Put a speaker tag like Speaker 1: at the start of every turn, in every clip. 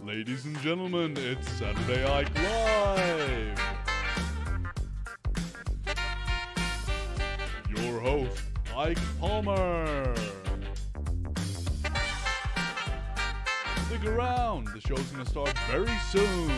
Speaker 1: Ladies and gentlemen, it's Saturday Ike Live! Your host, Ike Palmer! Stick around, the show's gonna start very soon!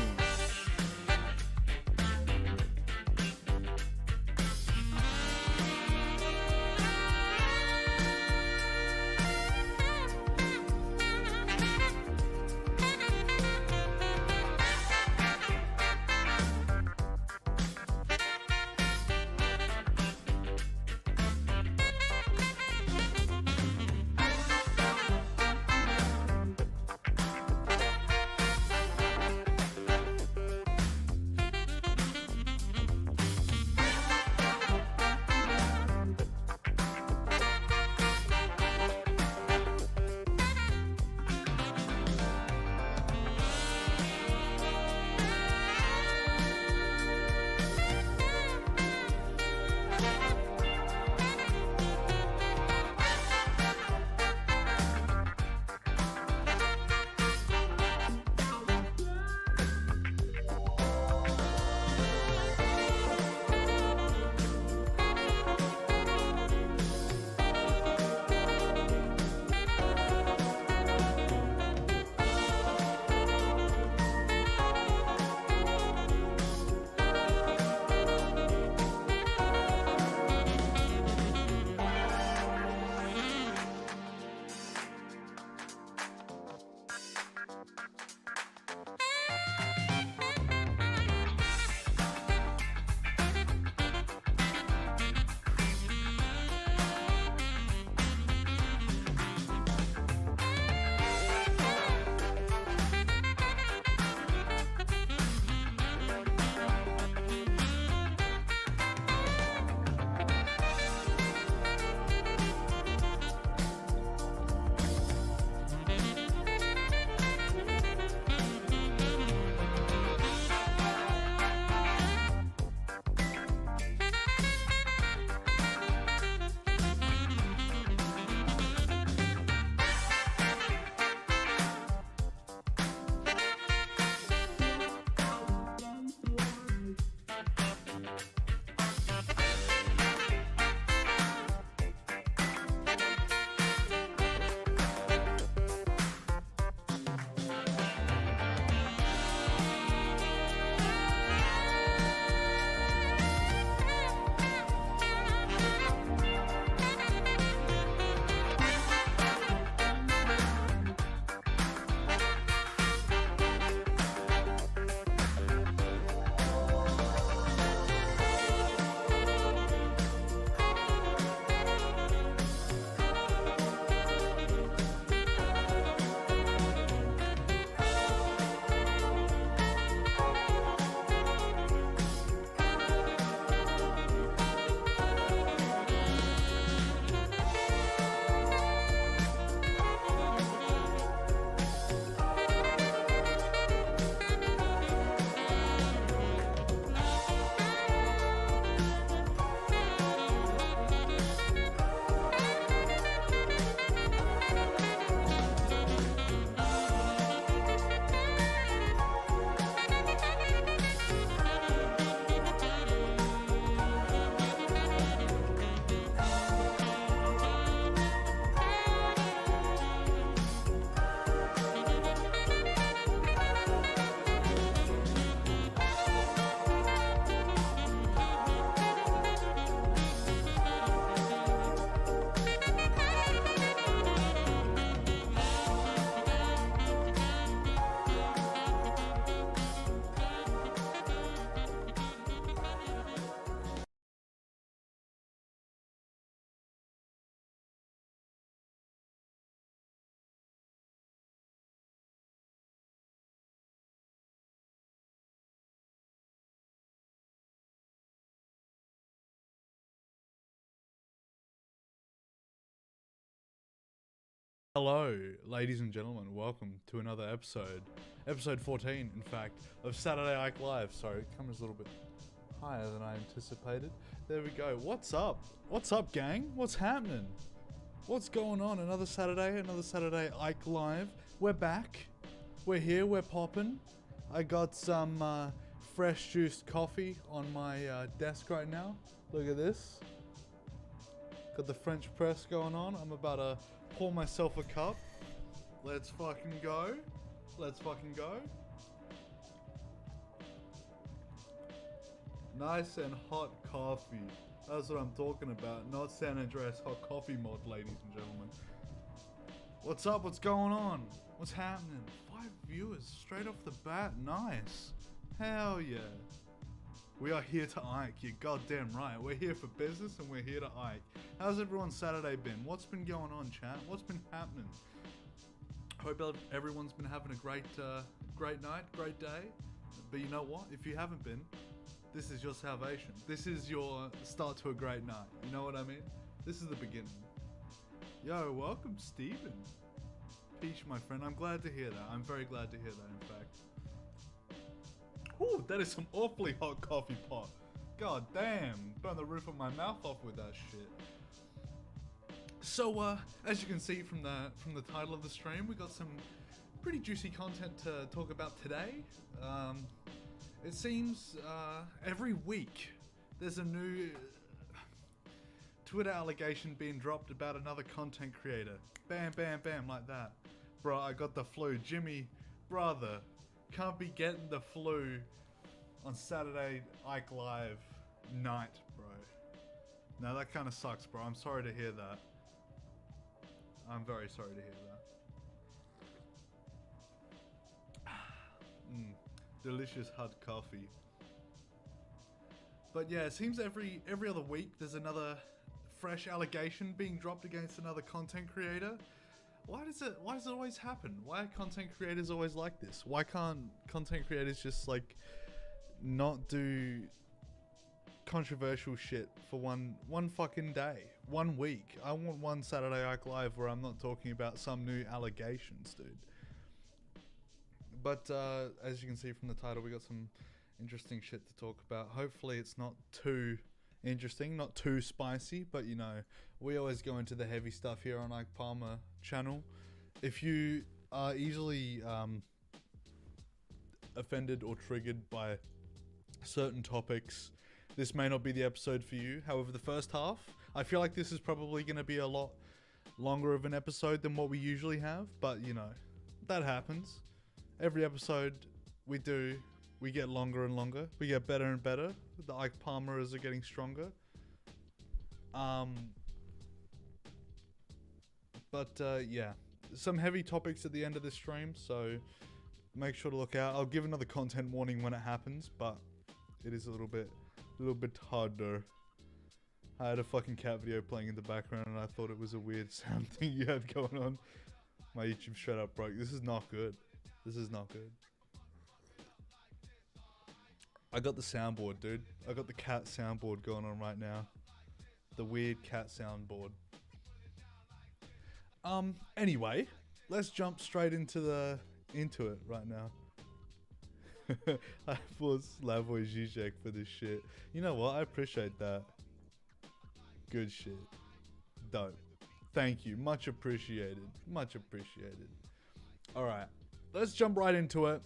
Speaker 1: Hello, ladies and gentlemen, welcome to another episode 14, in fact, of Saturday Ike Live. Sorry, it comes a little bit higher than I anticipated. There we go. What's up? What's up, gang? What's happening? What's going on? Another Saturday Ike Live. We're back. We're here, we're popping. I got some fresh juiced coffee on my desk right now. Look at this. Got the French press going on. I'm about to pour myself a cup. Let's fucking go. Let's fucking go. Nice and hot coffee. That's what I'm talking about. Not San Andreas hot coffee mod, ladies and gentlemen. What's up? What's going on? What's happening? 5 viewers straight off the bat. Nice. Hell yeah. We are here to Ike. You're goddamn right. We're here for business and we're here to Ike. How's everyone's Saturday been? What's been going on, chat? What's been happening? Hope everyone's been having a great night, great day. But you know what? If you haven't been, this is your salvation. This is your start to a great night. You know what I mean? This is the beginning. Yo, welcome, Steven. Peach, my friend. I'm glad to hear that. I'm very glad to hear that, in fact. Ooh, that is some awfully hot coffee pot. God damn. Burn the roof of my mouth off with that shit. So, as you can see from the title of the stream, we got some pretty juicy content to talk about today. It seems every week there's a new Twitter allegation being dropped about another content creator. Bam, bam, bam, like that. Bro, I got the flu. Jimmy, brother, can't be getting the flu on Saturday Ike Live night, bro. Now that kind of sucks, bro. I'm sorry to hear that. I'm very sorry to hear that. Delicious hot coffee. But yeah, it seems every other week there's another fresh allegation being dropped against another content creator. Why does it always happen? Why are content creators always like this? Why can't content creators just like not do controversial shit for one fucking day, 1 week? I want one Saturday Ike Live where I'm not talking about some new allegations, dude. But as you can see from the title, we got some interesting shit to talk about. Hopefully it's not too interesting, not too spicy, but you know, we always go into the heavy stuff here on Ike Palmer channel. If you are easily offended or triggered by certain topics, this may not be the episode for you. However, the first half, I feel like this is probably going to be a lot longer of an episode than what we usually have, but you know, that happens. Every episode we do, we get longer and longer. We get better and better. The Ike Palmerers are getting stronger. Yeah, some heavy topics at the end of this stream, so make sure to look out. I'll give another content warning when it happens, but it is a little bit harder. I had a fucking cat video playing in the background and I thought it was a weird sound thing you had going on. My YouTube straight up broke. This is not good. This is not good. I got the soundboard, dude. I got the cat soundboard going on right now. The weird cat soundboard. Anyway, let's jump straight into it right now. I forced Slavoj Žižek for this shit. You know what? I appreciate that. Good shit. Dope. Thank you. Much appreciated. Much appreciated. Alright. Let's jump right into it.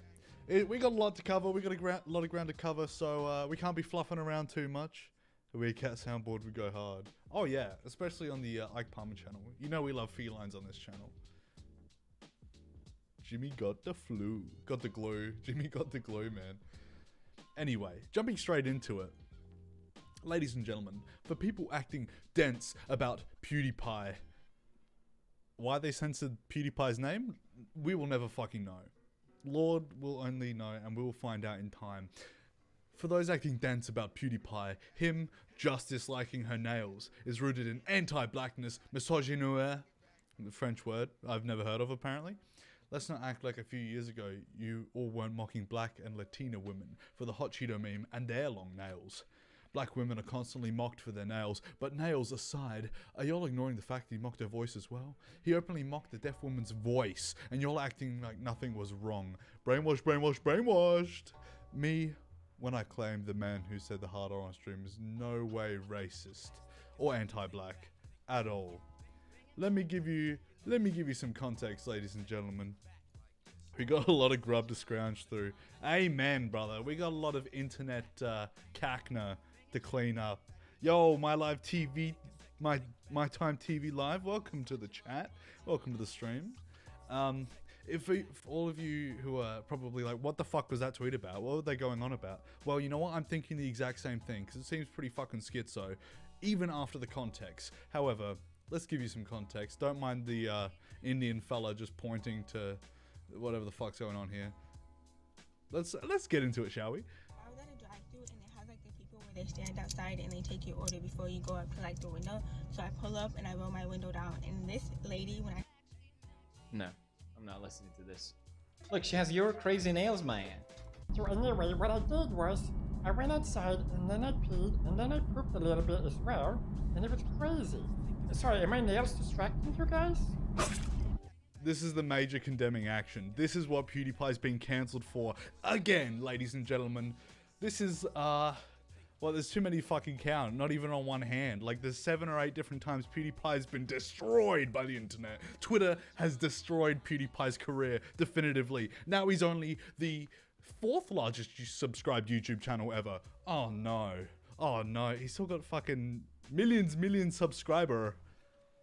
Speaker 1: We got a lot to cover. We got a lot of ground to cover, so we can't be fluffing around too much. The weird cat soundboard would go hard. Oh yeah, especially on the Ike Palmer channel. You know we love felines on this channel. Jimmy got the flu. Got the glue. Jimmy got the glue, man. Anyway, jumping straight into it. Ladies and gentlemen, for people acting dense about Pewdiepie, why they censored Pewdiepie's name, we will never fucking know. Lord will only know, and we will find out in time. For those acting dense about Pewdiepie, him just disliking her nails is rooted in anti-blackness, misogyny, the French word I've never heard of apparently. Let's not act like a few years ago you all weren't mocking black and Latina women for the hot Cheeto meme and their long nails. Black women are constantly mocked for their nails, but nails aside, are y'all ignoring the fact that he mocked her voice as well? He openly mocked the deaf woman's voice, and y'all acting like nothing was wrong. Brainwashed, brainwashed, brainwashed! Me, when I claimed the man who said the hard R on stream is no way racist or anti-black at all. Let me give you some context, ladies and gentlemen. We got a lot of grub to scrounge through. Amen, brother. We got a lot of internet cacna to clean up. Yo, my live TV, my time TV live. Welcome to the chat. Welcome to the stream. For all of you who are probably like, what the fuck was that tweet about? What were they going on about? Well, you know what? I'm thinking the exact same thing because it seems pretty fucking schizo, even after the context. However, let's give you some context. Don't mind the Indian fella just pointing to whatever the fuck's going on here. Let's get into it, shall we?
Speaker 2: I was at a drive-thru and it has like the people where they stand outside and they take your order before you go up to like the window. So I pull up and I roll my window down, and this lady, when I
Speaker 3: No, I'm not listening to this. Look, she has your crazy nails, man.
Speaker 4: So anyway, what I did was, I went outside and then I peed and then I pooped a little bit as well, and it was crazy. Sorry, are my nails distracting you guys?
Speaker 1: This is the major condemning action. This is what PewDiePie's been cancelled for again, ladies and gentlemen. This is, well, there's too many fucking count, not even on one hand. Like, there's 7 or 8 different times PewDiePie's been destroyed by the internet. Twitter has destroyed PewDiePie's career definitively. Now he's only the 4th largest subscribed YouTube channel ever. Oh no. Oh no, he's still got fucking millions subscriber.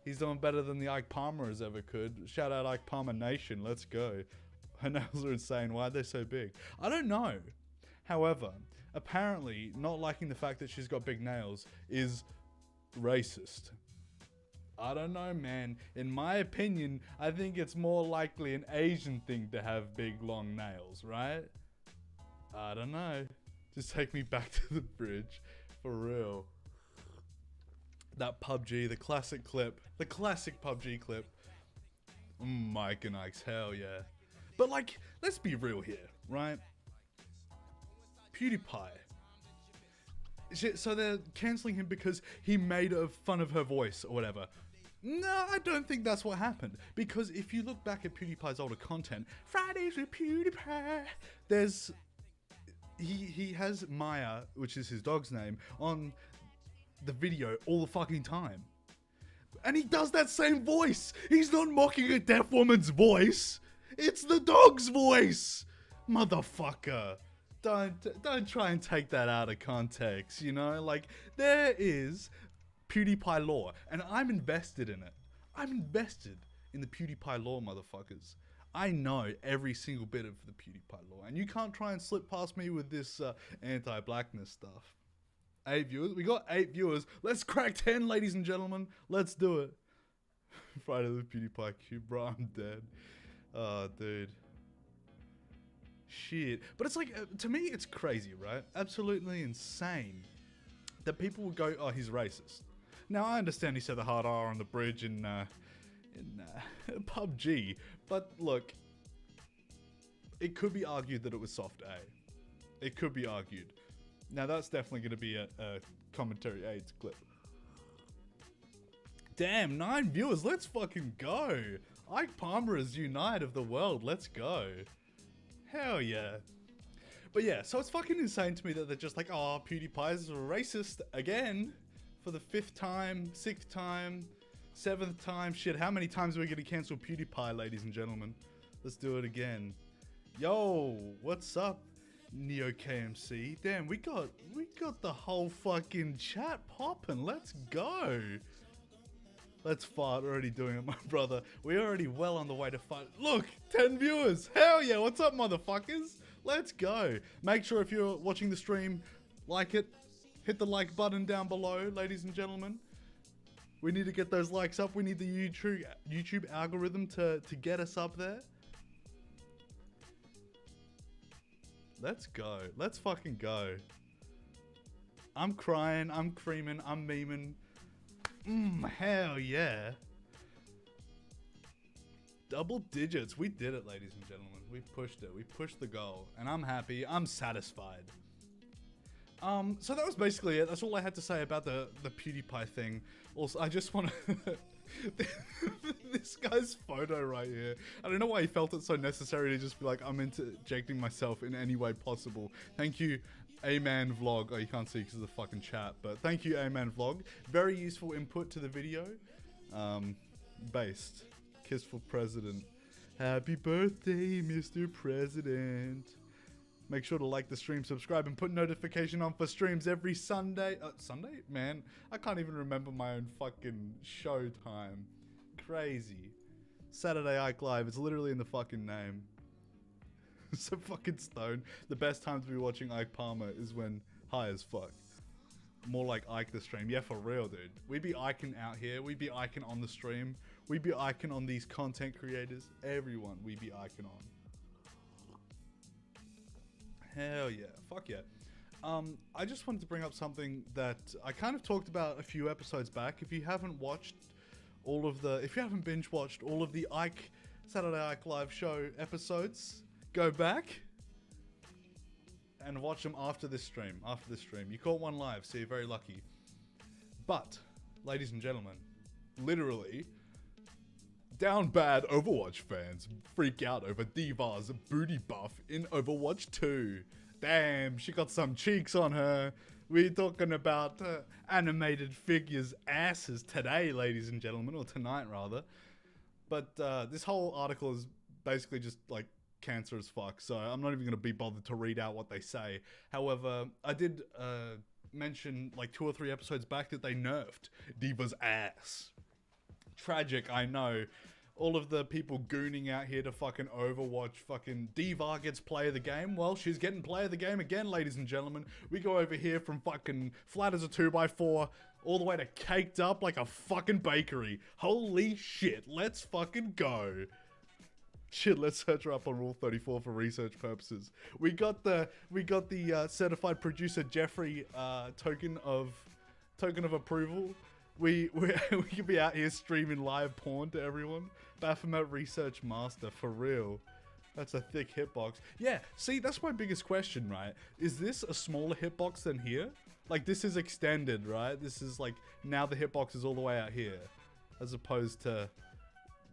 Speaker 1: He's doing better than the Ike Palmers ever could. Shout out Ike Palmer Nation, let's go. Her nails are insane, why are they so big? I don't know. However, apparently not liking the fact that she's got big nails is racist. I don't know, man. In my opinion, I think it's more likely an Asian thing to have big long nails, right? I don't know. Just take me back to the bridge, for real. That PUBG, the classic PUBG clip. Mike and Ike's, hell yeah. But like, let's be real here, right? PewDiePie. So they're cancelling him because he made fun of her voice or whatever. No, I don't think that's what happened. Because if you look back at PewDiePie's older content, Fridays with PewDiePie, he has Maya, which is his dog's name, on the video all the fucking time. And he does that same voice. He's not mocking a deaf woman's voice. It's the dog's voice. Motherfucker. Don't try and take that out of context, you know? Like, there is PewDiePie lore, and I'm invested in it. I'm invested in the PewDiePie lore, motherfuckers. I know every single bit of the PewDiePie lore, and you can't try and slip past me with this anti-blackness stuff. 8 viewers? We got 8 viewers. Let's crack 10, ladies and gentlemen. Let's do it. Friday the PewDiePie cube, bro, I'm dead. Oh, dude. Shit. But it's like, to me, it's crazy, right? Absolutely insane that people would go, oh, he's racist. Now, I understand he said the hard R on the bridge in PUBG, but look, it could be argued that it was soft A. It could be argued. Now, that's definitely going to be a commentary AIDS clip. Damn, 9 viewers, let's fucking go. Ike Palmer is unite of the world, let's go. Hell yeah. But yeah, so it's fucking insane to me that they're just like, oh, PewDiePie's a racist again for the 5th time, 6th time, 7th time. Shit, how many times are we going to cancel PewDiePie, ladies and gentlemen? Let's do it again. Yo, what's up, Neo KMC? Damn, we got the whole fucking chat popping. Let's go. Let's fart. Already doing it, my brother. We're already well on the way to fight. Look, 10 viewers. Hell yeah. What's up, motherfuckers? Let's go. Make sure if you're watching the stream, like it. Hit the like button down below, ladies and gentlemen. We need to get those likes up. We need the YouTube algorithm to get us up there. Let's go. Let's fucking go. I'm crying. I'm creaming. I'm memeing. Hell yeah. Double digits. We did it, ladies and gentlemen. We pushed it. We pushed the goal. And I'm happy. I'm satisfied. So that was basically it. That's all I had to say about the PewDiePie thing. Also, I just want to... this guy's photo right here. I don't know why he felt it so necessary to just be like, I'm interjecting myself in any way possible. Thank you, A-Man Vlog. Oh, you can't see because of the fucking chat, but thank you, A-Man Vlog. Very useful input to the video. Based. Kiss for President. Happy birthday, Mr. President. Make sure to like the stream, subscribe, and put notification on for streams every Sunday. Sunday? Man, I can't even remember my own fucking show time. Crazy. Saturday Ike Live. It's literally in the fucking name. So fucking stoned. The best time to be watching Ike Palmer is when high as fuck. More like Ike the stream. Yeah, for real, dude. We be Ikeing out here. We be Ikeing on the stream. We be Ikeing on these content creators. Everyone we be Ikeing on. Hell yeah. Fuck yeah. I just wanted to bring up something that I kind of talked about a few episodes back. If you haven't watched if you haven't binge watched all of the Saturday Ike Live show episodes, go back and watch them after this stream. You caught one live, so you're very lucky. But, ladies and gentlemen, literally, down bad Overwatch fans freak out over D.Va's booty buff in Overwatch 2. Damn, she got some cheeks on her. We're talking about animated figures' asses today, ladies and gentlemen, or tonight rather. But this whole article is basically just like cancer as fuck, so I'm not even going to be bothered to read out what they say. However, I did mention like 2 or 3 episodes back that they nerfed D.Va's ass. Tragic, I know. All of the people gooning out here to fucking Overwatch, fucking D.Va gets play of the game. Well, she's getting play of the game again, ladies and gentlemen. We go over here from fucking flat as a 2x4 all the way to caked up like a fucking bakery. Holy shit, let's fucking go. Shit, let's search her up on Rule 34 for research purposes. We got the certified producer Jeffrey token of approval. We could be out here streaming live porn to everyone. Baphomet Research Master, for real. That's a thick hitbox. Yeah, see, that's my biggest question, right? Is this a smaller hitbox than here? Like, this is extended, right? This is like, now the hitbox is all the way out here. As opposed to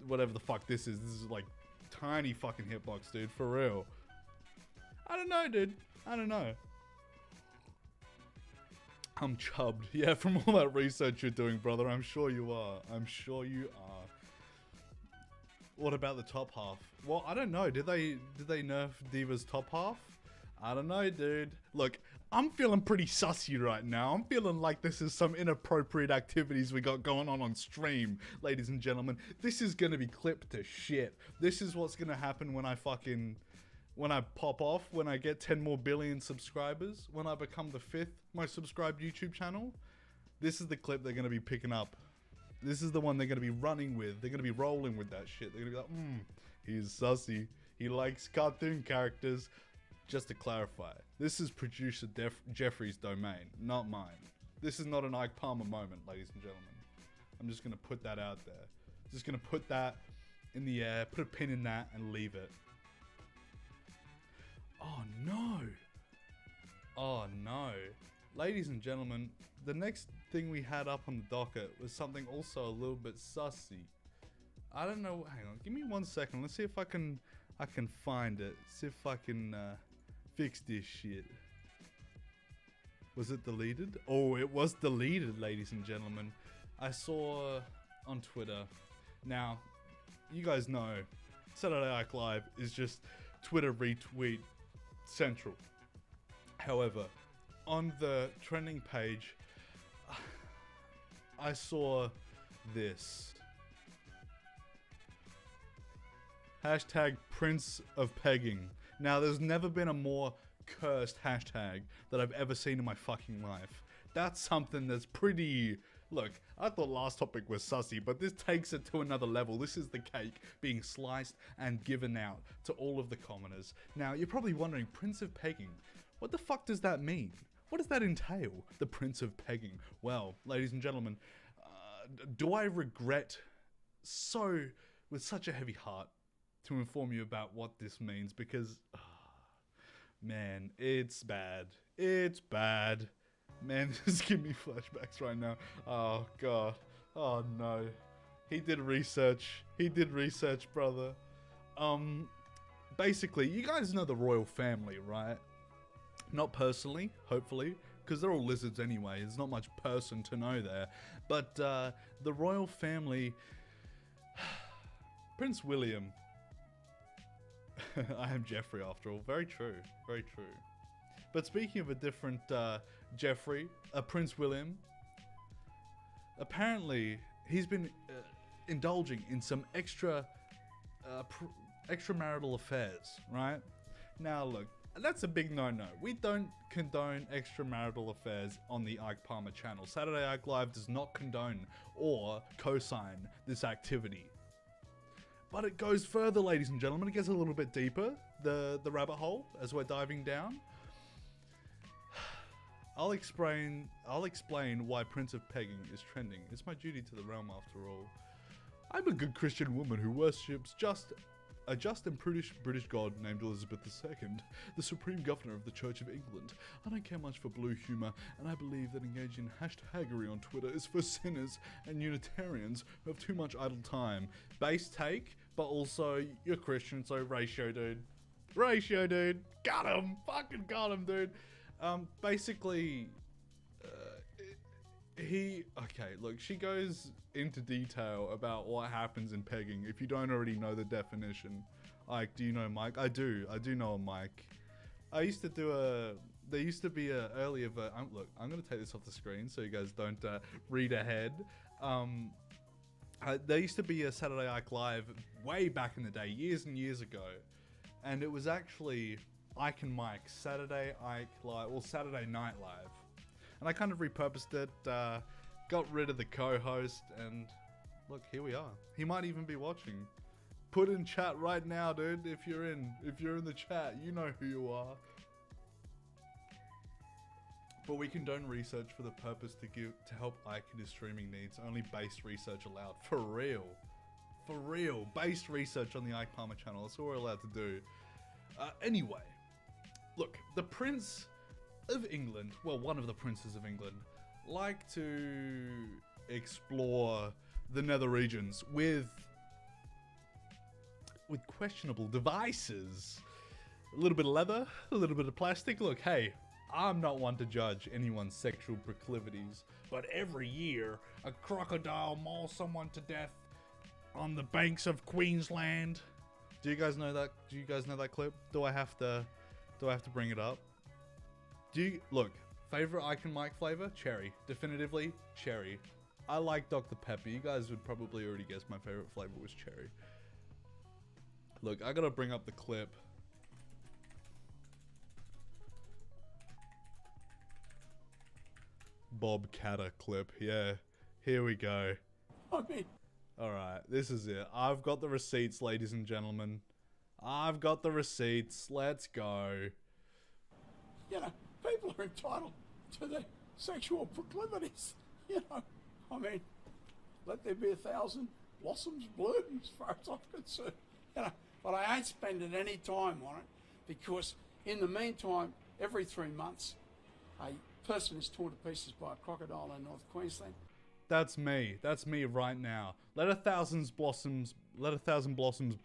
Speaker 1: whatever the fuck this is. This is like tiny fucking hitbox, dude, for real. I don't know, dude. I don't know. I'm chubbed. Yeah, from all that research you're doing, brother. I'm sure you are. I'm sure you are. What about the top half? Well, I don't know. Did they nerf D.Va's top half? I don't know, dude. Look, I'm feeling pretty sussy right now. I'm feeling like this is some inappropriate activities we got going on stream, ladies and gentlemen. This is gonna be clipped to shit. This is what's gonna happen when I pop off, when I get 10 more billion subscribers, when I become the 5th most subscribed YouTube channel. This is the clip they're going to be picking up. This is the one they're going to be running with. They're going to be rolling with that shit. They're going to be like, he's sussy. He likes cartoon characters. Just to clarify, this is producer Jeffrey's domain, not mine. This is not an Ike Palmer moment, ladies and gentlemen. I'm just going to put that out there. Just going to put that in the air, put a pin in that, and leave it. Oh no. Oh no. Ladies and gentlemen, the next thing we had up on the docket was something also a little bit sussy. I don't know, hang on, give me 1 second. Let's see if I can find it. See if I can fix this shit. Was it deleted? Oh, it was deleted, ladies and gentlemen. I saw on Twitter. Now, you guys know Saturday Ike Live is just Twitter retweet central. However, on the trending page, I saw this. Hashtag Prince of Pegging. Now, there's never been a more cursed hashtag that I've ever seen in my fucking life. That's something that's pretty... Look, I thought last topic was sussy, but this takes it to another level. This is the cake being sliced and given out to all of the commoners. Now, you're probably wondering, Prince of Pegging, what the fuck does that mean? What does that entail, the Prince of Pegging? Well, ladies and gentlemen, do I regret with such a heavy heart to inform you about what this means? Because, man, it's bad. It's bad. Man, just give me flashbacks right now. Oh, God. Oh, no. He did research. He did research, brother. Basically, you guys know the royal family, right? Not personally, hopefully, because they're all lizards anyway. There's not much person to know there. But the royal family... Prince William I am Jeffrey after all. Very true. Very true. But speaking of a different Jeffrey, Prince William, apparently he's been indulging in some extramarital affairs, right? Now look, that's a big no-no. We don't condone extramarital affairs on the Ike Palmer channel. Saturday Ike Live does not condone or co-sign this activity. But it goes further, ladies and gentlemen. It gets a little bit deeper, the rabbit hole, as we're diving down. I'll explain why Prince of Pegging is trending. It's my duty to the realm after all. I'm a good Christian woman who worships a just and prudish British god named Elizabeth II, the Supreme Governor of the Church of England. I don't care much for blue humour, and I believe that engaging in hashtaggery on Twitter is for sinners and Unitarians who have too much idle time. Base take, but also you're Christian, so ratio, dude. Ratio, dude. Got him. Fucking got him, dude. Basically, okay, look, she goes into detail about what happens in pegging. If you don't already know the definition, like, do you know Mike? I do know a Mike. There used to be a earlier, look, I'm gonna take this off the screen so you guys don't read ahead. There used to be a Saturday Ike Live way back in the day, years and years ago, and it was actually Ike and Mike, Saturday Ike Live, well, Saturday Night Live. And I kind of repurposed it, got rid of the co-host, and look, here we are. He might even be watching. Put in chat right now, dude, if you're in the chat, you know who you are. But we condone research for the purpose to help Ike in his streaming needs. Only based research allowed. For real. For real. Based research on the Ike Palmer channel. That's all we're allowed to do. Anyway. Look, the Prince of England, well, one of the princes of England, like to explore the nether regions with questionable devices. A little bit of leather, a little bit of plastic. Look, hey, I'm not one to judge anyone's sexual proclivities, but every year a crocodile mauls someone to death on the banks of Queensland. Do you guys know that? Do you guys know that clip? Do I have to bring it up? Look, favorite Ike and Mike flavor? Cherry. Definitively, cherry. I like Dr. Pepper. You guys would probably already guess my favorite flavor was cherry. Look, I gotta bring up the clip. Bob Catter clip. Yeah, here we go.
Speaker 5: Okay.
Speaker 1: Alright, this is it. I've got the receipts, ladies and gentlemen. I've got the receipts. Let's go.
Speaker 5: You know, people are entitled to their sexual proclivities. You know, I mean, let there be 1,000 blossoms bloom as far as I'm concerned. You know, but I ain't spending any time on it because in the meantime, every 3 months, a person is torn to pieces by a crocodile in North Queensland.
Speaker 1: That's me. That's me right now. Let 1,000 blossoms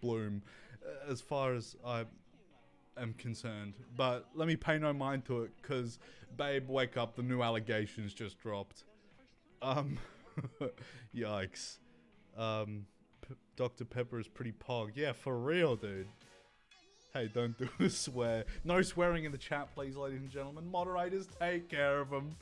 Speaker 1: bloom, as far as I am concerned. But let me pay no mind to it, cause babe, wake up. The new allegations just dropped. Yikes. Dr. Pepper is pretty pog. Yeah, for real, dude. Hey, don't do a swear. No swearing in the chat, please, ladies and gentlemen. Moderators, take care of them.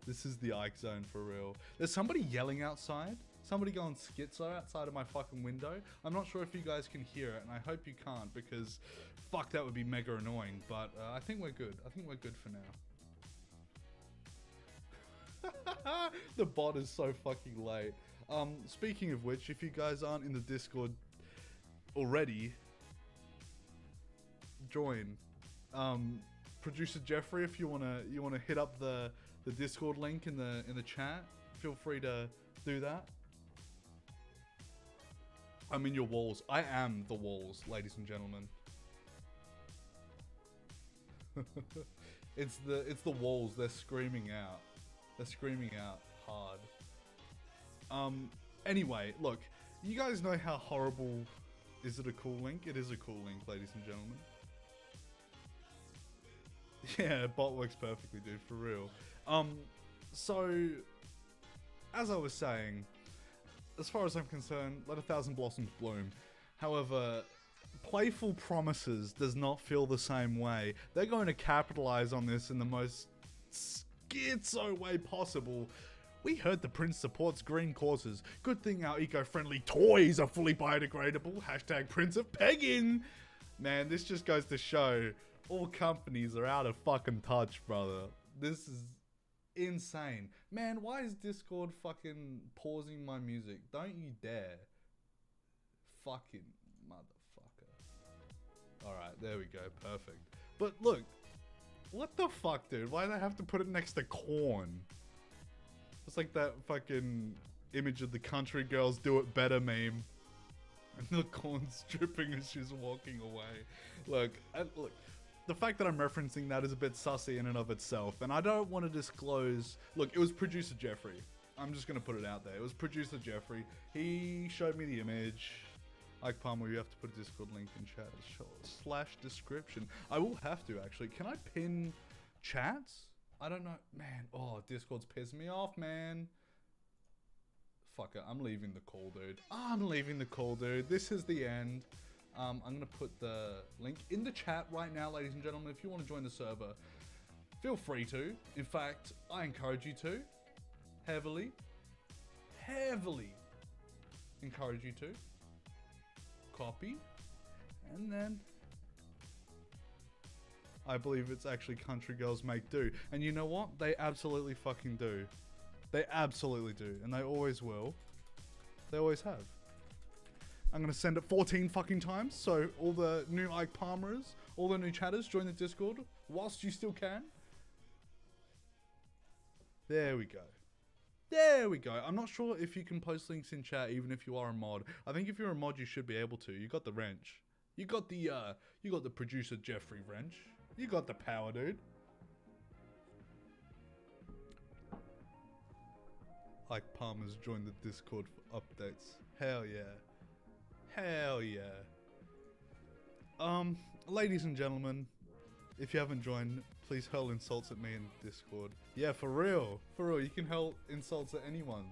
Speaker 1: This is the Ike zone for real. There's somebody yelling outside. Somebody going schizo outside of my fucking window. I'm not sure if you guys can hear it, and I hope you can't because fuck, that would be mega annoying. But I think we're good. I think we're good for now. The bot is so fucking late. Speaking of which, if you guys aren't in the Discord already, join. Producer Jeffrey, if you wanna hit up the Discord link in the chat, feel free to do that. I'm in your walls. I am the walls, ladies and gentlemen. It's the walls. They're screaming out. They're screaming out hard. Anyway, look, you guys know how horrible. Is it a cool link? It is a cool link, ladies and gentlemen. Yeah, bot works perfectly, dude, for real. So, as I was saying, as far as I'm concerned, let 1,000 blossoms bloom. However, Playful Promises does not feel the same way. They're going to capitalize on this in the most schizo way possible. We heard the Prince supports green causes. Good thing our eco-friendly toys are fully biodegradable. Hashtag Prince of Pegging. Man, this just goes to show all companies are out of fucking touch, brother. This is insane. Man, why is Discord fucking pausing my music? Don't you dare. Fucking motherfucker. Alright, there we go. Perfect. But look, what the fuck, dude? Why do they have to put it next to corn? It's like that fucking image of the country girls do it better meme. And the corn's dripping as she's walking away. Look, the fact that I'm referencing that is a bit sussy in and of itself. And I don't want to disclose... Look, it was producer Jeffrey. I'm just going to put it out there. It was producer Jeffrey. He showed me the image. Ike Palmer, you have to put a Discord link in chat / description. I will have to, actually. Can I pin chats? I don't know. Man, oh, Discord's pissing me off, man. Fuck it. I'm leaving the call, dude. I'm leaving the call, dude. This is the end. I'm going to put the link in the chat right now, ladies and gentlemen. If you want to join the server, feel free to. In fact, I encourage you to. Heavily encourage you to. Copy. And then... I believe it's actually Country Girls Make Do. And you know what? They absolutely fucking do. They absolutely do. And they always will. They always have. I'm going to send it 14 fucking times. So all the new Ike Palmers, all the new chatters, join the Discord whilst you still can. There we go. There we go. I'm not sure if you can post links in chat even if you are a mod. I think if you're a mod, you should be able to. You got the wrench. You got the producer Jeffrey wrench. You got the power, dude. Ike Palmer's joined the Discord for updates. Hell yeah. Hell yeah. Ladies and gentlemen, if you haven't joined, please hurl insults at me in Discord. Yeah, for real. For real, you can hurl insults at anyone.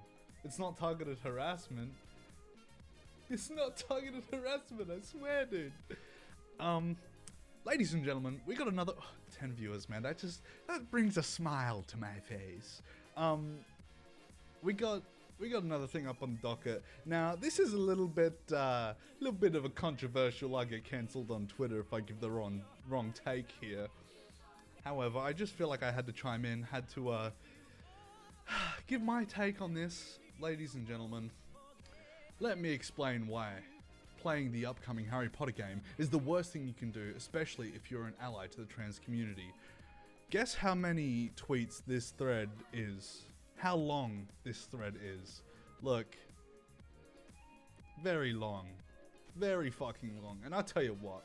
Speaker 1: It's not targeted harassment. It's not targeted harassment, I swear, dude. Ladies and gentlemen, we got another 10 viewers, man. That brings a smile to my face. We got another thing up on the docket. Now, this is a little bit of a controversial. I get cancelled on Twitter if I give the wrong take here. However, I just feel like I had to chime in, had to give my take on this, ladies and gentlemen. Let me explain why playing the upcoming Harry Potter game is the worst thing you can do, especially if you're an ally to the trans community. Guess how many tweets this thread is? How long this thread is? Look, very long. Very fucking long. And I tell you what,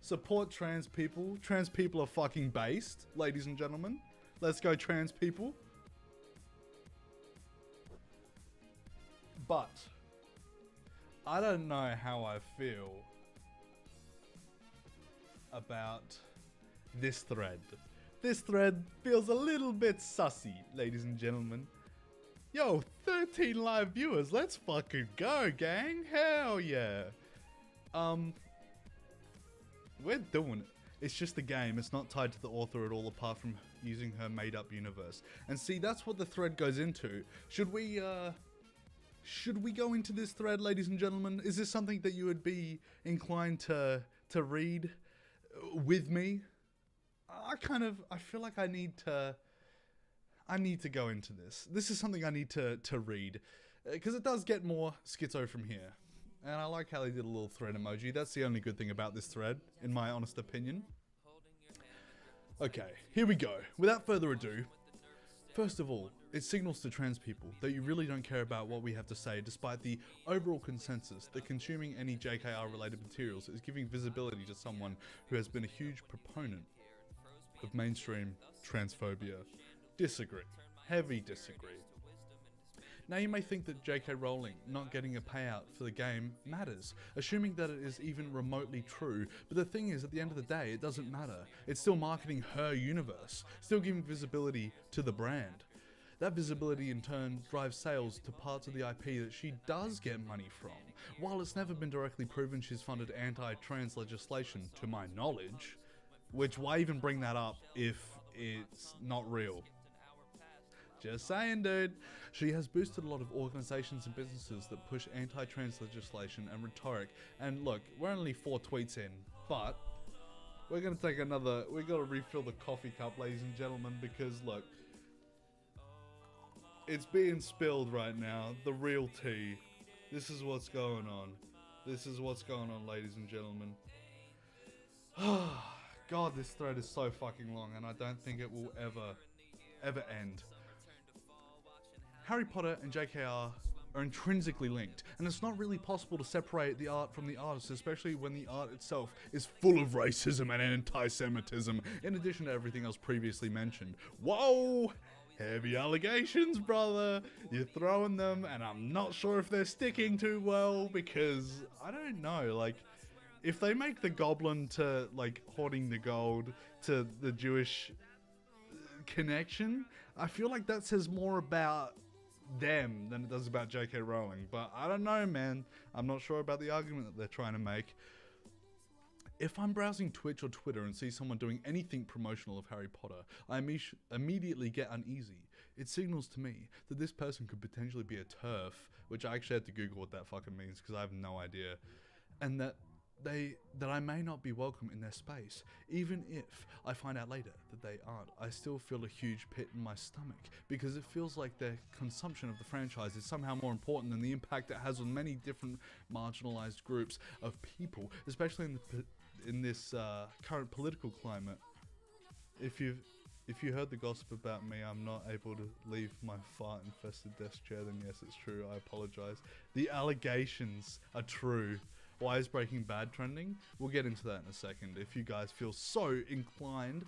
Speaker 1: support trans people. Trans people are fucking based, ladies and gentlemen. Let's go trans people. But I don't know how I feel about this thread. This thread feels a little bit sussy, ladies and gentlemen. Yo, 13 live viewers, let's fucking go, gang. Hell yeah. We're doing it. It's just a game. It's not tied to the author at all, apart from using her made-up universe. And see, that's what the thread goes into. Should we go into this thread, ladies and gentlemen? Is this something that you would be inclined to read with me? I feel like I need to go into this. This is something I need to read, because it does get more schizo from here. And I like how they did a little thread emoji. That's the only good thing about this thread, in my honest opinion. Okay, here we go. Without further ado, first of all, it signals to trans people that you really don't care about what we have to say, despite the overall consensus that consuming any JKR-related materials is giving visibility to someone who has been a huge proponent of mainstream transphobia. Disagree. Heavy disagree. Now you may think that J.K. Rowling not getting a payout for the game matters, assuming that it is even remotely true, but the thing is, at the end of the day, it doesn't matter. It's still marketing her universe, still giving visibility to the brand. That visibility in turn drives sales to parts of the IP that she does get money from. While it's never been directly proven she's funded anti-trans legislation, to my knowledge, which why even bring that up if it's not real? Just saying, dude. She has boosted a lot of organizations and businesses that push anti-trans legislation and rhetoric. And look, we're only 4 tweets in, but we're gonna take another. We gotta refill the coffee cup, ladies and gentlemen, because look, it's being spilled right now. The real tea. This is what's going on. This is what's going on, ladies and gentlemen. God, this thread is so fucking long, and I don't think it will ever end. Harry Potter and JKR are intrinsically linked, and it's not really possible to separate the art from the artist, especially when the art itself is full of racism and anti-Semitism, in addition to everything else previously mentioned. Whoa! Heavy allegations, brother. You're throwing them, and I'm not sure if they're sticking too well, because, I don't know, like, if they make the goblin to, like, hoarding the gold to the Jewish connection, I feel like that says more about them than it does about J.K. Rowling. But I don't know, man. I'm not sure about the argument that they're trying to make. If I'm browsing Twitch or Twitter and see someone doing anything promotional of Harry Potter, I immediately get uneasy. It signals to me that this person could potentially be a TERF, which I actually had to Google what that fucking means because I have no idea, and that I may not be welcome in their space. Even if I find out later that they aren't, I still feel a huge pit in my stomach because it feels like their consumption of the franchise is somehow more important than the impact it has on many different marginalized groups of people, especially in this current political climate. If you heard the gossip about me, I'm not able to leave my fart-infested desk chair, then yes, it's true. I apologize. The allegations are true. Why is Breaking Bad trending? We'll get into that in a second. If you guys feel so inclined.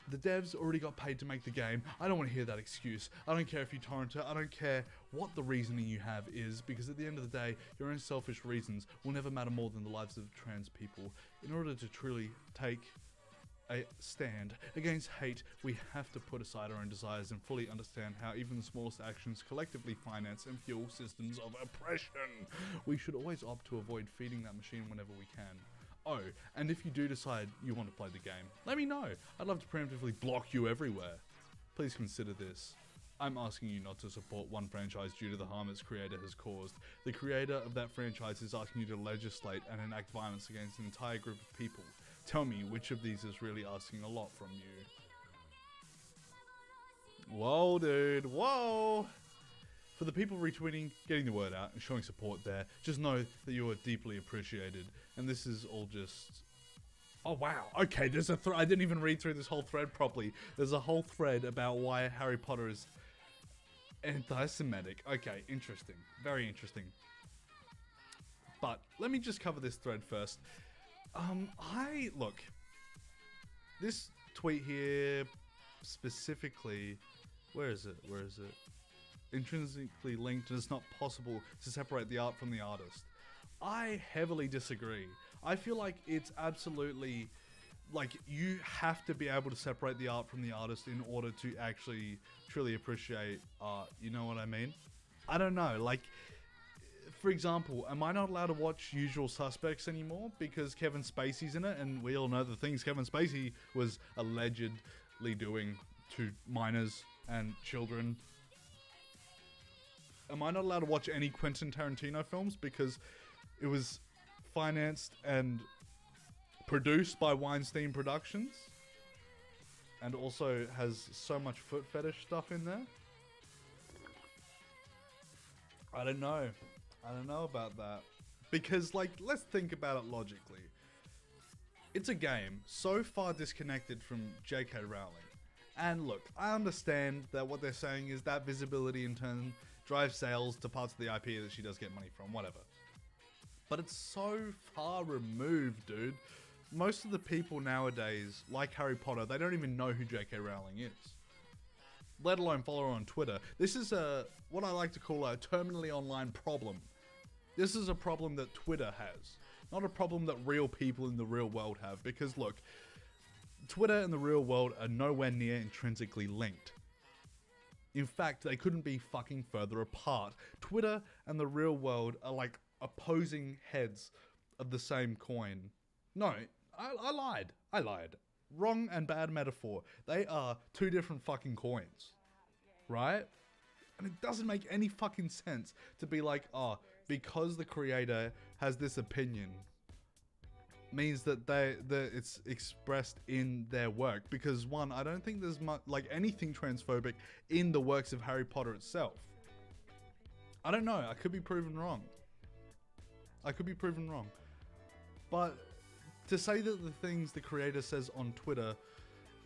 Speaker 1: The devs already got paid to make the game. I don't want to hear that excuse. I don't care if you torrent it. I don't care what the reasoning you have is, because at the end of the day, your own selfish reasons will never matter more than the lives of trans people. In order to truly take a stand against hate, we have to put aside our own desires and fully understand how even the smallest actions collectively finance and fuel systems of oppression. We should always opt to avoid feeding that machine whenever we can. Oh, and if you do decide you want to play the game, let me know. I'd love to preemptively block you everywhere. Please consider this. I'm asking you not to support one franchise due to the harm its creator has caused. The creator of that franchise is asking you to legislate and enact violence against an entire group of people. Tell me which of these is really asking a lot from you. Whoa, dude. Whoa. For the people retweeting, getting the word out, and showing support there, just know that you are deeply appreciated. And this is all just... Oh, wow. Okay, there's a I didn't even read through this whole thread properly. There's a whole thread about why Harry Potter is anti-Semitic. Okay, interesting. Very interesting. But let me just cover this thread first. Look, this tweet here specifically, where is it? Intrinsically linked, and it's not possible to separate the art from the artist. I heavily disagree. I feel like it's absolutely, like, you have to be able to separate the art from the artist in order to actually truly appreciate art. You know what I mean? I don't know, like, for example, am I not allowed to watch Usual Suspects anymore because Kevin Spacey's in it, and we all know the things Kevin Spacey was allegedly doing to minors and children? Am I not allowed to watch any Quentin Tarantino films because it was financed and produced by Weinstein Productions and also has so much foot fetish stuff in there? I don't know. I don't know about that. Because, like, let's think about it logically. It's a game so far disconnected from J.K. Rowling. And look, I understand that what they're saying is that visibility in turn drives sales to parts of the IP that she does get money from, whatever. But it's so far removed, dude. Most of the people nowadays, like Harry Potter, they don't even know who J.K. Rowling is. Let alone follow her on Twitter. This is what I like to call a terminally online problem. This is a problem that Twitter has, not a problem that real people in the real world have. Because look, Twitter and the real world are nowhere near intrinsically linked. In fact, they couldn't be fucking further apart. Twitter and the real world are like opposing heads of the same coin. No, I lied. I lied. Wrong and bad metaphor. They are two different fucking coins. Right? And it doesn't make any fucking sense to be like, oh, because the creator has this opinion, means that it's expressed in their work. Because one, I don't think there's much like anything transphobic in the works of Harry Potter itself. I don't know. I could be proven wrong. But to say that the things the creator says on Twitter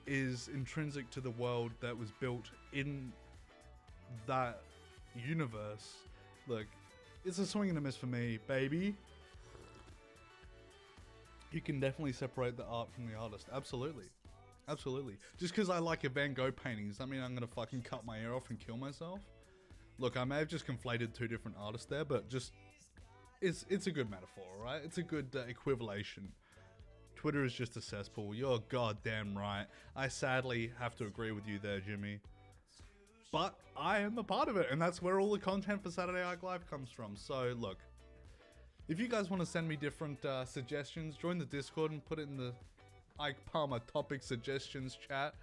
Speaker 1: is intrinsic to the world that was built in that universe, look, it's a swing and a miss for me, baby. You can definitely separate the art from the artist. Absolutely. Absolutely. Just because I like a Van Gogh painting, does that mean I'm going to fucking cut my ear off and kill myself? Look, I may have just conflated two different artists there, but just... It's a good metaphor, right? It's a good equivalation. Twitter is just a cesspool. You're goddamn right. I sadly have to agree with you there, Jimmy. But I am a part of it, and that's where all the content for Saturday Night Live comes from. So, look. If you guys want to send me different suggestions, join the Discord and put it in the Ike Palmer topic suggestions chat.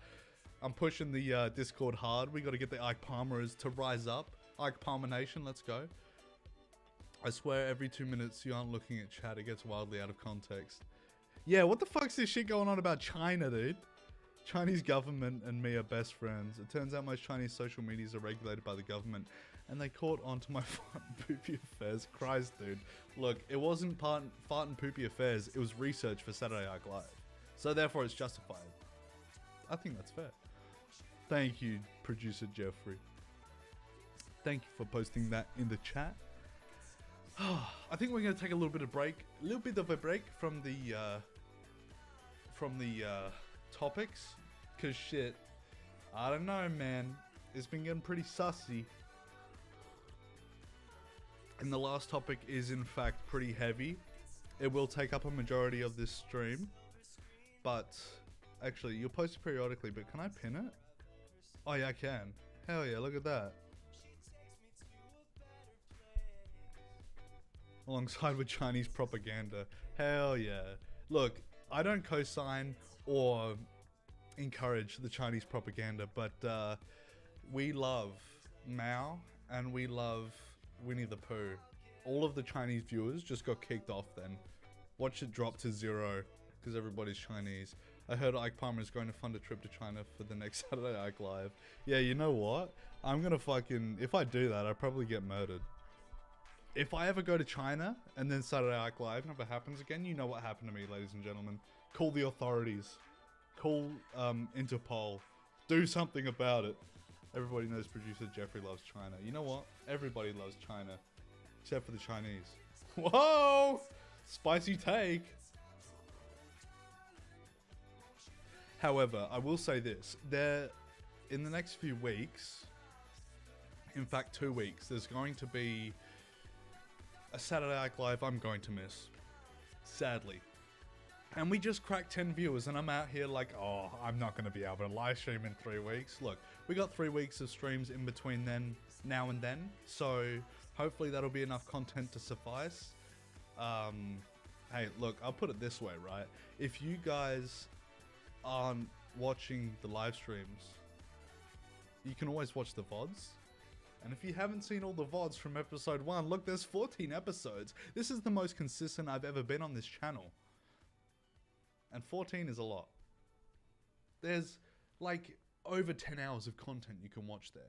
Speaker 1: I'm pushing the Discord hard. We got to get the Ike Palmers to rise up. Ike Palmer Nation, let's go. I swear every 2 minutes you aren't looking at chat, it gets wildly out of context. Yeah, what the fuck's this shit going on about China, dude? Chinese government and me are best friends. It turns out most Chinese social medias are regulated by the government, and they caught on to my fart and poopy affairs. Christ, dude. Look, it wasn't fart and poopy affairs, it was research for Saturday Night Live. So therefore it's justified. I think that's fair. Thank you, producer Jeffrey. Thank you for posting that in the chat. I think we're going to take a little bit of a break from the topics, cause shit, I don't know, man. It's been getting pretty sussy. And the last topic is in fact pretty heavy. It will take up a majority of this stream, but actually you'll post it periodically, but can I pin it? Oh yeah, I can. Hell yeah, look at that. Alongside with Chinese propaganda. Hell yeah. Look, I don't co-sign or encourage the Chinese propaganda, but we love Mao and we love Winnie the Pooh. All of the Chinese viewers just got kicked off then. Watch it drop to 0 because everybody's Chinese. I heard Ike Palmer is going to fund a trip to China for the next Saturday Ike Live. Yeah, you know what? I'm gonna fucking... If I do that, I'll probably get murdered. If I ever go to China and then Saturday Night Live never happens again, you know what happened to me, ladies and gentlemen. Call the authorities. Call Interpol. Do something about it. Everybody knows producer Jeffrey loves China. You know what? Everybody loves China. Except for the Chinese. Whoa! Spicy take. However, I will say this. In the next few weeks, in fact 2 weeks, there's going to be a Saturday Night Live I'm going to miss. Sadly. And we just cracked 10 viewers and I'm out here like, oh, I'm not going to be able to live stream in 3 weeks. Look, we got 3 weeks of streams in between now and then. So hopefully that'll be enough content to suffice. Hey, look, I'll put it this way, right? If you guys aren't watching the live streams, you can always watch the VODs. And if you haven't seen all the VODs from episode 1, look, there's 14 episodes. This is the most consistent I've ever been on this channel. And 14 is a lot. There's like over 10 hours of content you can watch there.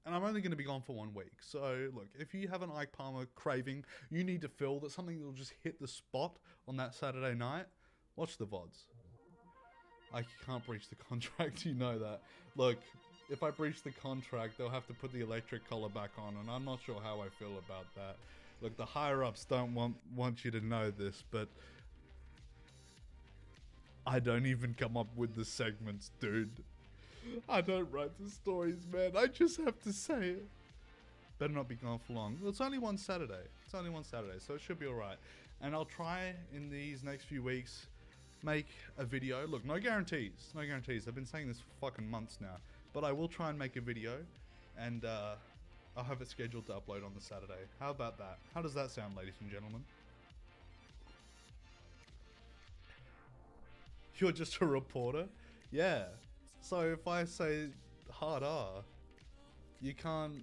Speaker 1: And I'm only going to be gone for 1 week. So look, if you have an Ike Palmer craving, you need to feel that something will just hit the spot on that Saturday night, watch the VODs. I can't breach the contract, you know that. Look, if I breach the contract, they'll have to put the electric collar back on, and I'm not sure how I feel about that. Look, the higher-ups don't want you to know this, but I don't even come up with the segments, dude. I don't write the stories, man. I just have to say it. Better not be gone for long. Well, it's only one Saturday. It's only one Saturday, so it should be alright. And I'll try in these next few weeks make a video. Look, no guarantees. No guarantees. I've been saying this for fucking months now. But I will try and make a video. And I'll have it scheduled to upload on the Saturday. How about that? How does that sound, ladies and gentlemen? You're just a reporter? Yeah. So if I say hard R, you can't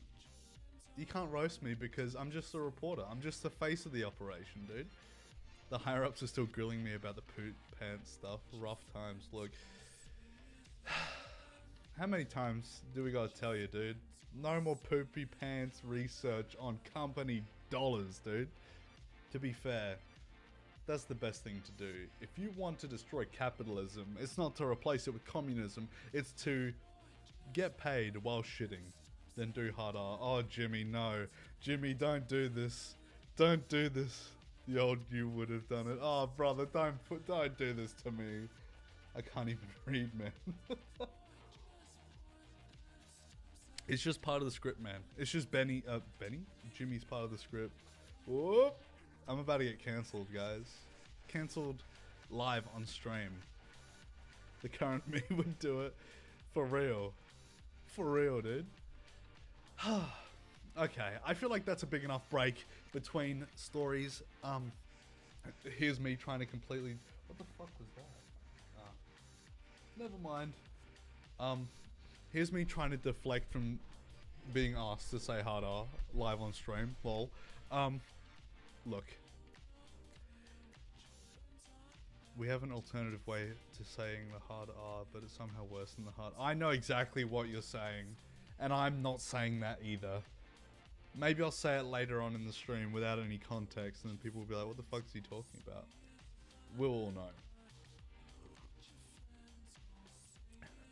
Speaker 1: roast me because I'm just a reporter. I'm just the face of the operation, dude. The higher ups are still grilling me about the poop pants stuff. Rough times. Look, how many times do we gotta tell you, dude? No more poopy pants research on company dollars, dude. To be fair, that's the best thing to do. If you want to destroy capitalism, it's not to replace it with communism. It's to get paid while shitting. Then do hard R. Oh, Jimmy, no. Jimmy, don't do this. Don't do this. The old you would have done it. Oh, brother, don't do this to me. I can't even read, man. It's just part of the script, man. It's just Benny? Jimmy's part of the script. Whoop. I'm about to get cancelled, guys. Cancelled live on stream. The current me would do it. For real. For real, dude. Okay, I feel like that's a big enough break between stories. Here's me trying to completely... What the fuck was that? Never mind. Here's me trying to deflect from being asked to say hard R live on stream. Lol. Look. We have an alternative way to saying the hard R, but it's somehow worse than the hard... I know exactly what you're saying, and I'm not saying that either. Maybe I'll say it later on in the stream without any context, and then people will be like, what the fuck is he talking about? We'll all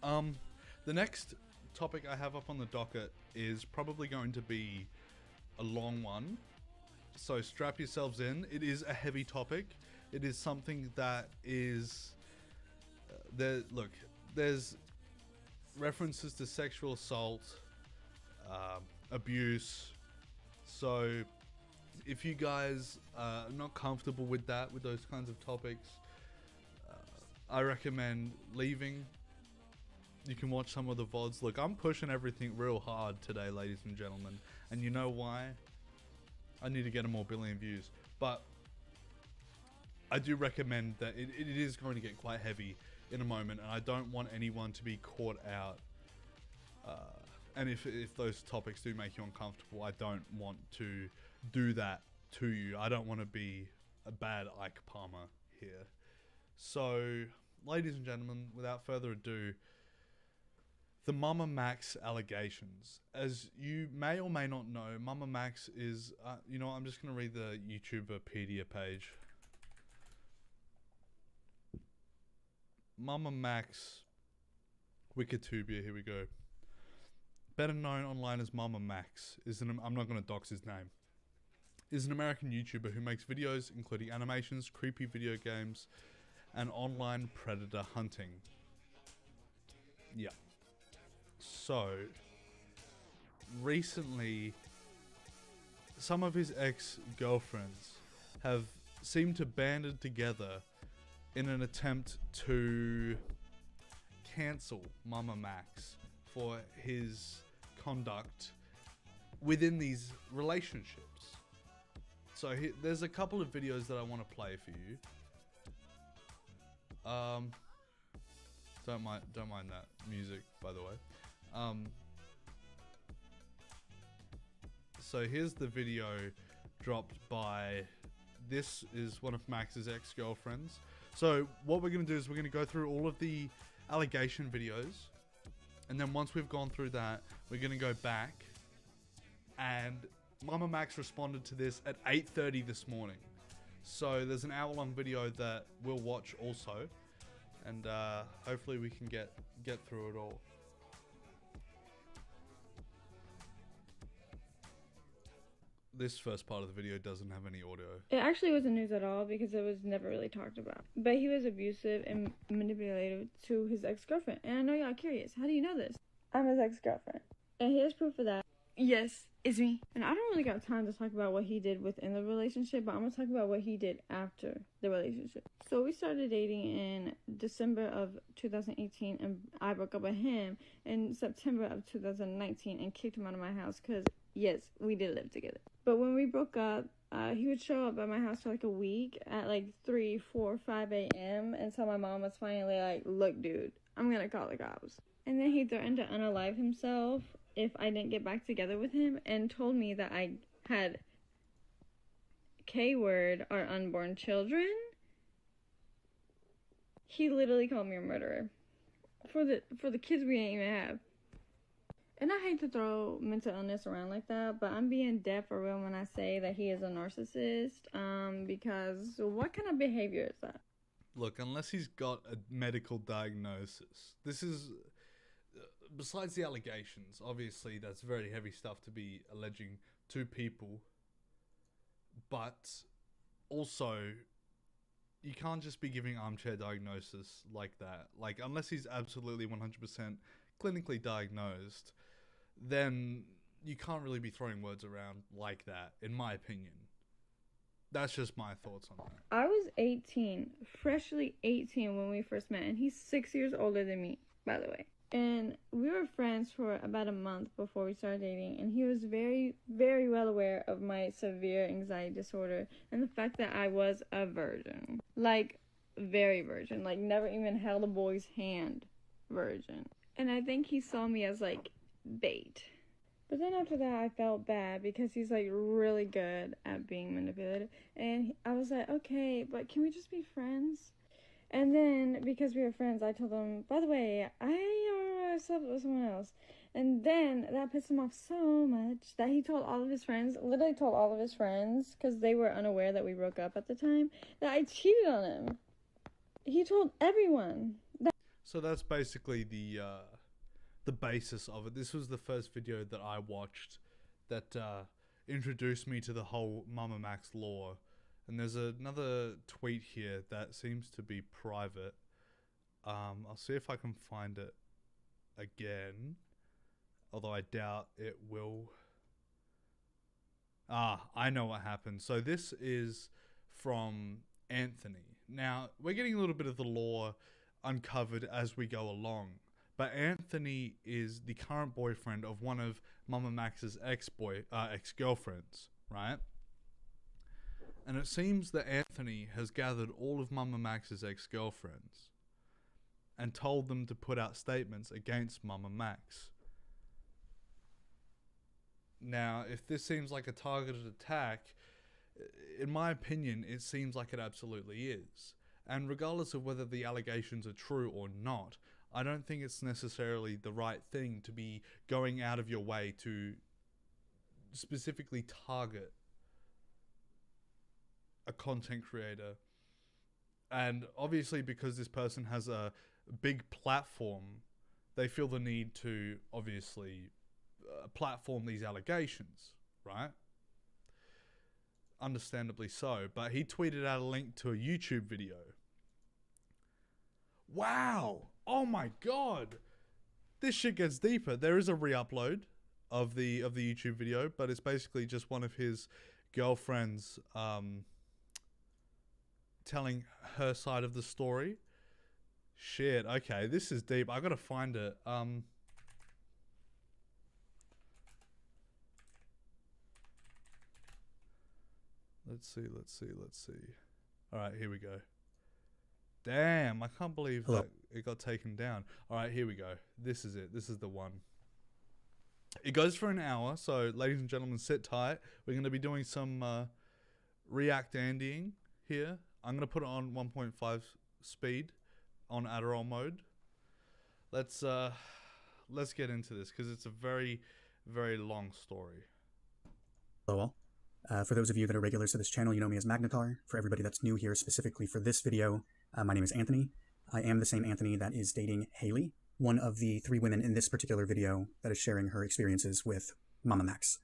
Speaker 1: know. The next topic I have up on the docket is probably going to be a long one. So strap yourselves in. It is a heavy topic. It is something that is... look, there's references to sexual assault, abuse. So if you guys are not comfortable with that, with those kinds of topics, I recommend leaving. You can watch some of the VODs. Look, I'm pushing everything real hard today, ladies and gentlemen. And you know why? I need to get a more billion views. But I do recommend that it is going to get quite heavy in a moment. And I don't want anyone to be caught out. And if those topics do make you uncomfortable, I don't want to do that to you. I don't want to be a bad Ike Palmer here. So, ladies and gentlemen, without further ado, the MamaMax allegations. As you may or may not know, MamaMax is, you know, I'm just going to read the Pewdiepie page. MamaMax, Wikitubia, here we go. Better known online as MamaMax, I'm not going to dox his name, is an American YouTuber who makes videos including animations, creepy video games, and online predator hunting. Yeah. So, recently, some of his ex-girlfriends have seemed to banded together in an attempt to cancel MamaMax for his conduct within these relationships. So there's a couple of videos that I want to play for you. Don't mind that music, by the way. So here's the video dropped by, this is one of Max's ex-girlfriends. So what we're going to do is we're going to go through all of the allegation videos, and then once we've gone through that, we're going to go back, and MamaMax responded to this at 8:30 this morning. So there's an hour-long video that we'll watch also, and hopefully we can get through it all. This first part of the video doesn't have any audio.
Speaker 6: It actually wasn't news at all because it was never really talked about. But he was abusive and manipulative to his ex-girlfriend. And I know y'all are curious. How do you know this? I'm his ex-girlfriend. And here's proof of that. Yes, it's me. And I don't really got time to talk about what he did within the relationship, but I'm gonna talk about what he did after the relationship. So we started dating in December of 2018, and I broke up with him in September of 2019 and kicked him out of my house because, yes, we did live together. But when we broke up, he would show up at my house for like a week at like 3, 4, 5 a.m. until my mom was finally like, look, dude, I'm gonna call the cops. And then he threatened to unalive himself if I didn't get back together with him, and told me that I had K-word or unborn children. He literally called me a murderer for the kids we didn't even have. And I hate to throw mental illness around like that, but I'm being dead for real when I say that he is a narcissist, because what kind of behavior is that?
Speaker 1: Look, unless he's got a medical diagnosis, this is, besides the allegations, obviously that's very heavy stuff to be alleging to people, but also you can't just be giving armchair diagnosis like that. Like, unless he's absolutely 100% clinically diagnosed, then you can't really be throwing words around like that, in my opinion. That's just my thoughts on that.
Speaker 6: I was 18, freshly 18 when we first met, and he's 6 years older than me, by the way. And we were friends for about a month before we started dating, and he was very, very well aware of my severe anxiety disorder and the fact that I was a virgin. Like, very virgin. Like, never even held a boy's hand virgin. And I think he saw me as, like, bait. But then after that, I felt bad because he's, like, really good at being manipulative. And I was like, okay, but can we just be friends? And then, because we were friends, I told him, by the way, I slept with someone else. And then that pissed him off so much that he told all of his friends, literally told all of his friends, because they were unaware that we broke up at the time, that I cheated on him. He told everyone.
Speaker 1: So that's basically the basis of it. This was the first video that I watched that introduced me to the whole MamaMax lore. And there's another tweet here that seems to be private. I'll see if I can find it again, although I doubt it will. I know what happened. So this is from Anthony. Now, we're getting a little bit of the lore uncovered as we go along, but Anthony is the current boyfriend of one of MamaMax's ex-girlfriends, right? And it seems that Anthony has gathered all of MamaMax's ex-girlfriends and told them to put out statements against MamaMax. Now, if this seems like a targeted attack, in my opinion, it seems like it absolutely is. And regardless of whether the allegations are true or not, I don't think it's necessarily the right thing to be going out of your way to specifically target a content creator. And obviously, because this person has a big platform, they feel the need to obviously platform these allegations, right? Understandably so. But he tweeted out a link to a YouTube video. Wow! Oh my god! This shit gets deeper. There is a re-upload of the YouTube video, but it's basically just one of his girlfriends telling her side of the story. Shit, okay, this is deep. I gotta find it. Let's see. Alright, here we go. Damn, I can't believe that it got taken down. Alright, here we go. This is it. This is the one. It goes for an hour, so ladies and gentlemen, sit tight. We're going to be doing some React Andying here. I'm going to put it on 1.5 speed on Adderall mode. Let's get into this because it's a very, very long story.
Speaker 7: Hello all. For those of you that are regulars to this channel, you know me as Magnetar. For everybody that's new here specifically for this video, my name is Anthony. I am the same Anthony that is dating Haley, one of the 3 women in this particular video that is sharing her experiences with MamaMax.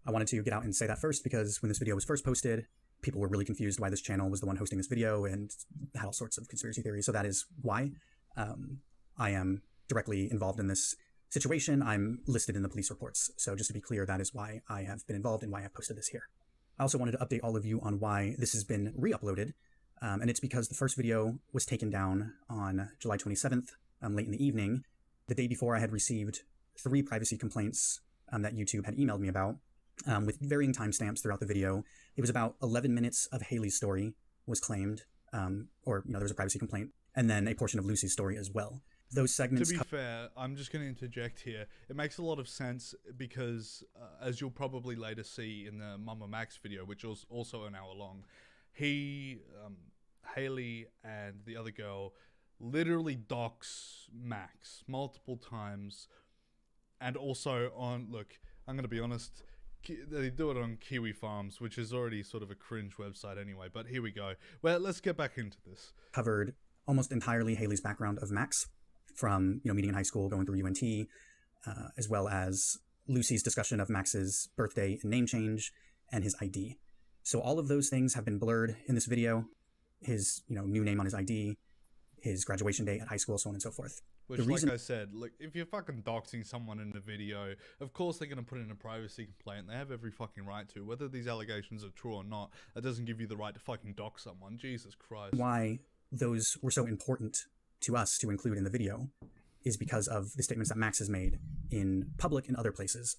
Speaker 7: I wanted to get out and say that first because when this video was first posted, people were really confused why this channel was the one hosting this video and had all sorts of conspiracy theories. So that is why I am directly involved in this situation, I'm listed in the police reports. So just to be clear, that is why I have been involved and why I've posted this here. I also wanted to update all of you on why this has been re-uploaded. And it's because the first video was taken down on July 27th, late in the evening. The day before, I had received 3 privacy complaints that YouTube had emailed me about, with varying timestamps throughout the video. It was about 11 minutes of Haley's story was claimed, or there was a privacy complaint, and then a portion of Lucy's story as well. Those segments.
Speaker 1: To be fair, I'm just going to interject here. It makes a lot of sense because, as you'll probably later see in the MamaMax video, which was also an hour long, Haley and the other girl literally dox Max multiple times, and also on, look, I'm going to be honest, they do it on Kiwi Farms, which is already sort of a cringe website anyway, but here we go. Well, let's get back into this.
Speaker 7: Covered almost entirely Haley's background of Max, from meeting in high school, going through UNT, as well as Lucy's discussion of Max's birthday and name change, and his ID. So all of those things have been blurred in this video. His new name on his ID, his graduation date at high school, so on and so forth.
Speaker 1: Which, like I said, look, if you're fucking doxing someone in a video, of course they're going to put in a privacy complaint. They have every fucking right to. Whether these allegations are true or not, that doesn't give you the right to fucking dox someone. Jesus Christ.
Speaker 7: Why those were so important to us to include in the video is because of the statements that Max has made in public and other places.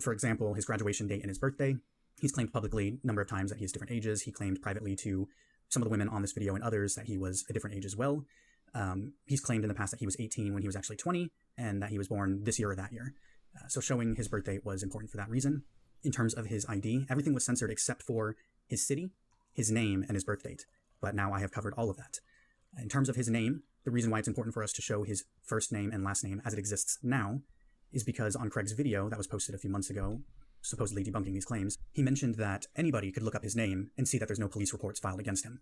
Speaker 7: For example, his graduation date and his birthday. He's claimed publicly a number of times that he has different ages. He claimed privately to some of the women on this video and others that he was a different age as well. He's claimed in the past that he was 18 when he was actually 20, and that he was born this year or that year. So showing his birthday was important for that reason. In terms of his ID, everything was censored except for his city, his name, and his birth date. But now I have covered all of that. In terms of his name, the reason why it's important for us to show his first name and last name as it exists now is because on Craig's video that was posted a few months ago, supposedly debunking these claims, he mentioned that anybody could look up his name and see that there's no police reports filed against him.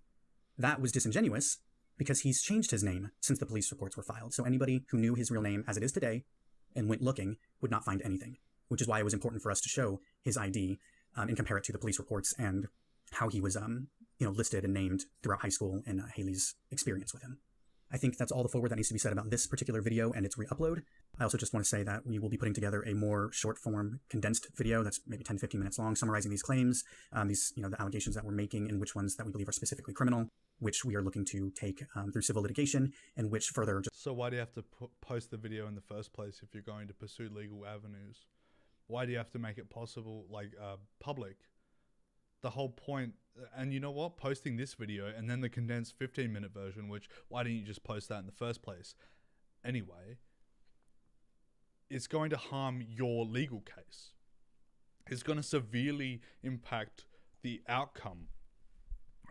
Speaker 7: That was disingenuous because he's changed his name since the police reports were filed. So anybody who knew his real name as it is today and went looking would not find anything, which is why it was important for us to show his ID and compare it to the police reports and how he was listed and named throughout high school and Haley's experience with him. I think that's all the forward that needs to be said about this particular video and its re-upload. I also just want to say that we will be putting together a more short-form, condensed video that's maybe 10-15 minutes long, summarizing these claims, the allegations that we're making, and which ones that we believe are specifically criminal, which we are looking to take through civil litigation, and which further.
Speaker 1: So why do you have to post the video in the first place if you're going to pursue legal avenues? Why do you have to make it possible, public? The whole point, and you know what? Posting this video and then the condensed 15-minute version, which why didn't you just post that in the first place? Anyway, it's going to harm your legal case. It's going to severely impact the outcome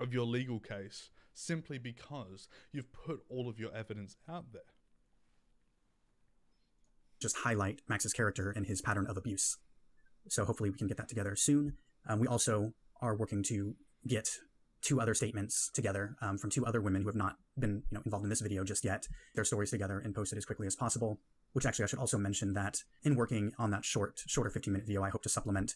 Speaker 1: of your legal case simply because you've put all of your evidence out there.
Speaker 7: Just highlight Max's character and his pattern of abuse. So hopefully we can get that together soon. We also are working to get 2 other statements together from 2 other women who have not been involved in this video just yet, their stories together and posted as quickly as possible. Which actually I should also mention that in working on that shorter 15-minute video, I hope to supplement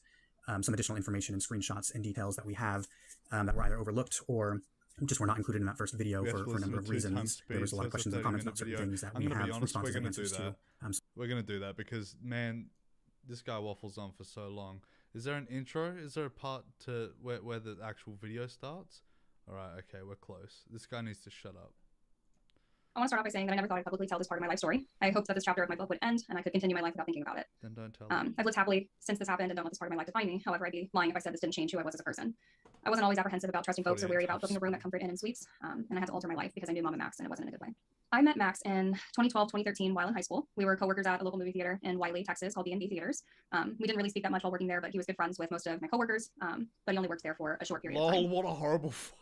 Speaker 7: some additional information and screenshots and details that we have that were either overlooked or just were not included in that first video for a number of reasons. There was a lot of questions and comments about certain things that we have responses and answers to.
Speaker 1: We're going to do that because, man, this guy waffles on for so long. Is there an intro? Is there a part to where the actual video starts? All right, okay, we're close. This guy needs to shut up.
Speaker 8: I want to start off by saying that I never thought I'd publicly tell this part of my life story. I hoped that this chapter of my book would end and I could continue my life without thinking about it.
Speaker 1: Then don't tell
Speaker 8: I've lived happily since this happened and don't let this part of my life define me. However, I'd be lying if I said this didn't change who I was as a person. I wasn't always apprehensive about trusting folks or weary about booking a room at Comfort Inn and Suites, and I had to alter my life because I knew MamaMax and it wasn't in a good way. I met Max in 2012, 2013 while in high school. We were coworkers at a local movie theater in Wiley, Texas called B&B Theaters. We didn't really speak that much while working there, but he was good friends with most of my coworkers, but he only worked there for a short period of time.
Speaker 1: Lol, what a horrible fuck.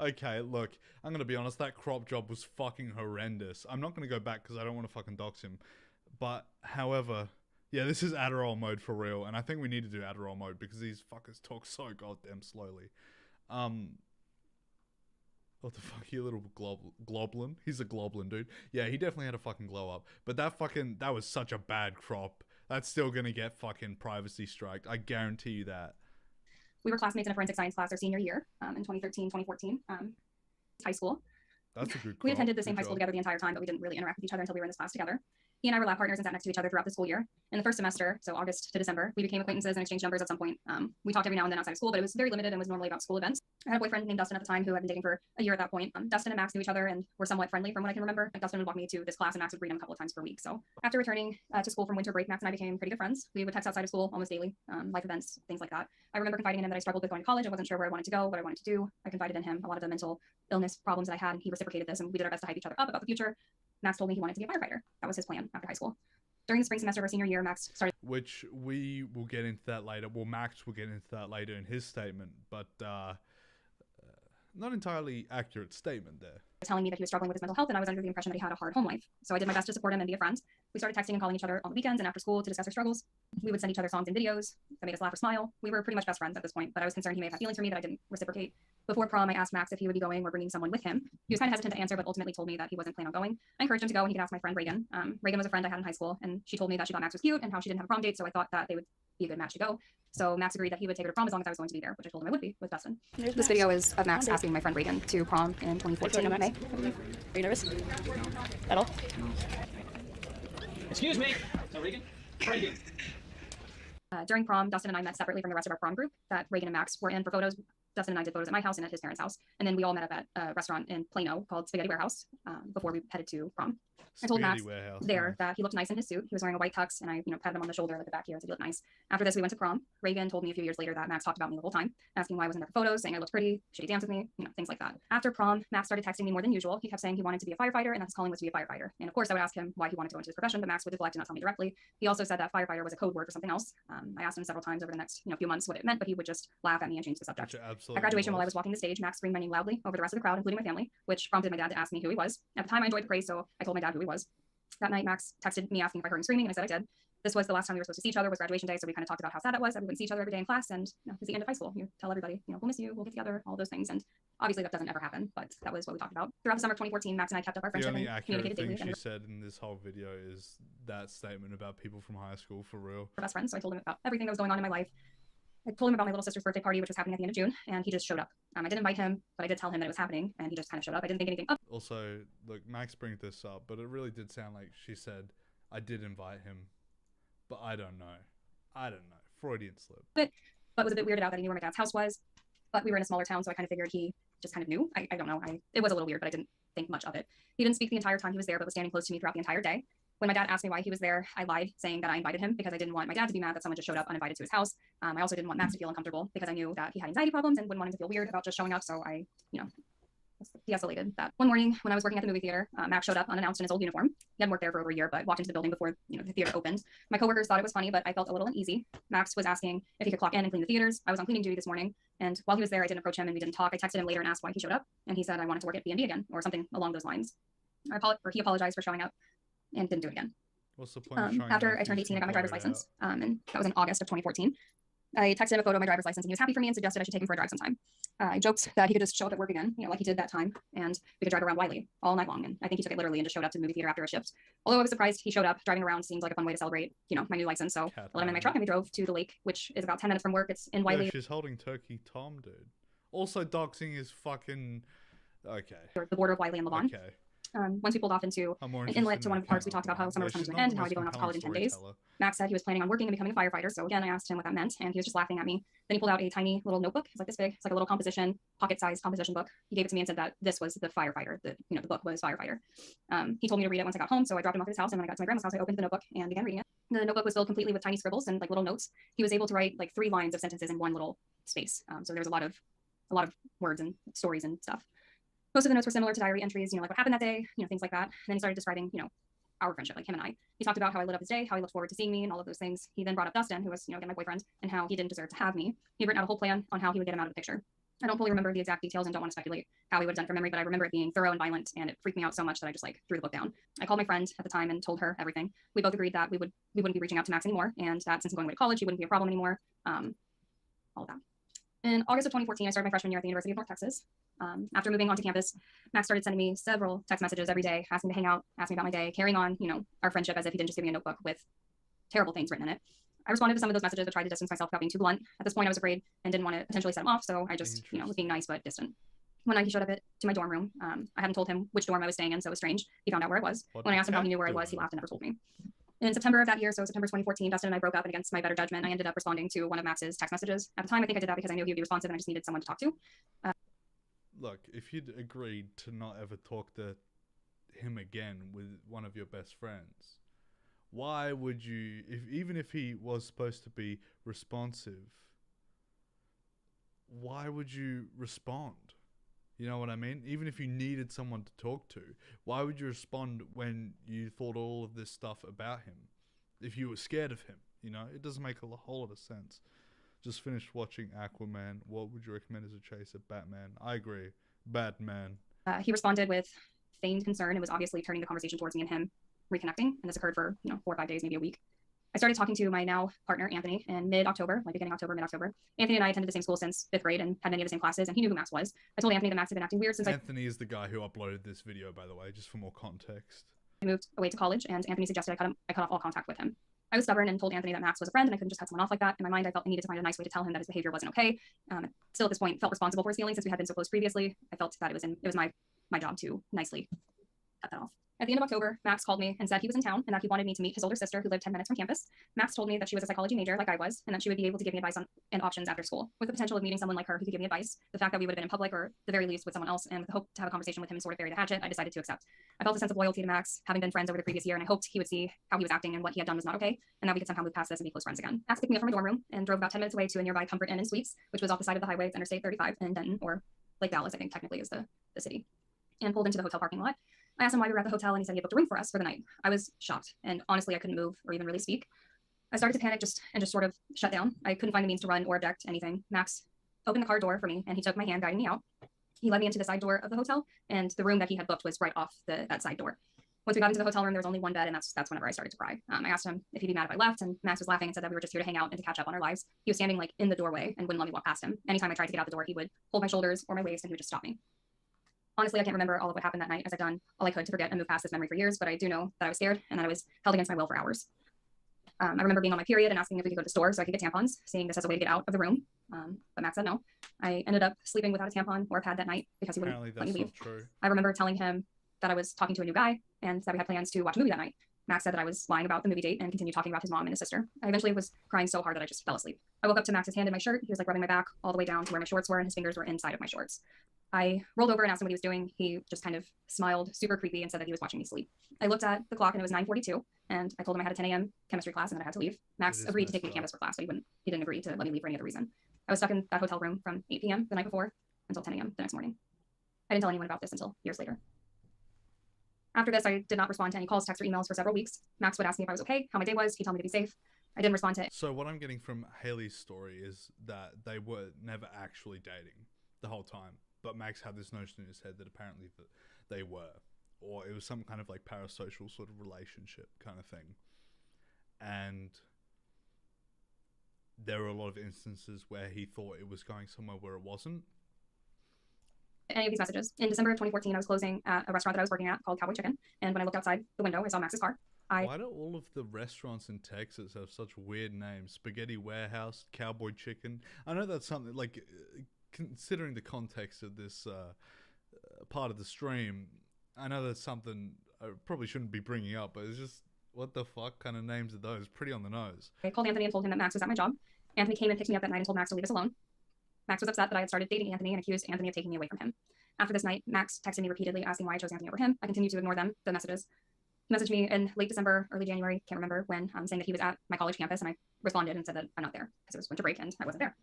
Speaker 1: Okay, look, I'm going to be honest, that crop job was fucking horrendous. I'm not going to go back because I don't want to fucking dox him. But, however, yeah, this is Adderall mode for real, and I think we need to do Adderall mode because these fuckers talk so goddamn slowly. What the fuck, you little globlin? He's a globlin, dude. Yeah, he definitely had a fucking glow up. But that was such a bad crop. That's still gonna get fucking privacy striked. I guarantee you that.
Speaker 8: We were classmates in a forensic science class our senior year in 2013, 2014, high school.
Speaker 1: That's a good crop.
Speaker 8: We attended the same high school together the entire time, but we didn't really interact with each other until we were in this class together. He and I were lab partners and sat next to each other throughout the school year. In the first semester, so August to December, we became acquaintances and exchanged numbers at some point. We talked every now and then outside of school, but it was very limited and was normally about school events. I had a boyfriend named Dustin at the time who I'd been dating for a year at that point. Dustin and Max knew each other and were somewhat friendly from what I can remember. Like Dustin would walk me to this class and Max would read him a couple of times per week. So after returning to school from winter break, Max and I became pretty good friends. We would text outside of school almost daily, life events, things like that. I remember confiding in him that I struggled with going to college. I wasn't sure where I wanted to go, what I wanted to do. I confided in him a lot of the mental illness problems that I had, and he reciprocated this, and we did our best to hype each other up about the future. Max told me he wanted to be a firefighter. That was his plan after high school. During the spring semester of our senior year, Max started...
Speaker 1: Which we will get into that later. Well, Max will get into that later in his statement, but not entirely accurate statement there.
Speaker 8: Telling me that he was struggling with his mental health, and I was under the impression that he had a hard home life. So I did my best to support him and be a friend. We started texting and calling each other on the weekends and after school to discuss our struggles. We would send each other songs and videos that made us laugh or smile. We were pretty much best friends at this point, but I was concerned he may have had feelings for me that I didn't reciprocate. Before prom, I asked Max if he would be going or bringing someone with him. He was kind of hesitant to answer, but ultimately told me that he wasn't planning on going. I encouraged him to go, and he could ask my friend Reagan. Reagan was a friend I had in high school, and she told me that she thought Max was cute and how she didn't have a prom date, so I thought that they would be a good match to go. So Max agreed that he would take her to prom as long as I was going to be there, which I told him I would be with Dustin. This video is of Max asking my friend Reagan to prom in 2014 in May.
Speaker 9: Are you nervous? At all?
Speaker 3: Excuse me. So Reagan? Reagan.
Speaker 8: During prom, Dustin and I met separately from the rest of our prom group that Reagan and Max were in for photos. Dustin and I did photos at my house and at his parents' house. And then we all met up at a restaurant in Plano called Spaghetti Warehouse before we headed to prom. I told Max there that he looked nice in his suit. He was wearing a white tux, and I, patted him on the shoulder at the back here and said he looked nice. After this, we went to prom. Reagan told me a few years later that Max talked about me the whole time, asking why I wasn't there for photos, saying I looked pretty, should he dance with me, things like that. After prom, Max started texting me more than usual. He kept saying he wanted to be a firefighter and that his calling was to be a firefighter. And of course, I would ask him why he wanted to go into his profession, but Max would deflect and not tell me directly. He also said that firefighter was a code word for something else. I asked him several times over the next few months what it meant, but he would just laugh at me and change the subject. At graduation, while I was walking the stage, Max screamed my name loudly over the rest of the crowd, including my family, which prompted my dad to ask me who he was. At the time, I enjoyed the praise, so I told my dad who he was. That night, Max texted me asking if I heard him screaming, and I said I did. This was the last time we were supposed to see each other, was graduation day, so we kind of talked about how sad that was, that we wouldn't see each other every day in class, and it's the end of high school. You tell everybody, we'll miss you, we'll get together, all those things, and obviously that doesn't ever happen, but that was what we talked about. Throughout the summer of 2014, Max and I kept up our friendship and communicated daily.
Speaker 1: The only accurate thing she said in this whole video is that statement about people from high school, for real.
Speaker 8: We're best friends, so I told him about everything that was going on in my life. I told him about my little sister's birthday party, which was happening at the end of June, and he just showed up. I didn't invite him, but I did tell him that it was happening, and he just kind of showed up. I didn't think anything of.
Speaker 1: Also, look, Max brings this up, but it really did sound like she said, I did invite him, but I don't know. Freudian slip.
Speaker 8: But was a bit weirded out that he knew where my dad's house was, but we were in a smaller town, so I kind of figured he just kind of knew. I don't know. It was a little weird, but I didn't think much of it. He didn't speak the entire time he was there, but was standing close to me throughout the entire day. When my dad asked me why he was there, I lied, saying that I invited him because I didn't want my dad to be mad that someone just showed up uninvited to his house. I also didn't want Max to feel uncomfortable because I knew that he had anxiety problems and wouldn't want him to feel weird about just showing up. So I, de-escalated that. One morning when I was working at the movie theater, Max showed up unannounced in his old uniform. He hadn't worked there for over a year, but walked into the building before the theater opened. My coworkers thought it was funny, but I felt a little uneasy. Max was asking if he could clock in and clean the theaters. I was on cleaning duty this morning, and while he was there, I didn't approach him and we didn't talk. I texted him later and asked why he showed up, and he said I wanted to work at B&B again or something along those lines. He apologized for showing up and didn't do it again.
Speaker 1: What's the point of showing
Speaker 8: after I turned 18, I got my driver's license, and that was in August of 2014. I texted him a photo of my driver's license, and he was happy for me and suggested I should take him for a drive sometime. I joked that he could just show up at work again, like he did that time, and we could drive around Wiley all night long. And I think he took it literally and just showed up to the movie theater after a shift. Although I was surprised he showed up, driving around seemed like a fun way to celebrate, my new license. So I let him in my truck and we drove to the lake, which is about 10 minutes from work. It's in Wiley.
Speaker 1: Yeah, she's holding Turkey Tom, dude. Also doxing is fucking... Okay.
Speaker 8: The border of Wiley and Lavon.
Speaker 1: Okay.
Speaker 8: Once we pulled off into an inlet to one of the parks, we talked about how summer was coming to an end and how I'd be going off to college in 10 days. Max said he was planning on working and becoming a firefighter. So again, I asked him what that meant, and he was just laughing at me. Then he pulled out a tiny little notebook. It's like this big. It's like a little composition, pocket-sized composition book. He gave it to me and said that this was the firefighter. The book was Firefighter. He told me to read it once I got home, so I dropped him off at his house, and when I got to my grandma's house, I opened the notebook and began reading it. The notebook was filled completely with tiny scribbles and like little notes. He was able to write like 3 lines of sentences in one little space. So there was a lot of words and stories and stuff. Most of the notes were similar to diary entries, like what happened that day, things like that. And then he started describing, our friendship, like him and I. He talked about how I lit up his day, how he looked forward to seeing me and all of those things. He then brought up Dustin, who was, again, my boyfriend, and how he didn't deserve to have me. He'd written out a whole plan on how he would get him out of the picture. I don't fully remember the exact details and don't want to speculate how he would have done from memory, but I remember it being thorough and violent, and it freaked me out so much that I just threw the book down. I called my friend at the time and told her everything. We both agreed that we wouldn't be reaching out to Max anymore, and that since I'm going away to college, he wouldn't be a problem anymore. All of that. In August of 2014, I started my freshman year at the University of North Texas. After moving onto campus, Max started sending me several text messages every day, asking me to hang out, asking me about my day, carrying on, our friendship as if he didn't just give me a notebook with terrible things written in it. I responded to some of those messages, but tried to distance myself without being too blunt. At this point, I was afraid and didn't want to potentially set him off, so I just, was being nice but distant. One night he showed up to my dorm room. I hadn't told him which dorm I was staying in, so it was strange. He found out where I was. When I asked him how he knew where I was, he laughed and never told me. In September of that year, so September 2014, Dustin and I broke up, and against my better judgment, I ended up responding to one of Max's text messages. At the time, I think I did that because I knew he would be responsive and I just needed someone to talk to.
Speaker 1: Look, if you'd agreed to not ever talk to him again with one of your best friends, why would you, even if he was supposed to be responsive, why would you respond? You know what I mean? Even if you needed someone to talk to, why would you respond when you thought all of this stuff about him? If you were scared of him, you know? It doesn't make a whole lot of sense. Just finished watching Aquaman. What would you recommend as a chaser? Batman. I agree. Batman.
Speaker 8: He responded with feigned concern and was obviously turning the conversation towards me and him reconnecting. And this occurred for, 4 or 5 days, maybe a week. I started talking to my now partner, Anthony, in mid-October, like beginning October, mid-October. Anthony and I attended the same school since 5th grade and had many of the same classes, and he knew who Max was. I told Anthony that Max had been acting weird since
Speaker 1: Anthony is the guy who uploaded this video, by the way, just for more context.
Speaker 8: I moved away to college, and Anthony suggested I cut off all contact with him. I was stubborn and told Anthony that Max was a friend and I couldn't just cut someone off like that. In my mind, I felt I needed to find a nice way to tell him that his behavior wasn't okay. Still at this point, felt responsible for his feelings since we had been so close previously. I felt that it was my job to nicely cut that off. At the end of October, Max called me and said he was in town and that he wanted me to meet his older sister who lived 10 minutes from campus. Max told me that she was a psychology major like I was and that she would be able to give me advice on and options after school. With the potential of meeting someone like her who could give me advice, the fact that we would have been in public or at the very least with someone else, and with the hope to have a conversation with him and sort of bury the hatchet, I decided to accept. I felt a sense of loyalty to Max, having been friends over the previous year, and I hoped he would see how he was acting and what he had done was not okay, and that we could somehow move past this and be close friends again. Max picked me up from my dorm room and drove about 10 minutes away to a nearby Comfort Inn and Suites, which was off the side of the highway. It's Interstate 35 in Denton, or Lake Dallas, I think technically is the city, and pulled into the hotel parking lot. I asked him why we were at the hotel, and he said he had booked a room for us for the night. I was shocked, and honestly, I couldn't move or even really speak. I started to panic and just sort of shut down. I couldn't find the means to run or object anything. Max opened the car door for me, and he took my hand, guiding me out. He led me into the side door of the hotel, and the room that he had booked was right off that side door. Once we got into the hotel room, there was only one bed, and that's whenever I started to cry. I asked him if he'd be mad if I left, and Max was laughing and said that we were just here to hang out and to catch up on our lives. He was standing like in the doorway and wouldn't let me walk past him. Anytime I tried to get out the door, he would hold my shoulders or my waist, and he would just stop me. Honestly, I can't remember all of what happened that night, as I've done all I could to forget and move past this memory for years, but I do know that I was scared and that I was held against my will for hours. I remember being on my period and asking if we could go to the store so I could get tampons, seeing this as a way to get out of the room, but Max said no. I ended up sleeping without a tampon or a pad that night because he wouldn't let me leave.
Speaker 1: True.
Speaker 8: I remember telling him that I was talking to a new guy and that we had plans to watch a movie that night. Max said that I was lying about the movie date and continued talking about his mom and his sister. I eventually was crying so hard that I just fell asleep. I woke up to Max's hand in my shirt. He was like rubbing my back all the way down to where my shorts were, and his fingers were inside of my shorts. I rolled over and asked him what he was doing. He just kind of smiled, super creepy, and said that he was watching me sleep. I looked at the clock and it was 9:42, and I told him I had a 10 a.m. chemistry class and that I had to leave. Max agreed to take me to campus for class, but he didn't agree to let me leave for any other reason. I was stuck in that hotel room from 8 p.m. the night before until 10 a.m. the next morning. I didn't tell anyone about this until years later. After this, I did not respond to any calls, texts, or emails for several weeks. Max would ask me if I was okay, how my day was. He'd tell me to be safe. I didn't respond to it.
Speaker 1: So what I'm getting from Haley's story is that they were never actually dating the whole time. But Max had this notion in his head that apparently that they were. Or it was some kind of like parasocial sort of relationship kind of thing. And there were a lot of instances where he thought it was going somewhere where it wasn't.
Speaker 8: Any of these messages. In December of 2014, I was closing at a restaurant that I was working at called Cowboy Chicken. And when I looked outside the window, I saw Max's car.
Speaker 1: Why do all of the restaurants in Texas have such weird names? Spaghetti Warehouse, Cowboy Chicken. I know that's something like, considering the context of this part of the stream, I know that's something I probably shouldn't be bringing up, but it's just, what the fuck kind of names are those? Pretty on the nose.
Speaker 8: I called Anthony and told him that Max was at my job. Anthony came and picked me up that night and told Max to leave us alone. Max was upset that I had started dating Anthony and accused Anthony of taking me away from him. After this night, Max texted me repeatedly asking why I chose Anthony over him. I continued to ignore them, the messages. He messaged me in late December, early January, can't remember when, saying that he was at my college campus, and I responded and said that I'm not there because it was winter break and I wasn't there.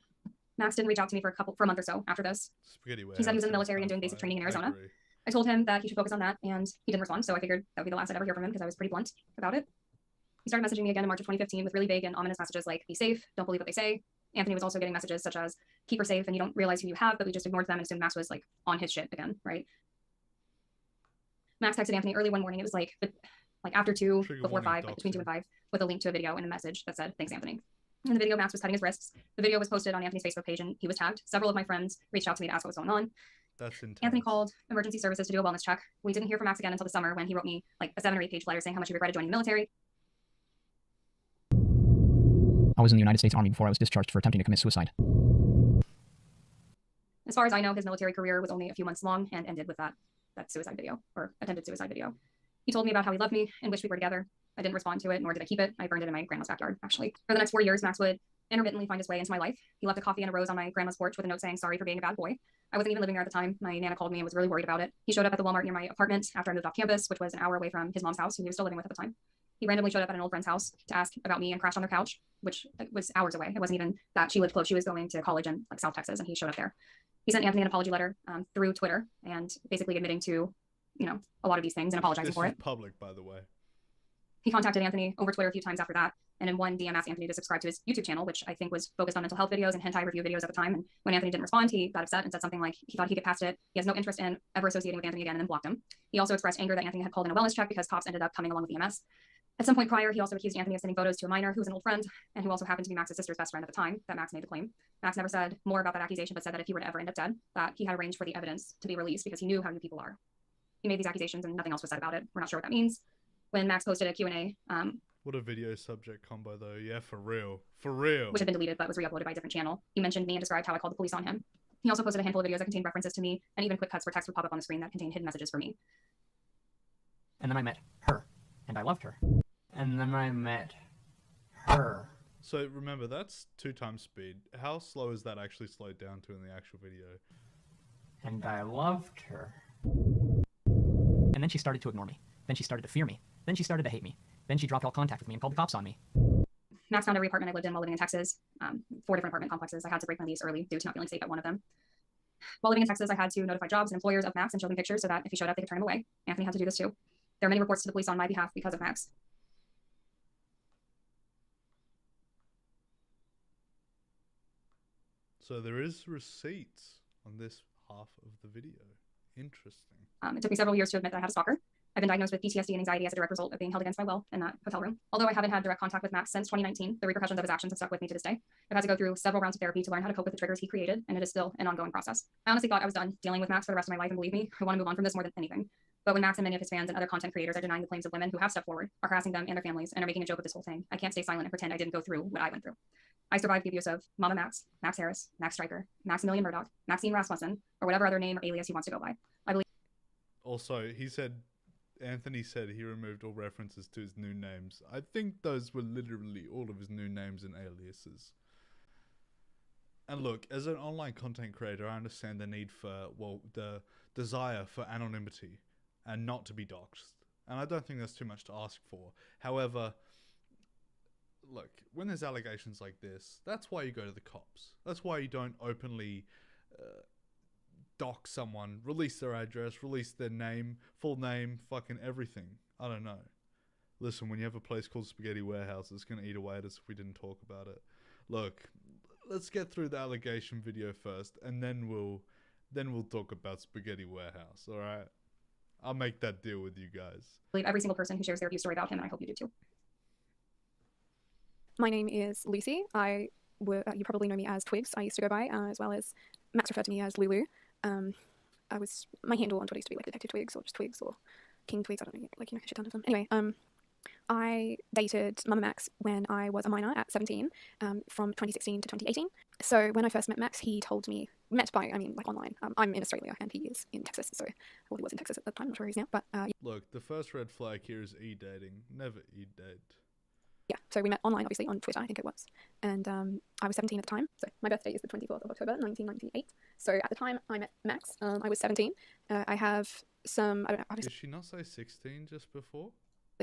Speaker 8: Max didn't reach out to me for a month or so after this. He said he was in the military and doing basic training in Arizona. I told him that he should focus on that, and he didn't respond, so I figured that would be the last I'd ever hear from him because I was pretty blunt about it. He started messaging me again in March of 2015 with really vague and ominous messages like, be safe, don't believe what they say. Anthony was also getting messages such as, keep her safe and you don't realize who you have, but we just ignored them and assumed Max was like on his shit again, right? Max texted Anthony early one morning. It was like after 2, before 5, like between 2 and 5, with a link to a video and a message that said, thanks, Anthony. In the video, Max was cutting his wrists. The video was posted on Anthony's Facebook page and he was tagged. Several of my friends reached out to me to ask what was going on.
Speaker 1: That's intense.
Speaker 8: Anthony called emergency services to do a wellness check. We didn't hear from Max again until the summer when he wrote me like a 7 or 8 page letter saying how much he regretted joining the military.
Speaker 10: I was in the United States Army before I was discharged for attempting to commit suicide.
Speaker 8: As far as I know, his military career was only a few months long and ended with that suicide video, or attempted suicide video. He told me about how he loved me and wished we were together. I didn't respond to it, nor did I keep it. I burned it in my grandma's backyard, actually. For the next 4 years, Max would intermittently find his way into my life. He left a coffee and a rose on my grandma's porch with a note saying, sorry for being a bad boy. I wasn't even living there at the time. My Nana called me and was really worried about it. He showed up at the Walmart near my apartment after I moved off campus, which was an hour away from his mom's house, who he was still living with at the time. He randomly showed up at an old friend's house to ask about me and crashed on their couch, which was hours away. It wasn't even that she lived close. She was going to college in like South Texas, and he showed up there. He sent Anthony an apology letter through Twitter and basically admitting to, a lot of these things and apologizing for it.
Speaker 1: This is public, by the way.
Speaker 8: He contacted Anthony over Twitter a few times after that, and in one DM asked Anthony to subscribe to his YouTube channel, which I think was focused on mental health videos and hentai review videos at the time. And when Anthony didn't respond, he got upset and said something like he thought he could get past it. He has no interest in ever associating with Anthony again, and then blocked him. He also expressed anger that Anthony had called in a wellness check because cops ended up coming along with EMS. At some point prior, he also accused Anthony of sending photos to a minor who was an old friend and who also happened to be Max's sister's best friend at the time that Max made the claim. Max never said more about that accusation, but said that if he were to ever end up dead, that he had arranged for the evidence to be released because he knew how you people are. He made these accusations and nothing else was said about it. We're not sure what that means. When Max posted a Q&A,
Speaker 1: what a video subject combo though. Yeah, for real. For real.
Speaker 8: which had been deleted but was re-uploaded by a different channel, he mentioned me and described how I called the police on him. He also posted a handful of videos that contained references to me and even quick cuts where text would pop up on the screen that contained hidden messages for me.
Speaker 10: And then I met her, and I loved her. And then I met her.
Speaker 1: So remember, that's 2 times speed. How slow is that actually slowed down to in the actual video?
Speaker 10: And I loved her. And then she started to ignore me. Then she started to fear me. Then she started to hate me. Then she dropped all contact with me and called the cops on me.
Speaker 8: Max found every apartment I lived in while living in Texas, 4 different apartment complexes. I had to break my lease early due to not feeling safe at one of them. While living in Texas, I had to notify jobs and employers of Max and show them pictures so that if he showed up, they could turn him away. Anthony had to do this too. There are many reports to the police on my behalf because of Max.
Speaker 1: So there is receipts on this half of the video. Interesting.
Speaker 8: It took me several years to admit that I had a stalker. I've been diagnosed with PTSD and anxiety as a direct result of being held against my will in that hotel room. Although I haven't had direct contact with Max since 2019, the repercussions of his actions have stuck with me to this day. I've had to go through several rounds of therapy to learn how to cope with the triggers he created, and it is still an ongoing process. I honestly thought I was done dealing with Max for the rest of my life, and believe me, I want to move on from this more than anything. But when Max and many of his fans and other content creators are denying the claims of women who have stepped forward, are harassing them and their families, and are making a joke of this whole thing, I can't stay silent and pretend I didn't go through what I went through. I survived the abuse of MamaMax, Max Harris, Max Stryker, Maximilian Murdoch, Maxine Rasmussen, or whatever other name or alias he wants to go by. I believe.
Speaker 1: Also, Anthony said he removed all references to his new names. I think those were literally all of his new names and aliases. And look, as an online content creator, I understand the need for, well, the desire for anonymity and not to be doxxed. And I don't think that's too much to ask for. However, look, when there's allegations like this, that's why you go to the cops. That's why you don't openly dox someone, release their address, release their name, full name, fucking everything. I don't know. Listen, when you have a place called Spaghetti Warehouse, it's going to eat away at us if we didn't talk about it. Look, let's get through the allegation video first, and then we'll talk about Spaghetti Warehouse, alright? I'll make that deal with you guys.
Speaker 8: I believe every single person who shares their view story about him, and I hope you do too.
Speaker 11: My name is Lucy. You probably know me as Twigs. I used to go by, as well as Max referred to me as Lulu. My handle on Twitter used to be like Detective Twigs or just Twigs or King Twigs. I don't know, like, a shit ton of them. Anyway, I dated MamaMax when I was a minor at 17, from 2016 to 2018. So when I first met Max, he told me, online. I'm in Australia and he is in Texas. So, well, he was in Texas at the time. I'm not sure where he is now, but
Speaker 1: Look, the first red flag here is e-dating. Never e-date.
Speaker 11: yeah, so we met online, obviously, on Twitter, I think it was. And I was 17 at the time. So my birthday is the 24th of October, 1998. So at the time I met Max, I was 17. I have some, I don't know, obviously.
Speaker 1: Did she not say 16 just before?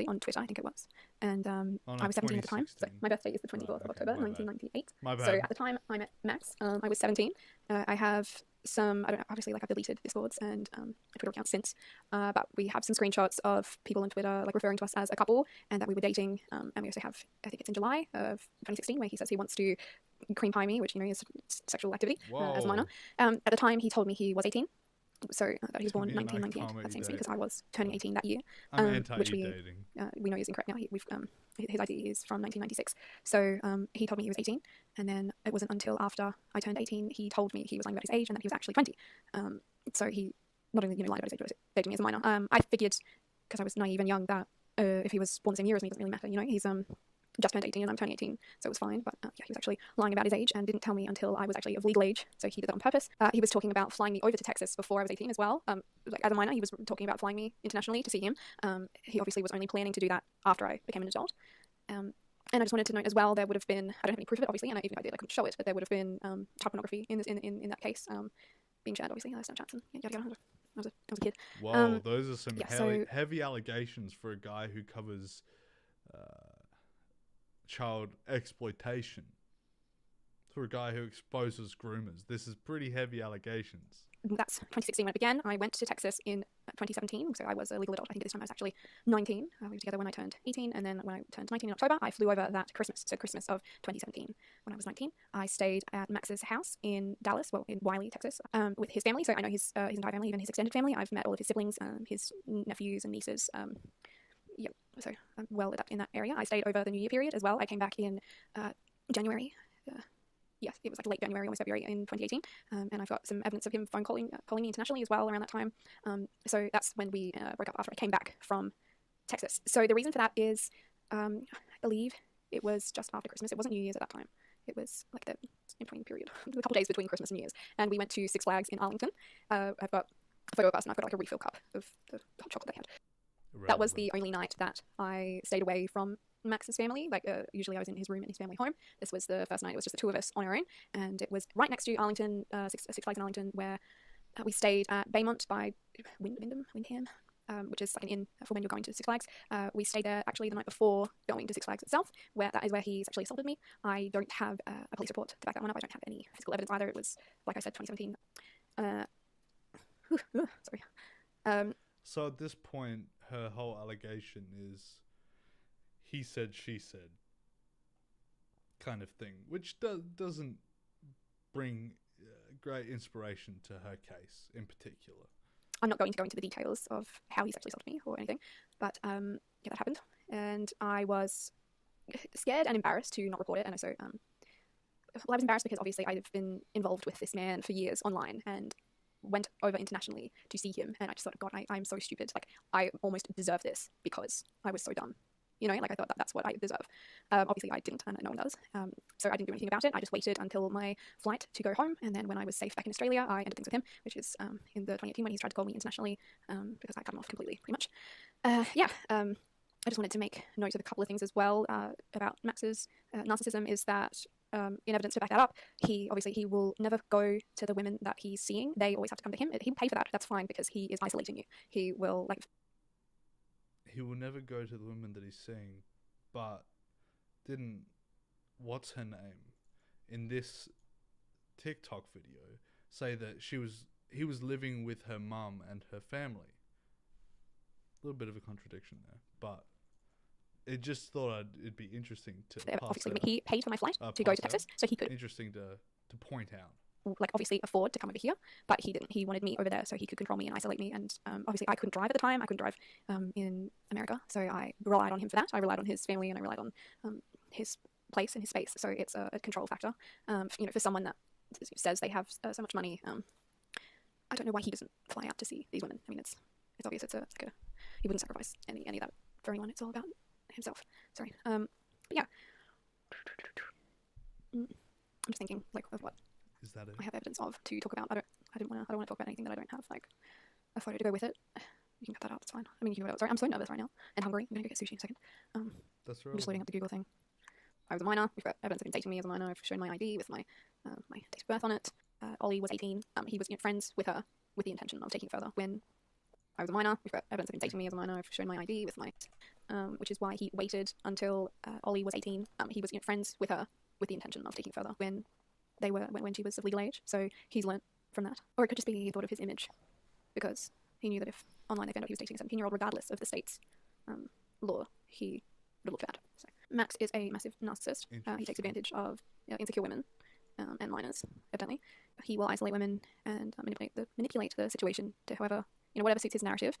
Speaker 11: On Twitter, I think it was. And I was 17 at the time. So my birthday is the 24th of October, 1998.
Speaker 1: My bad.
Speaker 11: So at the time I met Max, I was 17. I have some, I don't know, obviously, like, I've deleted Discords and Twitter accounts since, but we have some screenshots of people on Twitter, like, referring to us as a couple and that we were dating. And we also have, I think it's in July of 2016, where he says he wants to cream pie me, which, is sexual activity as a minor. At the time, he told me he was 18. So that he was born in 1998. That seems to be because I was turning 18 that year. Which we know is incorrect now. His ID is from 1996. So he told me he was 18, and then it wasn't until after I turned 18 he told me he was lying about his age and that he was actually 20. So he not only lied about his age, but dated me as a minor. I figured, because I was naive and young, that if he was born the same year as me, it doesn't really matter. He's just turned 18 and I'm turning 18, so it was fine. But yeah, he was actually lying about his age and didn't tell me until I was actually of legal age, so he did that on purpose. He was talking about flying me over to Texas before I was 18 as well. Like as a minor, he was talking about flying me internationally to see him. He obviously was only planning to do that after I became an adult. And I just wanted to note as well, there would have been, I don't have any proof of it, obviously, and even if I did, I couldn't show it, but there would have been child pornography in that case, being shared, obviously, Snapchats and yada yada. I was a kid.
Speaker 1: Whoa, those are some
Speaker 11: yeah,
Speaker 1: heavy allegations for a guy who covers child exploitation. For a guy who exposes groomers. This is pretty heavy allegations.
Speaker 11: That's 2016 when it began. I went to Texas in 2017, so I was a legal adult. I think at this time I was actually 19. We were together when I turned 18, and then when I turned 19 in October, I flew over that Christmas, so Christmas of 2017. When I was 19, I stayed at Max's house in Dallas, well, in Wiley, Texas, with his family. So I know his entire family, even his extended family. I've met all of his siblings, his nephews and nieces. Yeah, so I'm well adept in that area. I stayed over the New Year period as well. I came back in January. Yes, it was like late January, almost February in 2018, and I've got some evidence of him calling me internationally as well around that time. So that's when we broke up after I came back from Texas. So the reason for that is, I believe it was just after Christmas. It wasn't New Year's at that time. It was like the in between period, a couple of days between Christmas and New Year's, and we went to Six Flags in Arlington. I've got a photo of us, and I've got like a refill cup of the hot chocolate they had. That was the only night that I stayed away from Max's family. Like usually I was in his room in his family home. This was the first night. It was just the two of us on our own, and it was right next to Arlington, Six Flags in Arlington, where we stayed at Baymont by Windham, which is like an inn for when you're going to Six Flags. We stayed there actually the night before going to Six Flags itself, where that is where he sexually assaulted me. I don't have a police report to back that one up. I don't have any physical evidence either. It was, like I said, 2017. Sorry.
Speaker 1: So at this point, her whole allegation is he said, she said kind of thing, which doesn't bring great inspiration to her case in particular.
Speaker 11: I'm not going to go into the details of how he sexually assaulted me or anything, but yeah, that happened, and I was scared and embarrassed to not report it. And so, well, I was embarrassed because obviously I've been involved with this man for years online and went over internationally to see him, and I just thought, God, I'm so stupid. Like, I almost deserve this because I was so dumb. You know, like I thought that's what I deserve. Obviously I didn't, and no one does. So I didn't do anything about it. I just waited until my flight to go home, and then when I was safe back in Australia, I ended things with him, which is in the 2018 when he's tried to call me internationally, because I cut him off completely, pretty much. I just wanted to make note of a couple of things as well about Max's narcissism. Is that in evidence to back that up, he will never go to the women that he's seeing. They always have to come to him. He'll pay for that. That's fine, because he is isolating you. He will
Speaker 1: never go to the women that he's seeing, but what's her name in this TikTok video say that he was living with her mum and her family? A little bit of a contradiction there, but it just thought it'd be interesting to
Speaker 11: obviously he paid for my flight to go to Texas, so he could
Speaker 1: interesting to point out,
Speaker 11: like, obviously afford to come over here, but he didn't. He wanted me over there so he could control me and isolate me, and obviously I couldn't drive at the time. I couldn't drive in America, so I relied on him for that. I relied on his family, and I relied on his place and his space. So it's a control factor. For someone that says they have so much money, I don't know why he doesn't fly out to see these women. I mean, it's obvious. He wouldn't sacrifice any of that for anyone. It's all about himself. Sorry. But yeah. I'm just thinking, like, of what
Speaker 1: is that it?
Speaker 11: I have evidence of to talk about. I don't want to talk about anything that I don't have, like, a photo to go with it. You can cut that out. It's fine. I mean, you can go out. Sorry, I'm so nervous right now and hungry. I'm gonna go get sushi in a second.
Speaker 1: That's right.
Speaker 11: I'm just loading up the Google thing. I was a minor. We've got evidence of him dating me as a minor. I've shown my ID with my my date of birth on it. Ollie was 18. He was friends with her with the intention of taking it further. When I was a minor, we've got evidence of him dating me as a minor. I've shown my ID with my, which is why he waited until Ollie was 18. He was friends with her with the intention of taking it further when she was of legal age. So he's learnt from that. Or it could just be he thought of his image, because he knew that if online they found out he was dating a 17-year-old, regardless of the state's law, he would look bad. So Max is a massive narcissist. He takes advantage of insecure women and minors, evidently. He will isolate women and manipulate the situation to whatever suits his narrative,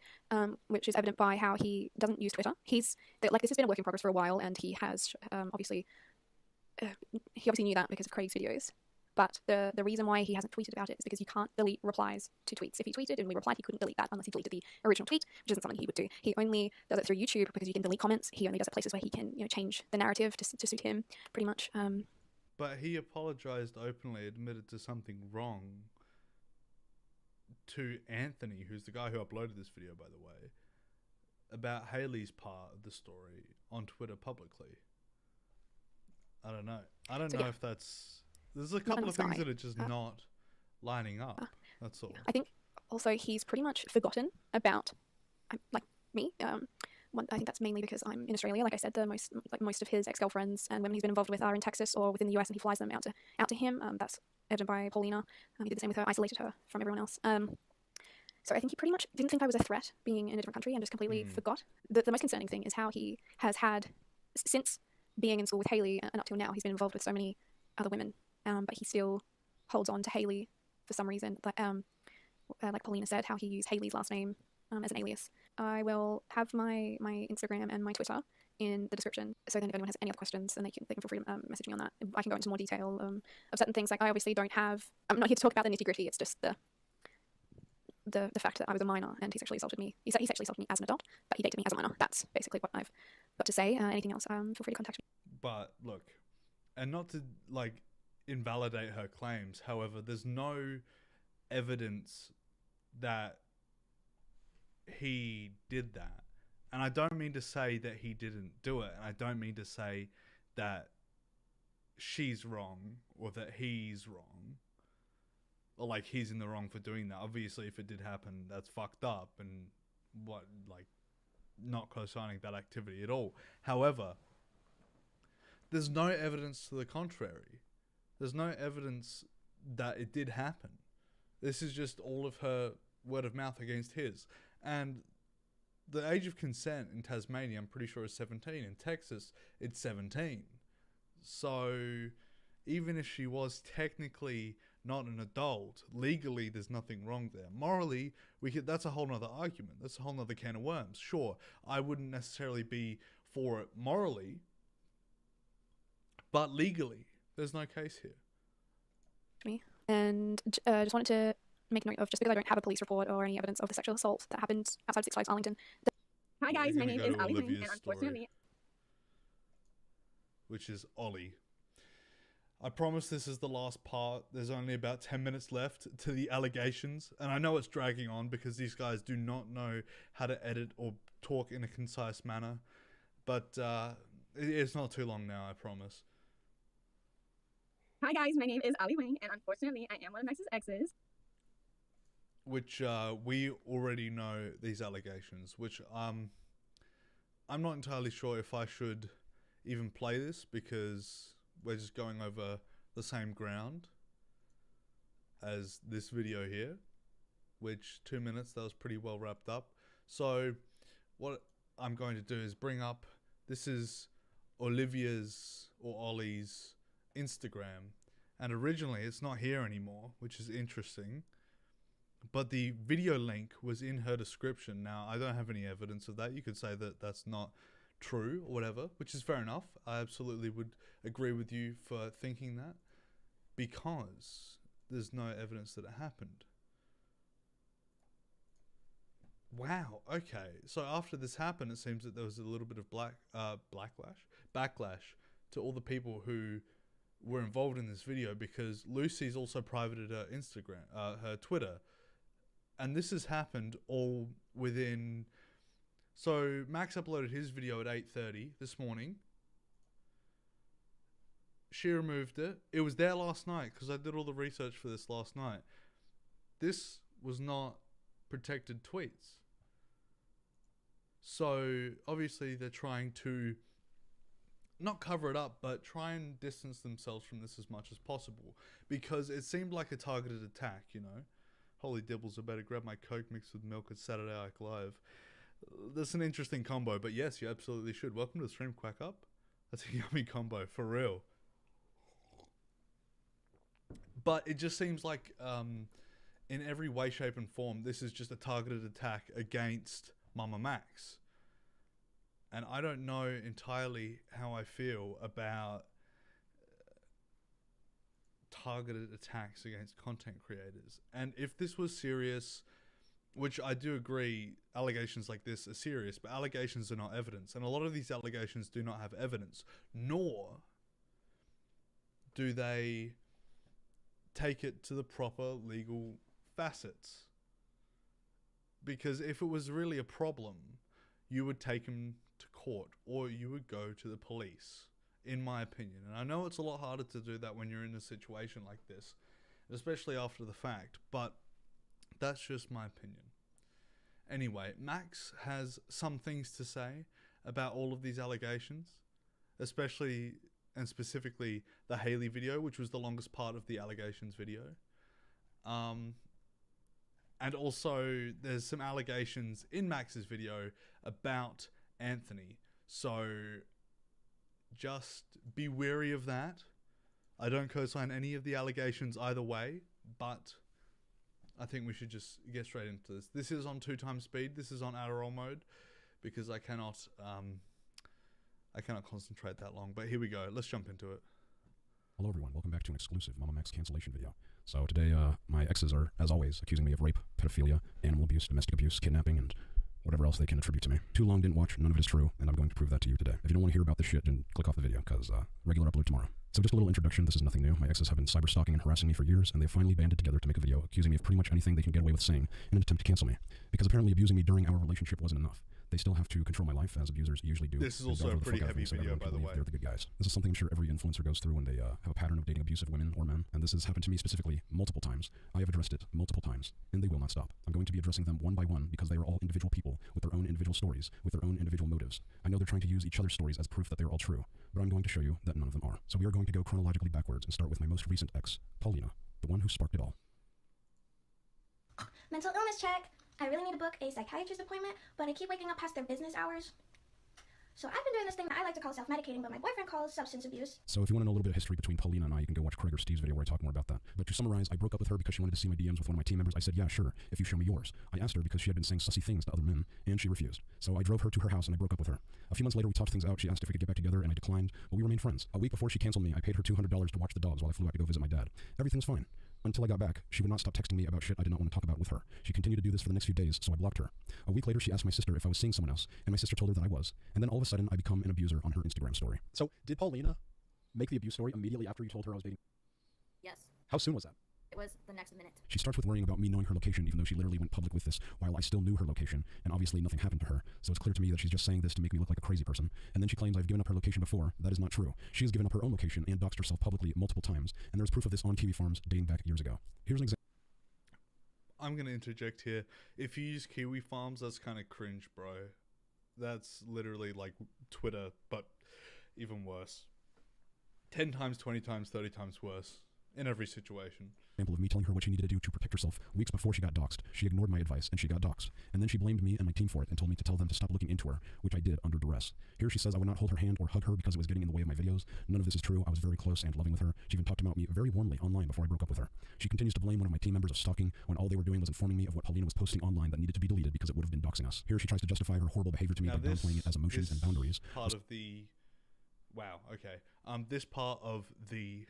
Speaker 11: which is evident by how he doesn't use Twitter. This has been a work in progress for a while, and he has obviously knew that because of Craig's videos. But the reason why he hasn't tweeted about it is because you can't delete replies to tweets. If he tweeted and we replied, he couldn't delete that unless he deleted the original tweet, which isn't something he would do. He only does it through YouTube because you can delete comments. He only does it places where he can, change the narrative to suit him, pretty much.
Speaker 1: But he apologized openly, admitted to something wrong to Anthony, who's the guy who uploaded this video, by the way, about Haley's part of the story on Twitter publicly. I don't know. I don't know if that's... There's a couple of things that are just not lining up. That's all.
Speaker 11: I think also he's pretty much forgotten about, like me. I think that's mainly because I'm in Australia. Like I said, most of his ex-girlfriends and women he's been involved with are in Texas or within the US, and he flies them out to him. That's evident by Paulina. He did the same with her, isolated her from everyone else. So I think he pretty much didn't think I was a threat being in a different country and just completely forgot. The most concerning thing is how he has had, since being in school with Haley and up till now, he's been involved with so many other women. But he still holds on to Haley for some reason. Like Paulina said, how he used Haley's last name as an alias. I will have my Instagram and my Twitter in the description, so then if anyone has any other questions, then they can feel free to message me on that. I can go into more detail of certain things. Like I obviously don't have. I'm not here to talk about the nitty gritty. It's just the fact that I was a minor and he sexually assaulted me. He sexually assaulted me as an adult, but he dated me as a minor. That's basically what I've got to say. Anything else? Feel free to contact me.
Speaker 1: But look, and not to invalidate her claims. However, there's no evidence that he did that. And I don't mean to say that he didn't do it. And I don't mean to say that she's wrong or that he's wrong. Or he's in the wrong for doing that. Obviously, if it did happen, that's fucked up and not co-signing that activity at all. However, there's no evidence to the contrary. There's no evidence that it did happen. This is just all of her word of mouth against his. And the age of consent in Tasmania, I'm pretty sure, is 17. In Texas, it's 17. So even if she was technically not an adult, legally there's nothing wrong there. Morally, that's a whole nother argument. That's a whole nother can of worms. Sure, I wouldn't necessarily be for it morally, but legally, there's no case here.
Speaker 11: Me. And just wanted to make note of, just because I don't have a police report or any evidence of the sexual assault that happened outside of Six Flags Arlington.
Speaker 2: Hi guys, my name is Ali Wing, and unfortunately...
Speaker 1: Which is Ollie. I promise this is the last part. There's only about 10 minutes left to the allegations. And I know it's dragging on because these guys do not know how to edit or talk in a concise manner. But it's not too long now, I promise.
Speaker 2: Hi guys, my name is Ali Wing, and unfortunately I am one of Max's exes.
Speaker 1: Which we already know these allegations, which I'm not entirely sure if I should even play this because we're just going over the same ground as this video here, which 2 minutes, that was pretty well wrapped up. So what I'm going to do is bring up, this is Olivia's or Ollie's Instagram, and originally it's not here anymore, which is interesting, but the video link was in her description. Now I don't have any evidence of that. You could say that that's not true or whatever, which is fair enough. I absolutely would agree with you for thinking that, because there's no evidence that it happened. Wow, okay. So after this happened, it seems that there was a little bit of backlash to all the people who were involved in this video, because Lucy's also privated her Instagram, her Twitter, and this has happened all within... So Max uploaded his video at 8:30 this morning. She removed it. It was there last night because I did all the research for this last night. This was not protected tweets. So obviously they're trying to not cover it up, but try and distance themselves from this as much as possible, because it seemed like a targeted attack, you know. Holy dibbles, I better grab my Coke mixed with milk at Saturday Ike Live. That's an interesting combo, but yes, you absolutely should. Welcome to the stream, Quack Up. That's a yummy combo, for real. But it just seems like, in every way, shape, and form, this is just a targeted attack against MamaMax. And I don't know entirely how I feel about targeted attacks against content creators. And if this was serious, which I do agree, allegations like this are serious, but allegations are not evidence. And a lot of these allegations do not have evidence, nor do they take it to the proper legal facets. Because if it was really a problem, you would take him to court or you would go to the police, in my opinion. And I know it's a lot harder to do that when you're in a situation like this, especially after the fact, but that's just my opinion. Anyway, Max has some things to say about all of these allegations, especially and specifically the Haley video, which was the longest part of the allegations video. And also there's some allegations in Max's video about Anthony. So just be wary of that. I don't co-sign any of the allegations either way, but I think we should just get straight into this. This is on 2x speed. This is on Adderall mode because I cannot concentrate that long. But here we go. Let's jump into it.
Speaker 12: Hello everyone, welcome back to an exclusive MamaMax cancellation video. So today, my exes are, as always, accusing me of rape, pedophilia, animal abuse, domestic abuse, kidnapping, and whatever else they can attribute to me. Too long, didn't watch, none of it is true, and I'm going to prove that to you today. If you don't want to hear about this shit, then click off the video, because regular upload tomorrow. So just a little introduction, this is nothing new. My exes have been cyber-stalking and harassing me for years, and they've finally banded together to make a video accusing me of pretty much anything they can get away with saying in an attempt to cancel me. Because apparently abusing me during our relationship wasn't enough. They still have to control my life, as abusers usually do.
Speaker 1: This is also a pretty heavy video, by the way.
Speaker 12: They're the good guys. This is something I'm sure every influencer goes through when they have a pattern of dating abusive women or men, and this has happened to me specifically multiple times. I have addressed it multiple times, and they will not stop. I'm going to be addressing them one by one because they are all individual people with their own individual stories, with their own individual motives. I know they're trying to use each other's stories as proof that they're all true, but I'm going to show you that none of them are. So we are going to go chronologically backwards and start with my most recent ex, Paulina, the one who sparked it all.
Speaker 13: Mental illness check. I really need to book a psychiatrist appointment, but I keep waking up past their business hours. So I've been doing this thing that I like to call self-medicating, but my boyfriend calls substance abuse.
Speaker 12: So if you want to know a little bit of history between Paulina and I, you can go watch Craig or Steve's video where I talk more about that. But to summarize, I broke up with her because she wanted to see my DMs with one of my team members. I said, yeah, sure, if you show me yours. I asked her because she had been saying sussy things to other men, and she refused. So I drove her to her house and I broke up with her. A few months later, we talked things out. She asked if we could get back together, and I declined, but we remained friends. A week before she canceled me, I paid her $200 to watch the dogs while I flew out to go visit my dad. Everything was fine. Until I got back, she would not stop texting me about shit I did not want to talk about with her. She continued to do this for the next few days, so I blocked her. A week later, she asked my sister if I was seeing someone else, and my sister told her that I was. And then all of a sudden, I become an abuser on her Instagram story. So, did Paulina make the abuse story immediately after you told her I was dating?
Speaker 14: Yes.
Speaker 12: How soon was that?
Speaker 14: It was the next minute.
Speaker 12: She starts with worrying about me knowing her location, even though she literally went public with this while I still knew her location, and obviously nothing happened to her, so it's clear to me that she's just saying this to make me look like a crazy person. And then she claims I've given up her location before. That is not true. She has given up her own location and doxed herself publicly multiple times, and there's proof of this on Kiwi Farms dating back years ago. Here's an example.
Speaker 1: I'm going to interject here. If you use Kiwi Farms, that's kind of cringe, bro. That's literally like Twitter, but even worse. 10 times, 20 times, 30 times worse in every situation.
Speaker 12: Example of me telling her what she needed to do to protect herself weeks before she got doxxed. She ignored my advice and she got doxxed. And then she blamed me and my team for it and told me to tell them to stop looking into her, which I did under duress. Here she says I would not hold her hand or hug her because it was getting in the way of my videos. None of this is true. I was very close and loving with her. She even talked about me very warmly online before I broke up with her. She continues to blame one of my team members of stalking when all they were doing was informing me of what Paulina was posting online that needed to be deleted because it would have been doxing us. Here she tries to justify her horrible behavior to me by downplaying it as emotions and boundaries.
Speaker 1: Part of the... Wow, okay. This part of the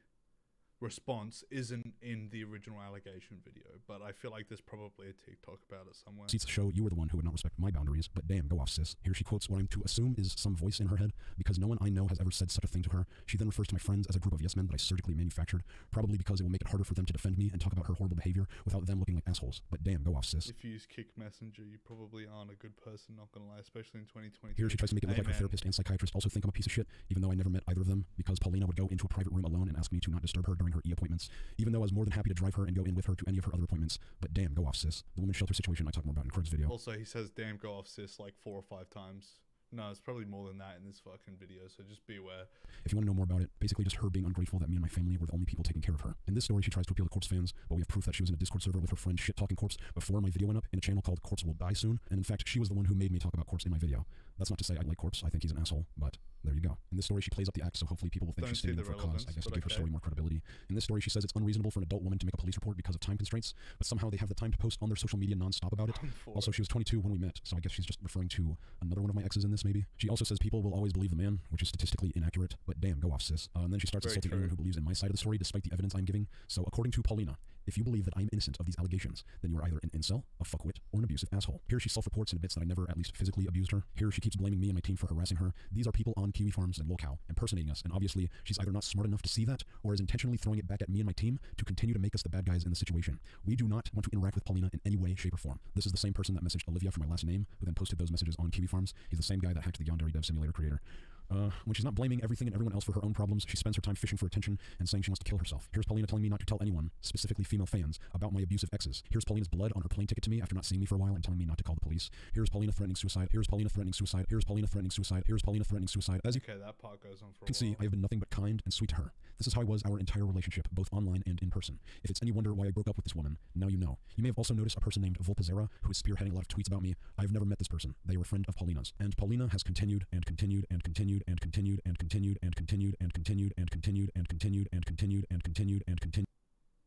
Speaker 1: response isn't in the original allegation video, but I feel like there's probably a TikTok about it somewhere.
Speaker 12: Seats show you were the one who would not respect my boundaries, but damn, go off, sis. Here she quotes what I'm to assume is some voice in her head, because no one I know has ever said such a thing to her. She then refers to my friends as a group of yes men that I surgically manufactured, probably because it will make it harder for them to defend me and talk about her horrible behavior without them looking like assholes. But damn, go off, sis.
Speaker 1: If you use Kick Messenger, you probably aren't a good person, not gonna lie, especially in 2023.
Speaker 12: Here she tries to make it look like her therapist and psychiatrist also think I'm a piece of shit, even though I never met either of them, because Paulina would go into a private room alone and ask me to not disturb her during her e-appointments, even though I was more than happy to drive her and go in with her to any of her other appointments. But damn, go off, sis. The women's shelter situation I talk more about in Craig's video.
Speaker 1: Also, he says damn, go off, sis like 4 or 5 times. No, it's probably more than that in this fucking video, so just be aware.
Speaker 12: If you want to know more about it, basically just her being ungrateful that me and my family were the only people taking care of her. In this story, she tries to appeal to Corpse fans, but we have proof that she was in a Discord server with her friend shit-talking Corpse before my video went up in a channel called Corpse Will Die Soon, and in fact, she was the one who made me talk about Corpse in my video. That's not to say I like Corpse. I think he's an asshole, but there you go. In this story, she plays up the act, so hopefully people will think she's standing up for a cause, I guess, to give her story more credibility. In this story, she says it's unreasonable for an adult woman to make a police report because of time constraints, but somehow they have the time to post on their social media non-stop about it. Also, she was 22 when we met, so I guess she's just referring to another one of my exes in this, maybe. She also says people will always believe the man, which is statistically inaccurate, but damn, go off, sis. And then she starts assaulting anyone who believes in my side of the story, despite the evidence I'm giving. So according to Paulina, if you believe that I'm innocent of these allegations, then you are either an incel, a fuckwit, or an abusive asshole. Here she self-reports and admits that I never at least physically abused her. Here she keeps blaming me and my team for harassing her. These are people on Kiwi Farms and Locale, impersonating us, and obviously she's either not smart enough to see that, or is intentionally throwing it back at me and my team to continue to make us the bad guys in the situation. We do not want to interact with Paulina in any way, shape, or form. This is the same person that messaged Olivia for my last name, who then posted those messages on Kiwi Farms. He's the same guy that hacked the Yandere Dev Simulator creator. When she's not blaming everything and everyone else for her own problems, she spends her time fishing for attention and saying she wants to kill herself. Here's Paulina telling me not to tell anyone, specifically female fans, about my abusive exes. Here's Paulina's blood on her plane ticket to me after not seeing me for a while and telling me not to call the police. Here's Paulina threatening suicide. Here's Paulina threatening suicide. Here's Paulina threatening suicide. Here's Paulina threatening suicide. As you
Speaker 1: that part goes on for
Speaker 12: can see, I have been nothing but kind and sweet to her. This is how I was our entire relationship, both online and in person. If it's any wonder why I broke up with this woman, now you know. You may have also noticed a person named Volpazera, who is spearheading a lot of tweets about me. I've never met this person. They are a friend of Paulina's. And Paulina has continued and continued and continued and continued and continued and continued and continued and continued and continued and continued and continued and continued.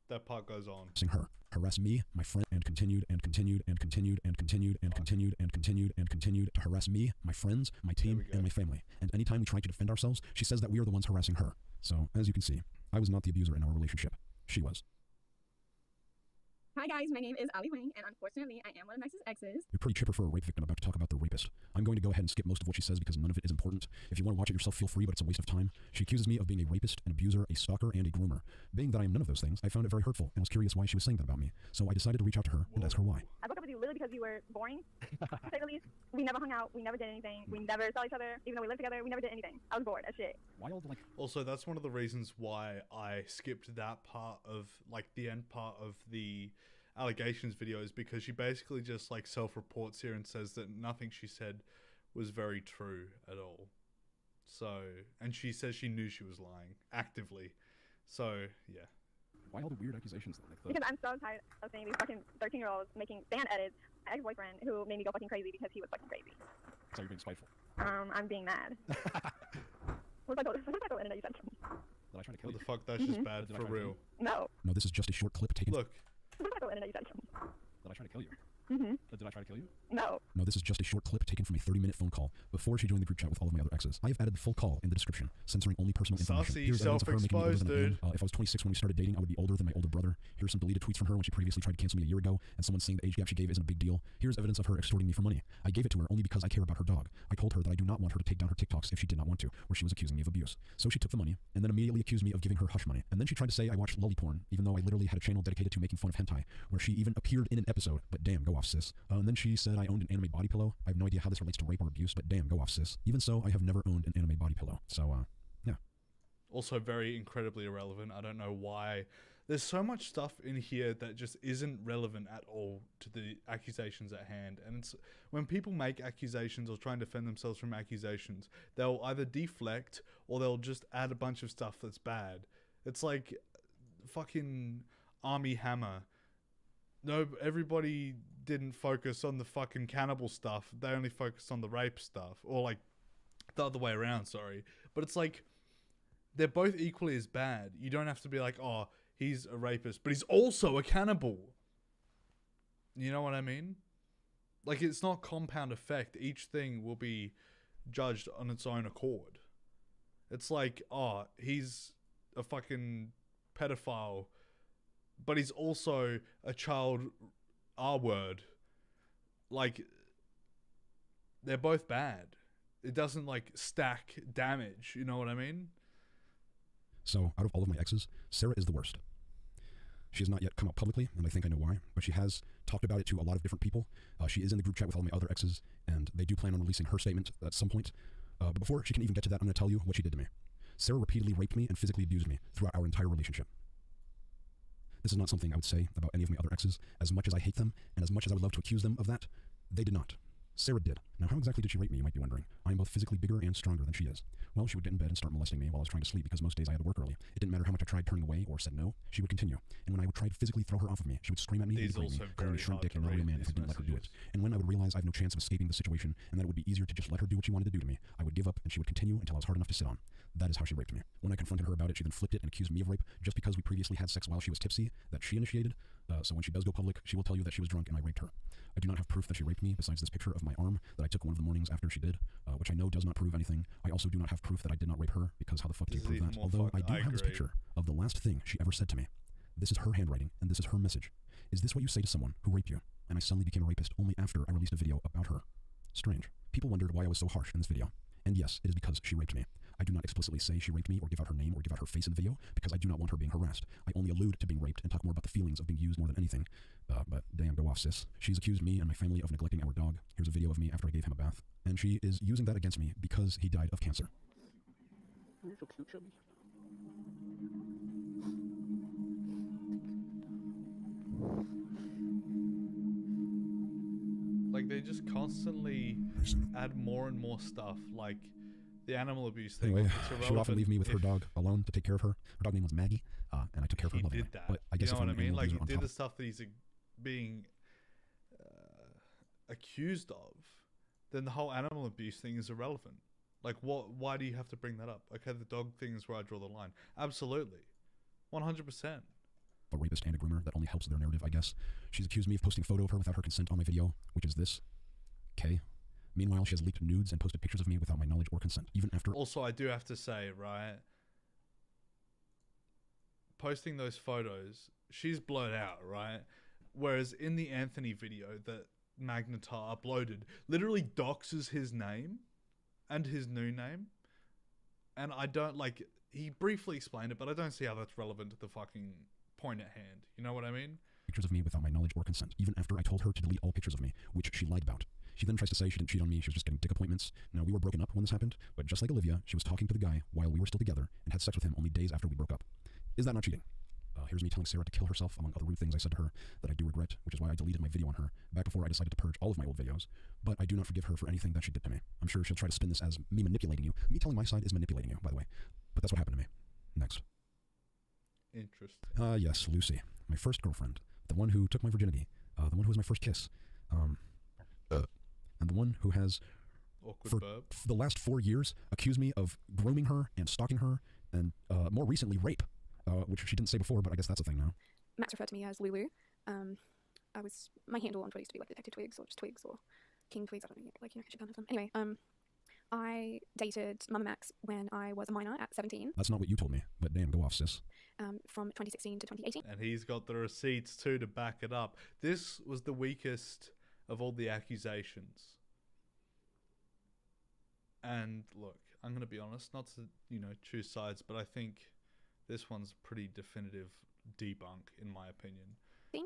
Speaker 1: That part goes on.
Speaker 12: Her, harass me, my friend, and continued and continued and continued and continued and continued and continued and continued to harass me, my friends, my team, and my family. And anytime we try to defend ourselves, she says that we are the ones harassing her. So, as you can see, I was not the abuser in our relationship. She was.
Speaker 15: Hi guys, my name is Ali Wing, and unfortunately, I am one of Max's exes.
Speaker 12: You're pretty chipper for a rape victim about to talk about the rapist. I'm going to go ahead and skip most of what she says because none of it is important. If you want to watch it yourself, feel free, but it's a waste of time. She accuses me of being a rapist, an abuser, a stalker, and a groomer. Being that I am none of those things, I found it very hurtful and was curious why she was saying that about me. So I decided to reach out to her and ask her why.
Speaker 15: I broke up with you literally because you were boring, to say the least. We never hung out, we never did anything, we never saw each other, even though we lived together, we never did anything. I was bored as shit.
Speaker 1: Also, that's one of the reasons why I skipped that part of, like, the end part of the allegations videos, because she basically just like self-reports here and says that nothing she said was very true at all. So, and she says she knew she was lying actively. So, yeah.
Speaker 12: Why all the weird accusations like that?
Speaker 15: Because I'm so tired of seeing these fucking 13-year-olds making fan edits. My ex-boyfriend who made me go fucking crazy because he was fucking crazy.
Speaker 12: So you're being spiteful.
Speaker 15: I'm being mad. What's that internet you sent to me?
Speaker 12: Did I try to kill you?
Speaker 1: What the fuck? That's just bad for real.
Speaker 15: No.
Speaker 12: No, this is just a short clip taken.
Speaker 1: Look.
Speaker 15: What's that internet you sent to me?
Speaker 12: Did I try to kill you? Did I try to kill you?
Speaker 15: No.
Speaker 12: No, this is just a short clip taken from a 30-minute phone call before she joined the group chat with all of my other exes. I have added the full call in the description, censoring only personal information.
Speaker 1: Sassy,
Speaker 12: Here's evidence of her making me older than a
Speaker 1: self-exposed,
Speaker 12: man. If I was 26 when we started dating, I would be older than my older brother. Here's some deleted tweets from her when she previously tried to cancel me a year ago, and someone saying the age gap she gave isn't a big deal. Here's evidence of her extorting me for money. I gave it to her only because I care about her dog. I told her that I do not want her to take down her TikToks if she did not want to, where she was accusing me of abuse. So she took the money, and then immediately accused me of giving her hush money. And then she tried to say I watched lolly porn, even though I literally had a channel dedicated to making fun of hentai, where she even appeared in an episode. But damn, go off, sis. And then she said I owned an anime body pillow. I have no idea how this relates to rape or abuse, but damn, go off, sis. Even so, I have never owned an anime body pillow. So, yeah.
Speaker 1: Also very incredibly irrelevant. I don't know why. There's so much stuff in here that just isn't relevant at all to the accusations at hand. And it's when people make accusations or try and defend themselves from accusations, they'll either deflect or they'll just add a bunch of stuff that's bad. It's like fucking Army Hammer. No, everybody didn't focus on the fucking cannibal stuff. They only focused on the rape stuff. Or like the other way around, sorry. But it's like they're both equally as bad. You don't have to be like, oh, he's a rapist, but he's also a cannibal. You know what I mean? Like, it's not compound effect. Each thing will be judged on its own accord. It's like, oh, he's a fucking pedophile, but he's also a child R-word. Like, they're both bad. It doesn't, like, stack damage. You know what I mean?
Speaker 12: So, out of all of my exes, Sarah is the worst. She has not yet come out publicly, and I think I know why, but she has talked about it to a lot of different people. She is in the group chat with all my other exes, and they do plan on releasing her statement at some point. But before she can even get to that, I'm going to tell you what she did to me. Sarah repeatedly raped me and physically abused me throughout our entire relationship. This is not something I would say about any of my other exes. As much as I hate them, and as much as I would love to accuse them of that, they did not. Sarah did. Now, how exactly did she rape me, you might be wondering? I am both physically bigger and stronger than she is. Well, she would get in bed and start molesting me while I was trying to sleep because most days I had to work early. It didn't matter how much I tried turning away or said no, she would continue. And when I would try to physically throw her off of me, she would scream at me and berate me, calling me shrimp dick and not a real man if I didn't let her do it. And when I would realize I have no chance of escaping the situation and that it would be easier to just let her do what she wanted to do to me, I would give up and she would continue until I was hard enough to sit on. That is how she raped me. When I confronted her about it, she then flipped it and accused me of rape just because we previously had sex while she was tipsy, that she initiated. So when she does go public, she will tell you that she was drunk and I raped her. I do not have proof that she raped me besides this picture of my arm that I took one of the mornings after she did, which I know does not prove anything. I also do not have proof that I did not rape her, because how the fuck do you prove that? Although I do have this picture of the last thing she ever said to me. This is her handwriting, and this is her message. Is this what you say to someone who raped you? And I suddenly became a rapist only after I released a video about her. Strange. People wondered why I was so harsh in this video. And yes, it is because she raped me. I do not explicitly say she raped me or give out her name or give out her face in the video because I do not want her being harassed. I only allude to being raped and talk more about the feelings of being used more than anything. But damn, go off, sis. She's accused me and my family of neglecting our dog. Here's a video of me after I gave him a bath. And she is using that against me because he died of cancer.
Speaker 9: You're so cute, Shelby.
Speaker 1: Like, they just constantly add more and more stuff, like the animal abuse thing.
Speaker 12: Anyway, she would often leave me with her dog alone to take care of her. Her dog name was Maggie, and I took care of her lovingly.
Speaker 1: Did that.
Speaker 12: But I guess
Speaker 1: you know what I mean? Like, he did
Speaker 12: top,
Speaker 1: the stuff that he's being accused of, then the whole animal abuse thing is irrelevant. Like, what? Why do you have to bring that up? Okay, the dog thing is where I draw the line. Absolutely. 100%.
Speaker 12: A rapist and a groomer, that only helps their narrative, I guess. She's accused me of posting a photo of her without her consent on my video, which is this. Okay. Meanwhile, she has leaked nudes and posted pictures of me without my knowledge or consent, even after...
Speaker 1: Also, I do have to say, right, posting those photos, she's blurred out, right? Whereas in the Anthony video that Magnetar uploaded, literally doxes his name and his new name. And I don't, like, he briefly explained it, but I don't see how that's relevant to the fucking point at hand. You know what I mean?
Speaker 12: Pictures of me without my knowledge or consent, even after I told her to delete all pictures of me, which she lied about. She then tries to say she didn't cheat on me, she was just getting dick appointments. Now, we were broken up when this happened, but just like Olivia, she was talking to the guy while we were still together and had sex with him only days after we broke up. Is that not cheating? Here's me telling Sarah to kill herself, among other rude things I said to her that I do regret, which is why I deleted my video on her back before I decided to purge all of my old videos. But I do not forgive her for anything that she did to me. I'm sure she'll try to spin this as me manipulating you. Me telling my side is manipulating you, by the way. But that's what happened to me. Next.
Speaker 1: Interesting.
Speaker 12: Yes, Lucy. My first girlfriend. The one who took my virginity. The one who was my first kiss. And the one who has, for the last 4 years, accused me of grooming her and stalking her, and more recently, rape. Which she didn't say before, but I guess that's a thing now.
Speaker 11: Max referred to me as Lulu. My handle on Twitter used to be like Detective Twigs or just Twigs or King Twigs. I don't know, like, you know, I should kind of them. Anyway, I dated MamaMax when I was a minor at 17.
Speaker 12: That's not what you told me, but damn, go off, sis.
Speaker 11: From 2016 to 2018.
Speaker 1: And he's got the receipts too to back it up. This was the weakest of all the accusations. And look, I'm going to be honest, not to, you know, choose sides, but I think this one's pretty definitive debunk, in my opinion.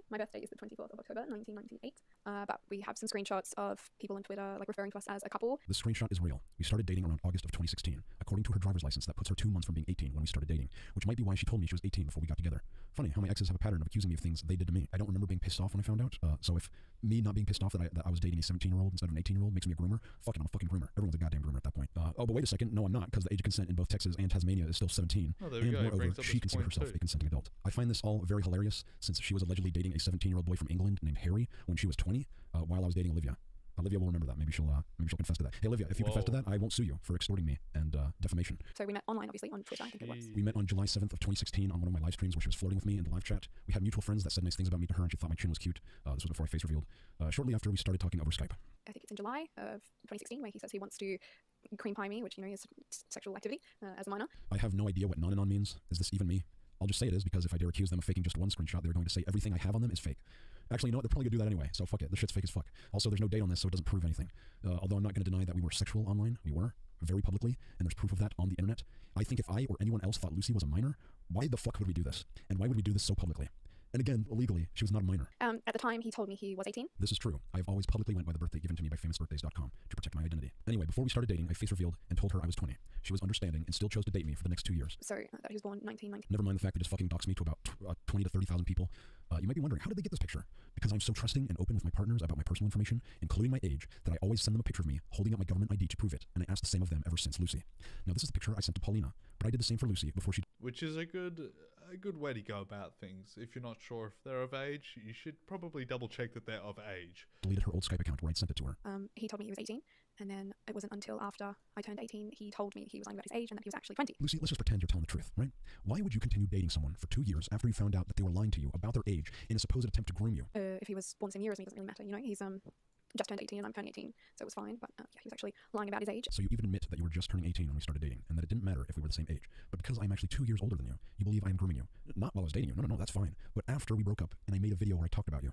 Speaker 11: My birthday is the 24th of October, 1998. But we have some screenshots of people on Twitter like referring to us as a couple.
Speaker 12: The screenshot is real. We started dating around August of 2016. According to her driver's license, that puts her 2 months from being 18 when we started dating, which might be why she told me she was 18 before we got together. Funny how my exes have a pattern of accusing me of things they did to me. I don't remember being pissed off when I found out. So if me not being pissed off that I was dating a 17-year-old instead of an 18-year-old makes me a groomer, fuck it, I'm a fucking groomer. Everyone's a goddamn groomer at that point. Oh, but wait a second. No, I'm not, because the age of consent in both Texas and Tasmania is still 17.
Speaker 1: Oh, there we go.
Speaker 12: And moreover, she considered herself a consenting adult. I find this all very hilarious, since she was allegedly dating a 17-year-old boy from England named Harry when she was 20, while I was dating Olivia. Olivia will remember that. Maybe she'll confess to that. Hey, Olivia, if you confess to that, I won't sue you for extorting me and defamation.
Speaker 11: So we met online, obviously, on Twitter, I think it was.
Speaker 12: We met on July 7th of 2016 on one of my live streams where she was flirting with me in the live chat. We had mutual friends that said nice things about me to her, and she thought my chin was cute. This was before I face revealed. Shortly after, we started talking over Skype.
Speaker 11: I think it's in July of 2016 where he says he wants to cream pie me, which, you know, is sexual activity as a minor.
Speaker 12: I have no idea what non-anon means. Is this even me? I'll just say it is, because if I dare accuse them of faking just one screenshot, they're going to say everything I have on them is fake. Actually, you know what? They're probably going to do that anyway, so fuck it. The shit's fake as fuck. Also, there's no date on this, so it doesn't prove anything. Although I'm not going to deny that we were sexual online. We were, very publicly, and there's proof of that on the internet. I think if I or anyone else thought Lucy was a minor, why the fuck would we do this? And why would we do this so publicly? And again, illegally, she was not a minor.
Speaker 11: At the time, he told me he was 18.
Speaker 12: This is true. I've always publicly went by the birthday given to me by famousbirthdays.com to protect my identity. Anyway, before we started dating, I face revealed and told her I was 20. She was understanding and still chose to date me for the next 2 years.
Speaker 11: So, that he was born in 1990.
Speaker 12: Never mind the fact that just fucking doxed me to about 20 to 30,000 people. You might be wondering, how did they get this picture? Because I'm so trusting and open with my partners about my personal information, including my age, that I always send them a picture of me holding up my government ID to prove it, and I ask the same of them ever since Lucy. Now, this is the picture I sent to Paulina, but I did the same for Lucy before she...
Speaker 1: Which is a good way to go about things. If you're not sure if they're of age, you should probably double check that they're of age.
Speaker 12: ...deleted her old Skype account where I'd sent it to her.
Speaker 11: He told me he was 18, and then it wasn't until after I turned 18 he told me he was lying about his age and that he was actually 20.
Speaker 12: Lucy, let's just pretend you're telling the truth, right? Why would you continue dating someone for 2 years after you found out that they were lying to you about their age in a supposed attempt to groom you?
Speaker 11: If he was born the same year as me, it doesn't really matter, you know? He's just turned 18 and I'm turning 18, so it was fine, but yeah, he was actually lying about his age.
Speaker 12: So you even admit that you were just turning 18 when we started dating, and that it didn't matter if we were the same age. But because I'm actually 2 years older than you, you believe I am grooming you. Not while I was dating you. No, that's fine. But after we broke up and I made a video where I talked about you.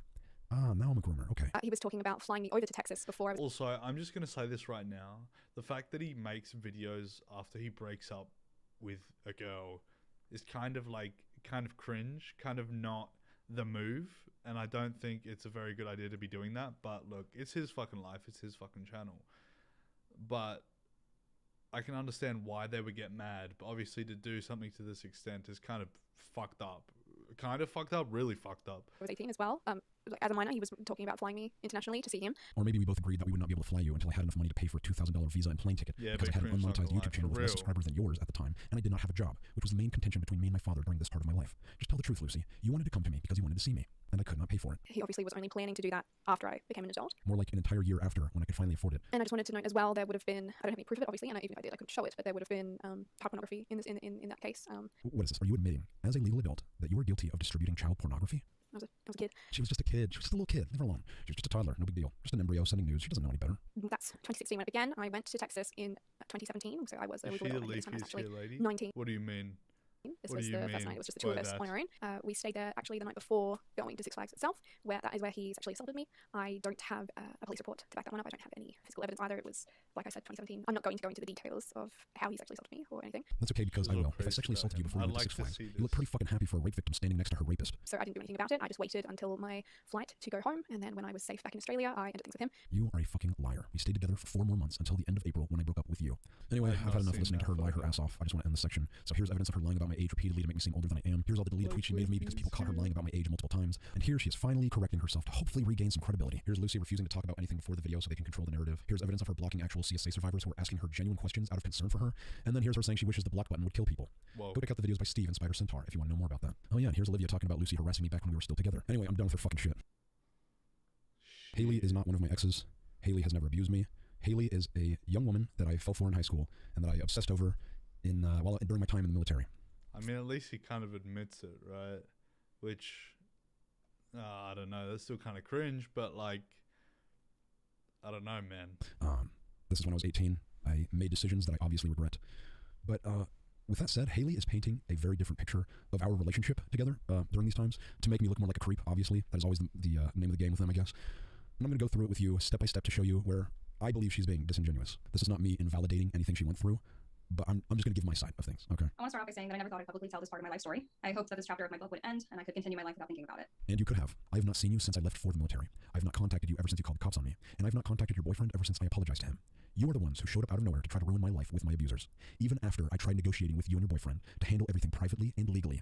Speaker 12: Ah, now I'm a groomer. Okay.
Speaker 11: He was talking about flying me over to Texas before I was...
Speaker 1: Also, I'm just going to say this right now. The fact that he makes videos after he breaks up with a girl is kind of cringe, kind of not the move. And I don't think it's a very good idea to be doing that. But look, it's his fucking life. It's his fucking channel. But I can understand why they would get mad. But obviously to do something to this extent is kind of fucked up. Really fucked up.
Speaker 11: I was 18 as well. As a minor, he was talking about flying me internationally to see him.
Speaker 12: Or maybe we both agreed that we would not be able to fly you until I had enough money to pay for a $2,000 visa and plane ticket.
Speaker 1: Yeah,
Speaker 12: because I had an unmonetized YouTube channel with less subscribers than yours at the time, and I did not have a job, which was the main contention between me and my father during this part of my life. Just tell the truth, Lucy. You wanted to come to me because you wanted to see me, and I could not pay for it.
Speaker 11: He obviously was only planning to do that after I became an adult.
Speaker 12: More like an entire year after, when I could finally afford it.
Speaker 11: And I just wanted to note as well, there would have been, I don't have any proof of it, obviously, and even if I did, I couldn't show it, but there would have been child pornography in that case.
Speaker 12: What is this? Are you admitting, as a legal adult, that you are guilty of distributing child pornography?
Speaker 11: I was a kid.
Speaker 12: She was just a kid. She was just a little kid. Leave her alone. She was just a toddler. No big deal. Just an embryo sending news. She doesn't know any better.
Speaker 11: That's 2016 when it began. I went to Texas in 2017, so I was a
Speaker 1: legal adult. Is she a leafy lady?
Speaker 11: 19.
Speaker 1: What do you mean?
Speaker 11: This was the first night. It was just the two of us on our own. We stayed there actually the night before going to Six Flags itself, where that is where he sexually assaulted me. I don't have a police report to back that one up. I don't have any physical evidence either. It was, like I said, 2017. I'm not going to go into the details of how he sexually assaulted me or anything.
Speaker 12: That's okay, because I will. If I sexually assaulted you before you went to Six Flags, you look pretty fucking happy for a rape victim standing next to her rapist.
Speaker 11: So I didn't do anything about it. I just waited until my flight to go home, and then when I was safe back in Australia, I ended things with him.
Speaker 12: You are a fucking liar. We stayed together for 4 more months until the end of April when I broke up with you. Anyway, I've had enough listening to her lie her ass off. I just want to end this section. So here's evidence of her lying about my age repeatedly to make me seem older than I am. Here's all the deleted tweets she made of me because people caught her lying about my age multiple times. And here she is finally correcting herself to hopefully regain some credibility. Here's Lucy refusing to talk about anything before the video so they can control the narrative. Here's evidence of her blocking actual CSA survivors who are asking her genuine questions out of concern for her. And then here's her saying she wishes the block button would kill people.
Speaker 1: Whoa.
Speaker 12: Go check out the videos by Steve and Spider Centaur if you want to know more about that. Oh yeah, and here's Olivia talking about Lucy harassing me back when we were still together. Anyway, I'm done with her fucking shit. Haley is not one of my exes. Haley has never abused me. Haley is a young woman that I fell for in high school and that I obsessed over during my time in the military.
Speaker 1: I mean, at least he kind of admits it, right? Which, I don't know, that's still kind of cringe, but like, I don't know, man.
Speaker 12: This is when I was 18. I made decisions that I obviously regret. But with that said, Haley is painting a very different picture of our relationship together during these times to make me look more like a creep, obviously. That is always the name of the game with them, I guess. And I'm going to go through it with you step by step to show you where I believe she's being disingenuous. This is not me invalidating anything she went through, but I'm just going to give my side of things, okay?
Speaker 8: I want to start off by saying that I never thought I'd publicly tell this part of my life story. I hoped that this chapter of my book would end and I could continue my life without thinking about it.
Speaker 12: And you could have. I have not seen you since I left for the military. I have not contacted you ever since you called the cops on me. And I have not contacted your boyfriend ever since I apologized to him. You are the ones who showed up out of nowhere to try to ruin my life with my abusers, even after I tried negotiating with you and your boyfriend to handle everything privately and legally.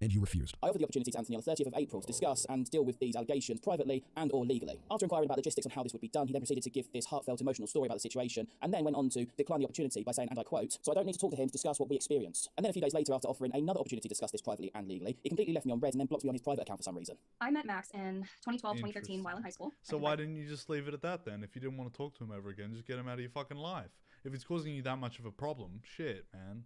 Speaker 12: And you refused.
Speaker 16: I offered the opportunity to Anthony on the 30th of April to discuss and deal with these allegations privately and or legally. After inquiring about logistics on how this would be done, he then proceeded to give this heartfelt emotional story about the situation and then went on to decline the opportunity by saying, and I quote, "So I don't need to talk to him to discuss what we experienced." And then a few days later, after offering another opportunity to discuss this privately and legally, he completely left me on red and then blocked me on his private account for some reason.
Speaker 8: I met Max in 2012, 2013 while in high school.
Speaker 1: So why didn't you just leave it at that then? If you didn't want to talk to him ever again, just get him out of your fucking life. If it's causing you that much of a problem, shit, man.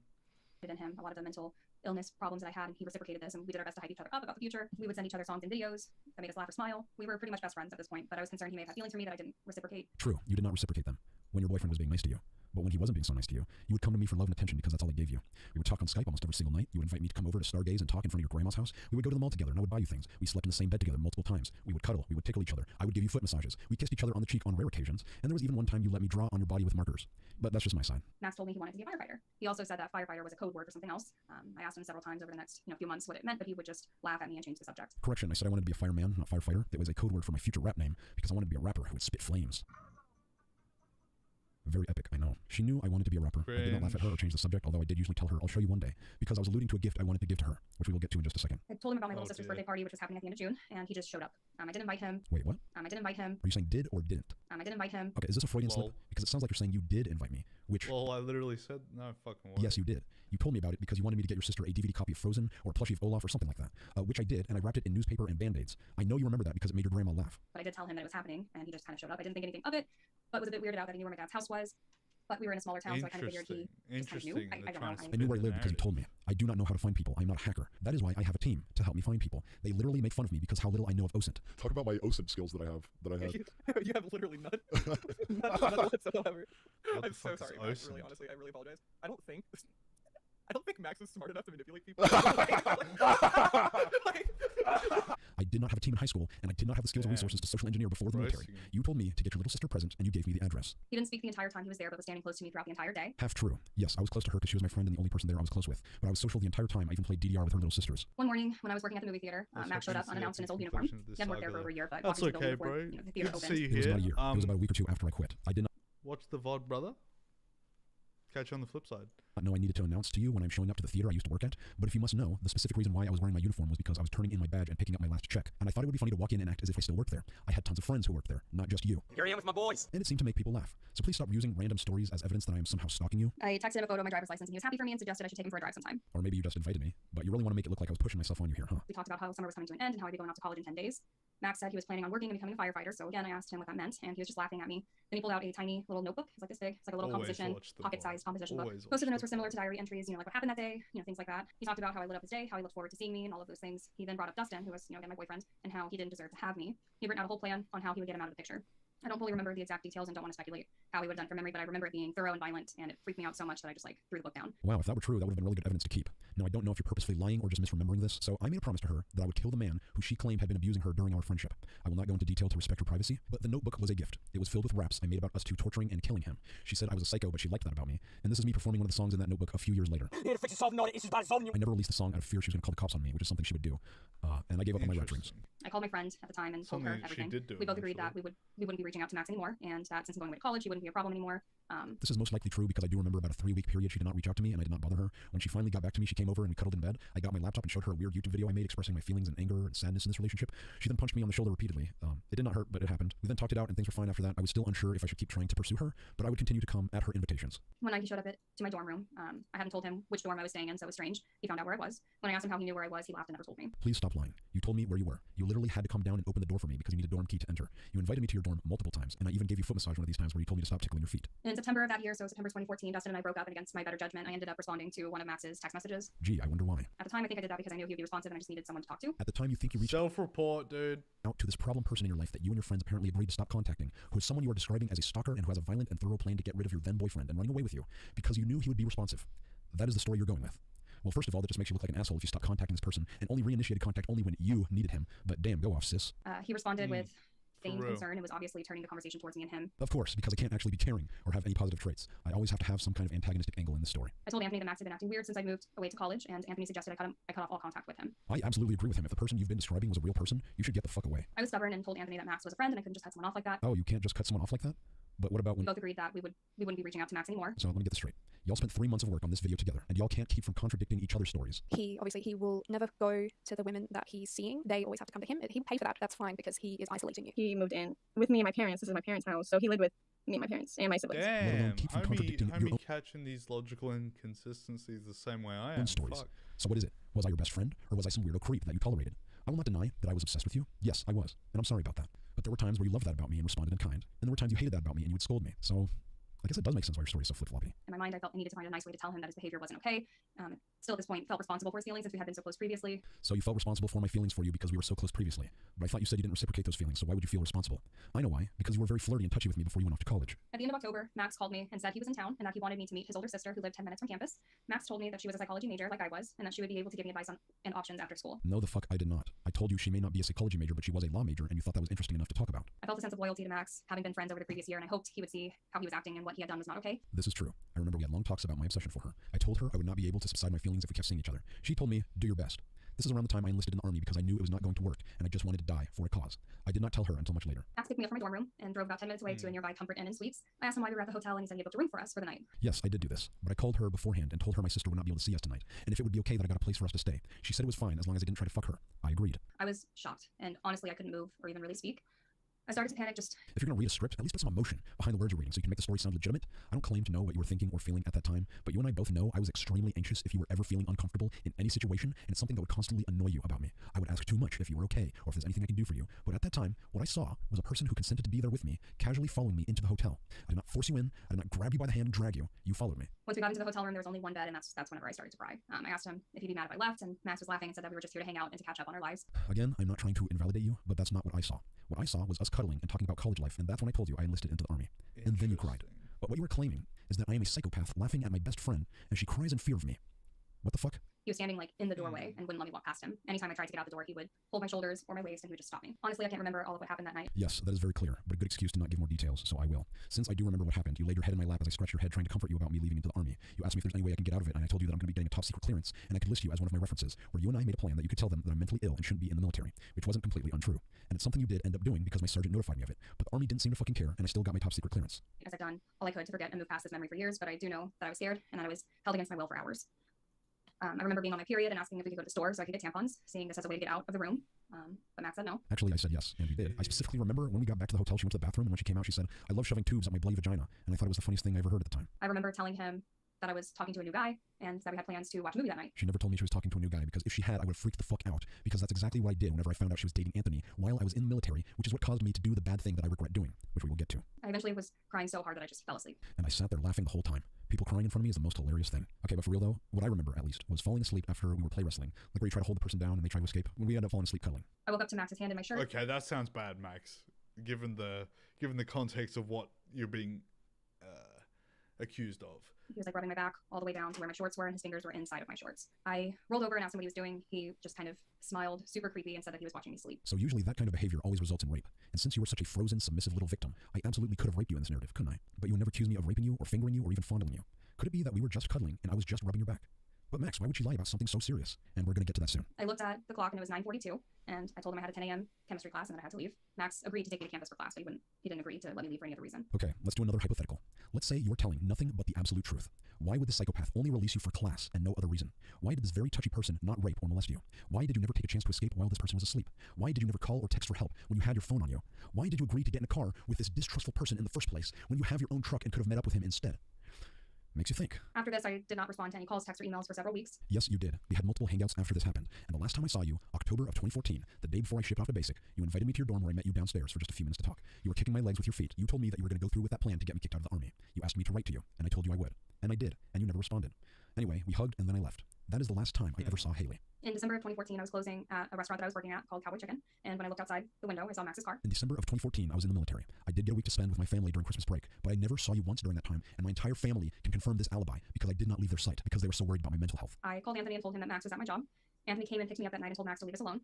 Speaker 8: In him a lot of the mental illness problems that I had, and he reciprocated this, and we did our best to hype each other up about the future. We would send each other songs and videos that made us laugh or smile. We were pretty much best friends at this point, but I was concerned he may have had feelings for me that I didn't reciprocate.
Speaker 12: True, you did not reciprocate them when your boyfriend was being nice to you. But when he wasn't being so nice to you, you would come to me for love and attention because that's all I gave you. We would talk on Skype almost every single night. You would invite me to come over to stargaze and talk in front of your grandma's house. We would go to the mall together and I would buy you things. We slept in the same bed together multiple times. We would cuddle. We would tickle each other. I would give you foot massages. We kissed each other on the cheek on rare occasions. And there was even one time you let me draw on your body with markers. But that's just my side.
Speaker 8: Max told me he wanted to be a firefighter. He also said that firefighter was a code word for something else. I asked him several times over the next few months what it meant, but he would just laugh at me and change the subject.
Speaker 12: Correction, I said I wanted to be a fireman, not firefighter. It was a code word for my future rap name because I wanted to be a rapper who would spit flames. Very epic, I know. She knew I wanted to be a rapper. I did not laugh at her or change the subject, although I did usually tell her I'll show you one day, because I was alluding to a gift I wanted to give to her, which we will get to in just a second.
Speaker 8: I told him about my little sister's birthday party, which was happening at the end of June, and he just showed up. I didn't invite him.
Speaker 12: Wait, what?
Speaker 8: I didn't invite him.
Speaker 12: Are you saying did or didn't?
Speaker 8: I didn't invite him.
Speaker 12: Okay, is this a Freudian slip? Because it sounds like you're saying you did invite me, which...
Speaker 1: Well, I literally said no fucking way.
Speaker 12: Yes, you did. You told me about it because you wanted me to get your sister a DVD copy of Frozen or a plushie of Olaf or something like that, which I did, and I wrapped it in newspaper and Band-Aids. I know you remember that because it made your grandma laugh.
Speaker 8: But I did tell him that it was happening, and he just kind of showed up. I didn't think anything of it, but was a bit weirded out that he knew where my dad's house was. But we were in a smaller town, so I kind of figured he just kind of knew. I don't know.
Speaker 12: I knew where I lived because you told me. I do not know how to find people. I'm not a hacker. That is why I have a team to help me find people. They literally make fun of me because how little I know of OSINT.
Speaker 17: Talk about my OSINT skills that I had.
Speaker 18: You have literally none. None whatsoever. I'm so sorry, Max. Really, honestly, I really apologize. I don't think Max is smart enough to manipulate people.
Speaker 12: I did not have a team in high school, and I did not have the skills or resources to social engineer before the military. You told me to get your little sister a present, and you gave me the address.
Speaker 8: He didn't speak the entire time he was there, but was standing close to me throughout the entire day.
Speaker 12: Half true. Yes, I was close to her because she was my friend and the only person there I was close with. But I was social the entire time. I even played DDR with her little sisters.
Speaker 8: One morning, when I was working at the movie theater, Max showed up unannounced in his old uniform. He hadn't worked there for over a year, but
Speaker 1: that's
Speaker 8: obviously
Speaker 1: okay,
Speaker 8: the
Speaker 1: bro.
Speaker 8: the theater
Speaker 1: Good to
Speaker 8: opened.
Speaker 1: see you
Speaker 12: It was
Speaker 1: here.
Speaker 12: about a year. It was about a week or two after I quit. I did not
Speaker 1: Watch the VOD, brother. Catch you on the flip side.
Speaker 12: know I needed to announce to you when I'm showing up to the theater I used to work at, but if you must know, the specific reason why I was wearing my uniform was because I was turning in my badge and picking up my last check, and I thought it would be funny to walk in and act as if I still worked there. I had tons of friends who worked there, not just you.
Speaker 19: Here I am with my boys.
Speaker 12: And it seemed to make people laugh. So please stop using random stories as evidence that I am somehow stalking you.
Speaker 8: I texted him a photo of my driver's license, and he was happy for me and suggested I should take him for a drive sometime.
Speaker 12: Or maybe you just invited me, but you really want to make it look like I was pushing myself on you here, huh?
Speaker 8: We talked about how summer was coming to an end and how I'd be going off to college in 10 days. Max said he was planning on working and becoming a firefighter, so again, I asked him what that meant, and he was just laughing at me. Then he pulled out a tiny little notebook. It's like this big. It's like a little composition, pocket-sized composition book. Most of the notes were similar to diary entries, like what happened that day, things like that. He talked about how I lit up his day, how he looked forward to seeing me, and all of those things. He then brought up Dustin, who was, again, my boyfriend, and how he didn't deserve to have me. He'd written out a whole plan on how he would get him out of the picture. I don't fully remember the exact details and don't want to speculate how he would have done from memory, but I remember it being thorough and violent, and it freaked me out so much that I just threw the book down.
Speaker 12: Wow, if that were true, that would have been really good evidence to keep. Now, I don't know if you're purposefully lying or just misremembering this, so I made a promise to her that I would kill the man who she claimed had been abusing her during our friendship. I will not go into detail to respect her privacy, but the notebook was a gift. It was filled with raps I made about us two torturing and killing him. She said I was a psycho, but she liked that about me, and this is me performing one of the songs in that notebook a few years later.
Speaker 19: Here to fix yourself, no issues by insomnia.
Speaker 12: I never released the song out of fear she was going to call the cops on me, which is something she would do, and I gave up on my rap dreams.
Speaker 8: I called my friend at the time and told her everything. We both agreed that we wouldn't be reaching out to Max anymore, and that since I'm going away to college, he wouldn't be a problem anymore.
Speaker 12: This is most likely true because I do remember about a 3-week period she did not reach out to me, and I did not bother her. When she finally got back to me, she came over and we cuddled in bed. I got my laptop and showed her a weird YouTube video I made expressing my feelings and anger and sadness in this relationship. She then punched me on the shoulder repeatedly. It did not hurt, but it happened. We then talked it out and things were fine after that. I was still unsure if I should keep trying to pursue her, but I would continue to come at her invitations.
Speaker 8: One night he showed up to my dorm room. I hadn't told him which dorm I was staying in, so it was strange. He found out where I was. When I asked him how he knew where I was, he laughed and never told me.
Speaker 12: Please stop lying. You told me where you were. You literally had to come down and open the door for me because you needed a dorm key to enter. You invited me to your dorm multiple times, and I even gave you foot massage one of these times where you told me to stop tickling your feet.
Speaker 8: In September of that year, so September 2014, Dustin and I broke up, and against my better judgment, I ended up responding to one of Max's text messages.
Speaker 12: Gee, I wonder why.
Speaker 8: At the time, I think I did that because I knew he would be responsive and I just needed someone to talk to.
Speaker 12: At the time, you think you reached
Speaker 1: self-report, dude,
Speaker 12: out to this problem person in your life that you and your friends apparently agreed to stop contacting, who is someone you are describing as a stalker and who has a violent and thorough plan to get rid of your then boyfriend and running away with you because you knew he would be responsive. That is the story you're going with. Well, first of all, that just makes you look like an asshole if you stop contacting this person and only reinitiated contact only when you needed him. But damn, go off, sis.
Speaker 8: He responded with feigned concern and was obviously turning the conversation towards me and him.
Speaker 12: Of course, because I can't actually be caring or have any positive traits. I always have to have some kind of antagonistic angle in the story.
Speaker 8: I told Anthony that Max had been acting weird since I moved away to college, and Anthony suggested I cut off all contact with him.
Speaker 12: I absolutely agree with him. If the person you've been describing was a real person, you should get the fuck away.
Speaker 8: I was stubborn and told Anthony that Max was a friend and I couldn't just cut someone off like that.
Speaker 12: Oh, you can't just cut someone off like that? But what about when...
Speaker 8: We both agreed that we wouldn't be reaching out to Max anymore.
Speaker 12: So let me get this straight. Y'all spent 3 months of work on this video together, and y'all can't keep from contradicting each other's stories.
Speaker 11: He will never go to the women that he's seeing. They always have to come to him. He'll pay for that. That's fine because he is isolating you.
Speaker 2: He moved in with me and my parents. This is my parents' house, so he lived with me and my parents and my siblings.
Speaker 1: Damn, homie catching these logical inconsistencies the same way I am.
Speaker 12: Stories.
Speaker 1: Fuck.
Speaker 12: So what is it? Was I your best friend, or was I some weirdo creep that you tolerated? I will not deny that I was obsessed with you. Yes, I was, and I'm sorry about that. But there were times where you loved that about me and responded in kind, and there were times you hated that about me and you would scold me. So I guess it does make sense why your story is so flip-floppy.
Speaker 8: In my mind, I felt I needed to find a nice way to tell him that his behavior wasn't okay. Still at this point, felt responsible for his feelings since we had been so close previously.
Speaker 12: So you felt responsible for my feelings for you because we were so close previously. But I thought you said you didn't reciprocate those feelings, so why would you feel responsible? I know why. Because you were very flirty and touchy with me before you went off to college.
Speaker 8: At the end of October, Max called me and said he was in town and that he wanted me to meet his older sister who lived 10 minutes from campus. Max told me that she was a psychology major like I was and that she would be able to give me advice on and options after school.
Speaker 12: No, the fuck I did not. I told you she may not be a psychology major, but she was a law major, and you thought that was interesting enough to talk about.
Speaker 8: I felt a sense of loyalty to Max, having been friends over the previous year, and I hoped he would see how he was acting and what he had done was not okay.
Speaker 12: This is true. I remember we had long talks about my obsession for her. I told her I would not be able to subside my feelings if we kept seeing each other. She told me, do your best. This is around the time I enlisted in the Army because I knew it was not going to work, and I just wanted to die for a cause. I did not tell her until much later.
Speaker 8: Max picked me up from my dorm room and drove about 10 minutes away to a nearby Comfort Inn and Suites. I asked him why we were at the hotel, and he said he booked a room for us for the night.
Speaker 12: Yes, I did do this, but I called her beforehand and told her my sister would not be able to see us tonight, and if it would be okay that I got a place for us to stay. She said it was fine as long as I didn't try to fuck her. I agreed.
Speaker 8: I was shocked, and honestly, I couldn't move or even really speak. I started to panic just...
Speaker 12: If you're going to read a script, at least put some emotion behind the words you're reading so you can make the story sound legitimate. I don't claim to know what you were thinking or feeling at that time, but you and I both know I was extremely anxious if you were ever feeling uncomfortable in any situation, and it's something that would constantly annoy you about me. I would ask too much if you were okay, or if there's anything I can do for you. But at that time, what I saw was a person who consented to be there with me, casually following me into the hotel. I did not force you in. I did not grab you by the hand and drag you. You followed me.
Speaker 8: Once we got into the hotel room, there was only one bed, and that's whenever I started to cry. I asked him if he'd be mad if I left, and Max was laughing and said that we were just here to hang out and to catch up on our lives.
Speaker 12: Again, I'm not trying to invalidate you, but that's not what I saw. What I saw was us cuddling and talking about college life, and that's when I told you I enlisted into the Army. And then you cried. But what you were claiming is that I am a psychopath laughing at my best friend as she cries in fear of me. What the fuck?
Speaker 8: He was standing like in the doorway and wouldn't let me walk past him. Anytime I tried to get out the door, he would hold my shoulders or my waist and he would just stop me. Honestly, I can't remember all of what happened that night.
Speaker 12: Yes, that is very clear, but a good excuse to not give more details, so I will. Since I do remember what happened, you laid your head in my lap as I scratched your head trying to comfort you about me leaving into the Army. You asked me if there's any way I can get out of it, and I told you that I'm going to be getting a top secret clearance, and I could list you as one of my references, where you and I made a plan that you could tell them that I'm mentally ill and shouldn't be in the military, which wasn't completely untrue. And it's something you did end up doing because my sergeant notified me of it, but the Army didn't seem to fucking care, and I still got my top secret clearance.
Speaker 8: As I've done all I could to forget and move past this memory for years, but I do know that I was scared and that I was held against my will for hours. I remember being on my period and asking if we could go to the store so I could get tampons, seeing this as a way to get out of the room. But Max said no.
Speaker 12: Actually, I said yes, and you did. I specifically remember when we got back to the hotel, she went to the bathroom, and when she came out, she said, "I love shoving tubes up my bloody vagina," and I thought it was the funniest thing I ever heard at the time.
Speaker 8: I remember telling him that I was talking to a new guy and that we had plans to watch a movie that night.
Speaker 12: She never told me she was talking to a new guy, because if she had, I would have freaked the fuck out, because that's exactly what I did whenever I found out she was dating Anthony while I was in the military, which is what caused me to do the bad thing that I regret doing, which we will get to.
Speaker 8: I eventually was crying so hard that I just fell asleep.
Speaker 12: And I sat there laughing the whole time. People crying in front of me is the most hilarious thing. Okay, but for real though, what I remember at least was falling asleep after we were play wrestling, like where you try to hold the person down and they try to escape, when we end up falling asleep cuddling.
Speaker 8: I woke up to Max's hand in my shirt.
Speaker 1: Okay, that sounds bad, Max. Given the context of what you're being accused of.
Speaker 8: He was like rubbing my back all the way down to where my shorts were, and his fingers were inside of my shorts. I rolled over and asked him what he was doing. He just kind of smiled, super creepy, and said that he was watching me sleep.
Speaker 12: So usually that kind of behavior always results in rape. And since you were such a frozen, submissive little victim, I absolutely could have raped you in this narrative, couldn't I? But you would never accuse me of raping you or fingering you or even fondling you. Could it be that we were just cuddling and I was just rubbing your back? But Max, why would she lie about something so serious? And we're going to get to that soon.
Speaker 8: I looked at the clock and it was 9:42, and I told him I had a 10 a.m. chemistry class and that I had to leave. Max agreed to take me to campus for class, but he didn't agree to let me leave for any other reason.
Speaker 12: Okay, let's do another hypothetical. Let's say you're telling nothing but the absolute truth. Why would the psychopath only release you for class and no other reason? Why did this very touchy person not rape or molest you? Why did you never take a chance to escape while this person was asleep? Why did you never call or text for help when you had your phone on you? Why did you agree to get in a car with this distrustful person in the first place when you have your own truck and could have met up with him instead? Makes you think.
Speaker 8: After this, I did not respond to any calls, texts, or emails for several weeks.
Speaker 12: Yes, you did. We had multiple hangouts after this happened. And the last time I saw you, October of 2014, the day before I shipped off to basic, you invited me to your dorm where I met you downstairs for just a few minutes to talk. You were kicking my legs with your feet. You told me that you were going to go through with that plan to get me kicked out of the Army. You asked me to write to you, and I told you I would. And I did, and you never responded. Anyway, we hugged, and then I left. That is the last time I ever saw Haley.
Speaker 8: In December of 2014, I was closing at a restaurant that I was working at called Cowboy Chicken, and when I looked outside the window, I saw Max's car.
Speaker 12: In December of 2014, I was in the military. I did get a week to spend with my family during Christmas break, but I never saw you once during that time, and my entire family can confirm this alibi because I did not leave their sight because they were so worried about my mental health.
Speaker 8: I called Anthony and told him that Max was at my job. Anthony came and picked me up that night and told Max to leave us alone.